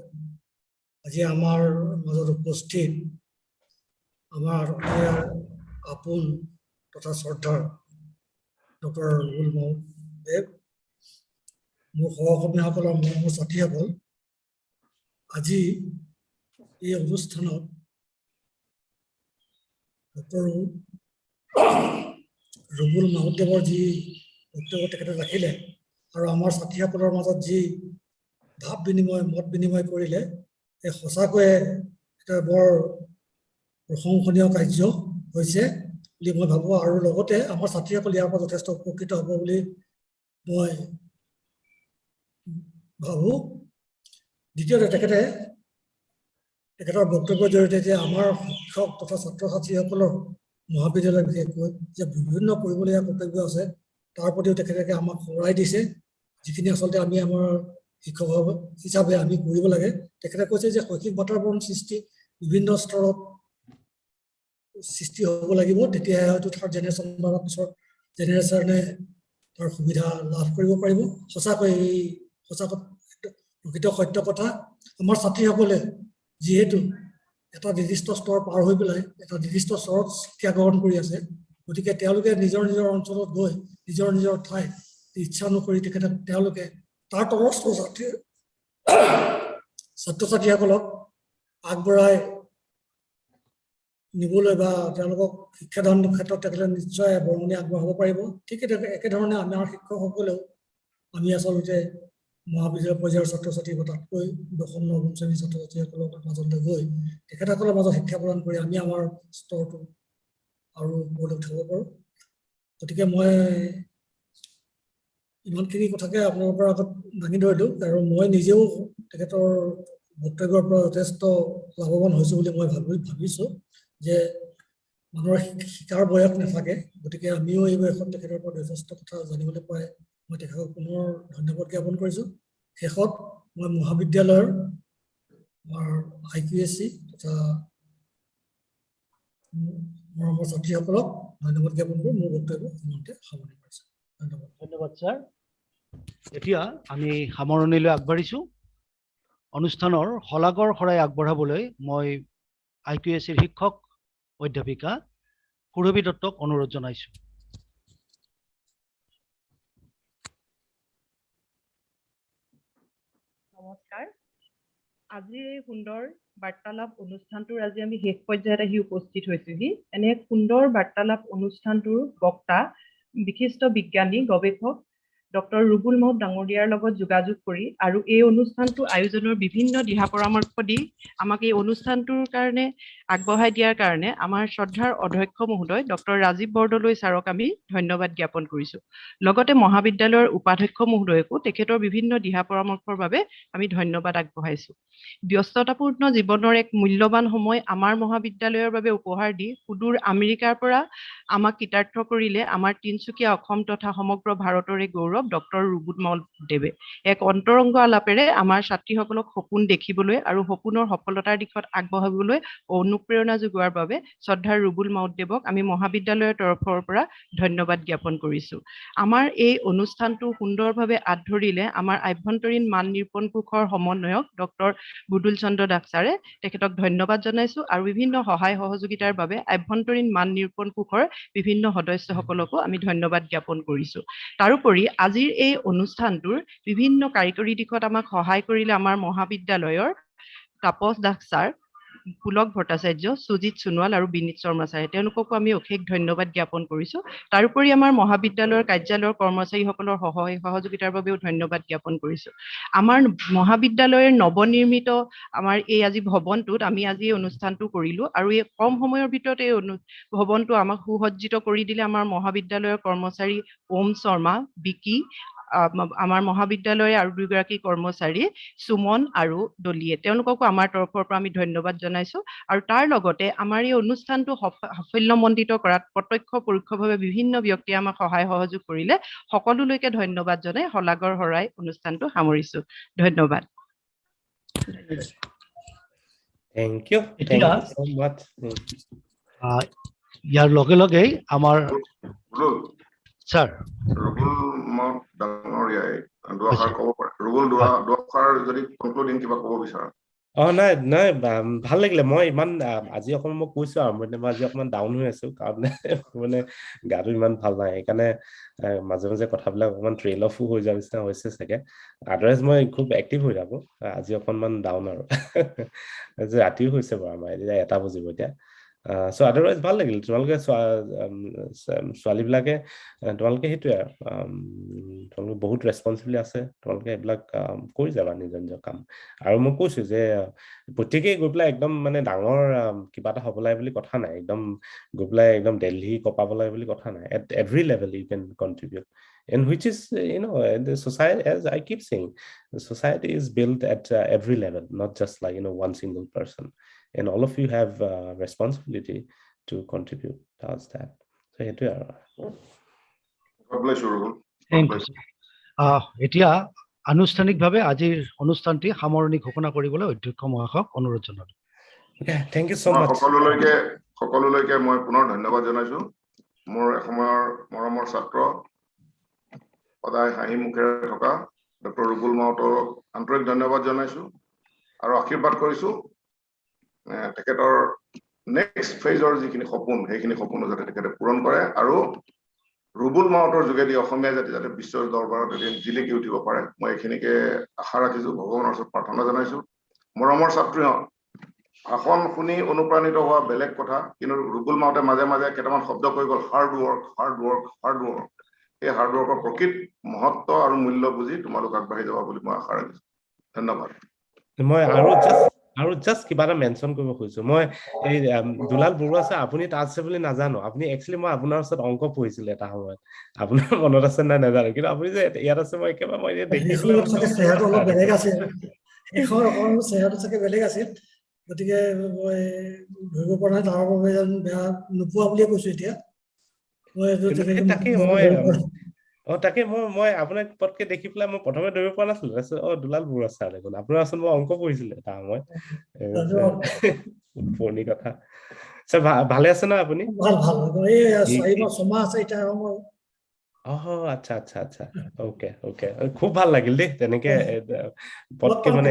আজি আমাৰ মাজত উপস্থিত আমাৰ আপোন তথা শ্ৰদ্ধাৰ ডক্টৰ ৰুবুল মাউত দেৱ মোৰ সহকৰ্মীসকলৰ মোৰ ছাত্ৰীসকল আজি এই অনুষ্ঠানত ডক্টৰ ৰুবুল মাউত দেৱৰ যি বক্তব্য তেখেতে ৰাখিলে আৰু আমাৰ ছাত্ৰীসকলৰ মাজত যি ভাৱ বিনিময় মত বিনিময় কৰিলে এই সঁচাকৈয়ে এটা বৰ প্ৰশংসনীয় কাৰ্য হৈছে বুলি মই ভাবোঁ আৰু লগতে আমাৰ ছাত্ৰীসকল ইয়াৰ পৰা যথেষ্ট উপকৃত হ'ব বুলি মই ভাবোঁ দ্বিতীয়তে তেখেতৰ বক্তব্যৰ জৰিয়তে যে আমাৰ শিক্ষক তথা ছাত্ৰ ছাত্ৰীসকলৰ মহাবিদ্যালয় বিশেষকৈ যে বিভিন্ন কৰিবলগীয়া কৰ্তব্য আছে তাৰ প্ৰতিও তেখেতে আমাক সোঁৱৰাই দিছে যিখিনি আচলতে আমি আমাৰ শিক্ষক হিচাপে আমি কৰিব লাগে তেখেতে কৈছে যে শৈক্ষিক বাতাবৰণ সৃষ্টি বিভিন্ন স্তৰত সৃষ্টি হ'ব লাগিব তেতিয়াহে হয়তো থাৰ্ড জেনেৰেশ্যন বা পিছৰ জেনেৰেশ্যনে তাৰ সুবিধা লাভ কৰিব পাৰিব সঁচাকৈ এই প্ৰকৃত সত্য কথা আমাৰ ছাত্ৰীসকলে যিহেতু এটা নিৰ্দিষ্ট স্তৰ পাৰ হৈ পেলাই এটা নিৰ্দিষ্ট স্তৰত শিক্ষা গ্ৰহণ কৰি আছে গতিকে তেওঁলোকে নিজৰ অঞ্চলত গৈ নিজৰ ঠাই ইচ্ছা অনুসৰি তেওঁলোকে তাৰ তলৰ ছাত্ৰ ছাত্ৰীসকলক আগবঢ়াই নিবলৈ বা তেওঁলোকক শিক্ষাদানৰ ক্ষেত্ৰত তেখেতে নিশ্চয় বৰঙণি আগবঢ়াব পাৰিব ঠিক একেধৰণে আমাৰ শিক্ষকসকলেও আমি আচলতে মহাবিদ্যালয় পৰ্যায়ৰ ছাত্ৰ ছাত্ৰী তাতকৈ দশম নৱম শ্ৰেণীৰ ছাত্ৰ ছাত্ৰীসকলৰ মাজলৈ গৈ তেখেতসকলৰ মাজত শিক্ষা প্ৰদান কৰি আমি আমাৰ স্তৰটো আৰু ওপৰলৈ উঠাব পাৰোঁ। গতিকে মই ইমানখিনি কথাকে আপোনালোকৰ আগত দাঙি ধৰিলোঁ আৰু মই নিজেও তেখেতৰ বক্তব্যৰ পৰা যথেষ্ট লাভৱান হৈছোঁ বুলি মই ভাবিছোঁ যে মানুহৰ শিকাৰ বয়স নাথাকে। গতিকে আমিও এই বয়সত তেখেতৰ পৰা যথেষ্ট কথা জানিবলৈ পাই মই তেখেতক পুনৰ ধন্যবাদ জ্ঞাপন কৰিছোঁ। শেষত মই মহাবিদ্যালয়ৰ আমাৰ IQSC তথা মৰমৰ ছাত্ৰীসকলক ধন্যবাদ জ্ঞাপন কৰি মোৰ বক্তব্য ইমানতে সামৰণি মাৰিছোঁ। ধন্যবাদ। ধন্যবাদ ছাৰ। এতিয়া আমি সামৰণিলৈ আগবাঢ়িছোঁ। অনুষ্ঠানৰ শলাগৰ শৰাই আগবঢ়াবলৈ মই IQSCৰ শিক্ষক অধ্যাপিকা সুৰভি দত্তক অনুৰোধ জনাইছোঁ। নমস্কাৰ। আজিৰ এই সুন্দৰ বাৰ্তালাপ অনুষ্ঠানটোৰ আজি আমি শেষ পৰ্যায়ত আহি উপস্থিত হৈছোহি। এনে এক সুন্দৰ বাৰ্তালাপ অনুষ্ঠানটোৰ বক্তা বিশিষ্ট বিজ্ঞানী গৱেষক ডক্টৰ ৰুবুল মউত ডাঙৰীয়াৰ লগত যোগাযোগ কৰি আৰু এই অনুষ্ঠানটো আয়োজনৰ বিভিন্ন দিহা পৰামৰ্শ দি আমাক এই অনুষ্ঠানটোৰ কাৰণে আগবঢ়াই দিয়াৰ কাৰণে আমাৰ শ্ৰদ্ধাৰ অধ্যক্ষ মহোদয় ডক্টৰ ৰাজীৱ বৰদলৈ ছাৰক আমি ধন্যবাদ জ্ঞাপন কৰিছোঁ। লগতে মহাবিদ্যালয়ৰ উপাধ্যক্ষ মহোদয়কো তেখেতৰ বিভিন্ন দিহা পৰামৰ্শৰ বাবে আমি ধন্যবাদ আগবঢ়াইছোঁ। ব্যস্ততাপূৰ্ণ জীৱনৰ এক মূল্যৱান সময় আমাৰ মহাবিদ্যালয়ৰ বাবে উপহাৰ দি সুদূৰ আমেৰিকাৰ পৰা আমাক কৃতাৰ্থ কৰিলে আমাৰ তিনিচুকীয়া অসম তথা সমগ্ৰ ভাৰতৰে গৌৰৱ ডক্টৰ ৰুবুল মউত দেৱে। এক অন্তৰংগ আলাপেৰে আমাৰ ছাত্ৰীসকলক সপোন দেখিবলৈ আৰু সপোনৰ সফলতাৰ দিশত আগবঢ়াবলৈ অনুপ্ৰেৰণা যোগোৱাৰ বাবে শ্ৰদ্ধাৰ ৰুবুল মউত দেৱক আমি মহাবিদ্যালয়ৰ তৰফৰ পৰা ধন্যবাদ জ্ঞাপন কৰিছোঁ। আমাৰ এই অনুষ্ঠানটো সুন্দৰভাৱে আঁত ধৰিলে আমাৰ আভ্যন্তৰীণ মান নিৰূপণ কোষৰ সমন্বয়ক ডক্টৰ বুদুল চন্দ্ৰ দাস ছাৰে, তেখেতক ধন্যবাদ জনাইছোঁ আৰু বিভিন্ন সহায় সহযোগিতাৰ বাবে আভ্যন্তৰীণ মান নিৰূপণ কোষৰ বিভিন্ন সদস্যসকলকো আমি ধন্যবাদ জ্ঞাপন কৰিছোঁ। তাৰোপৰি আজিৰ এই অনুষ্ঠানটোৰ বিভিন্ন কাৰিকৰী দিশত আমাক সহায় কৰিলে আমাৰ মহাবিদ্যালয়ৰ তাপস দাস ছাৰ, পুলক ভট্টাচাৰ্য, সুজিত সোণোৱাল আৰু বিনীত শৰ্মা ছাৰে, তেওঁলোককো আমি অশেষ ধন্যবাদ জ্ঞাপন কৰিছোঁ। তাৰোপৰি আমাৰ মহাবিদ্যালয়ৰ কাৰ্যালয়ৰ কৰ্মচাৰীসকলৰ সহায় সহযোগিতাৰ বাবেও ধন্যবাদ জ্ঞাপন কৰিছোঁ। আমাৰ মহাবিদ্যালয়ৰ নৱনিৰ্মিত আমাৰ এই আজি ভৱনটোত আমি আজি এই অনুষ্ঠানটো কৰিলোঁ আৰু এই কম সময়ৰ ভিতৰত এই ভৱনটো আমাক সুসজ্জিত কৰি দিলে আমাৰ মহাবিদ্যালয়ৰ কৰ্মচাৰী ওম শৰ্মা, বিকি, আমাৰ মহাবিদ্যালয়ৰ আৰু দুগৰাকী কৰ্মচাৰী সুমন আৰু দলিয়ে, তেওঁলোককো আমাৰ তৰফৰ পৰা আমি ধন্যবাদ জনাইছোঁ। আৰু তাৰ লগতে আমাৰ এই অনুষ্ঠানটো সাফল্যমণ্ডিত কৰাত প্ৰত্যক্ষ পৰোক্ষভাৱে বিভিন্ন ব্যক্তিয়ে আমাক সহায় সহযোগ কৰিলে, সকলোলৈকে ধন্যবাদ জনাই শলাগৰ শৰাই অনুষ্ঠানটো সামৰিছোঁ। ধন্যবাদ। Thank you. Thank you so much. ইয়াৰ লগে লগেই আমাৰ ছাৰ ৰুবুল মউত ডাঙৰীয়াই দুআষাৰ ক'ব পাৰে। ৰুবুল দুআষাৰ যদি কনক্লুডিং কিবা ক'ব বিচাৰা। নাই ভাল লাগিলে। মই ইমান আজি অকণমান মই কৈছোঁ আৰু মই আজি অকণমান ডাউন হৈ আছোঁ কাৰণ মানে গাটো ইমান ভাল নাই, সেইকাৰণে মাজে মাজে কথাবিলাক অকণমান ট্ৰেইল অফো হৈ যোৱাৰ নিচিনা হৈছে চাগে। আদাৰৱাইজ মই খুব এক্টিভ হৈ থাকোঁ। আজি অকণমান ডাউন আৰু ৰাতিও হৈছে বাৰু আমাৰ এতিয়া 1টা বাজিব এতিয়া। চ' আদাৰৱাইজ ভাল লাগিল। তোমালোকে ছোৱালীবিলাকে তোমালোকে সেইটোৱে আৰু তোমালোকে বহুত ৰেচপনচিবিলিটি আছে, তোমালোকে এইবিলাক কৰি যাবা নিজৰ নিজৰ কাম। আৰু মই কৈছোঁ যে প্ৰত্যেকেই গৈ পেলাই একদম মানে ডাঙৰ কিবা এটা হ'ব লাগে বুলি কথা নাই, একদম গৈ পেলাই একদম দিল্লী কপাব লাগে বুলি কথা নাই। At every level you can contribute, and which is the society, as I keep saying, the society is built at every level, not just like one single person, and all of you have responsibility to contribute towards that. So সেইটোৱে আৰু God bless you, Rubul. এতিয়া আনুষ্ঠানিকভাৱে আজিৰ অনুষ্ঠানটি সামৰণি ঘোষণা কৰিবলৈ অধ্যক্ষ মহাশয়ক অনুৰোধ জনালোঁ। Thank you so much. সকলোলৈকে মই পুনৰ ধন্যবাদ জনাইছোঁ। মোৰ এসময়ৰ মৰমৰ ছাত্ৰ, সদায় হাঁহি মুখেৰে থকা ডক্টৰ ৰুবুল মাউতক আন্তৰিক ধন্যবাদ জনাইছোঁ আৰু আশীৰ্বাদ কৰিছোঁ তেখেতৰ নেক্সট ফেজৰ যিখিনি সপোন, সেইখিনি সপোনো যাতে তেখেতে পূৰণ কৰে আৰু ৰুবুল মাউতৰ যোগেদি অসমীয়া জাতি যাতে বিশ্বৰ দৰবাৰত এদিন জিলিকি উঠিব পাৰে, মই এইখিনিকে আশা ৰাখিছোঁ, ভগৱানৰ ওচৰত প্ৰাৰ্থনা জনাইছোঁ। মৰমৰ ছাত্ৰী, ভাষণ শুনি অনুপ্ৰাণিত হোৱা বেলেগ কথা, কিন্তু ৰুবুল মাউতে মাজে মাজে কেইটামান শব্দ কৈ গ'ল, hard work, hard work, hard work. সেই হাৰ্ডৱৰ্কৰ প্ৰকৃত মহত্ব আৰু মূল্য বুজি তোমালোক আগবাঢ়ি যাবা বুলি মই আশা ৰাখিছো ধন্যবাদ মই আৰু জাস্ট কিবা এটা মেনশ্যন কৰিব খুজিছো মই এই দুলাল বৰুৱা আছে আপুনি তাত আছে বুলি নাজানো আপুনি একচুৱেলি মই আপোনাৰ ওচৰত অংক পঢ়িছিলো এটা সময়ত আপোনাৰ মনত আছে নাই নাজানো কিন্তু আপুনি যে ইয়াত আছে মই একেবাৰে মই দেখি চেহেৰাটো অলপ বেলেগ আছিল এখন অকণমান চেহেৰাটো চাগে বেলেগ আছিল গতিকে মই ধৰিব পৰা নাই তাৰ বাবে যেন বেয়া নোপোৱা বুলিয়ে কৈছো এতিয়া তাকে মই আপোনাক পটকে দেখি পেলাই মই প্ৰথমে ধৰিব পৰা নাছিলো দুলাল বৰুৱা ছাৰ দেখোন আপোনাৰ ওচৰত মই অংক পঢ়িছিলো এটা সময় পুৰণি কথা ভালে আছে ন আপুনি ভাল ভাল এই 4-6 মাহ আছে এতিয়া আচ্ছা আচ্ছা আচ্ছা ওকে খুব ভাল লাগিল দেই তেনেকে পটকে মানে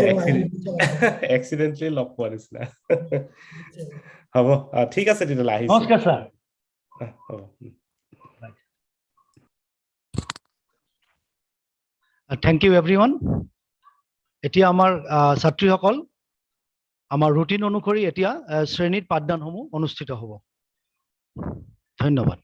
এক্সিডেন্টলি লগ পোৱা নিচিনা হ'ব ঠিক আছে তেতিয়াহ'লে আহিছো নমস্কাৰ ছাৰ হ'ব থ্যাংক ইউ এভৰিওয়ান এতিয়া আমাৰ ছাত্ৰীসকল আমাৰ ৰুটিন অনুসৰি এতিয়া শ্ৰেণীত পাঠদানসমূহ অনুষ্ঠিত হ'ব ধন্যবাদ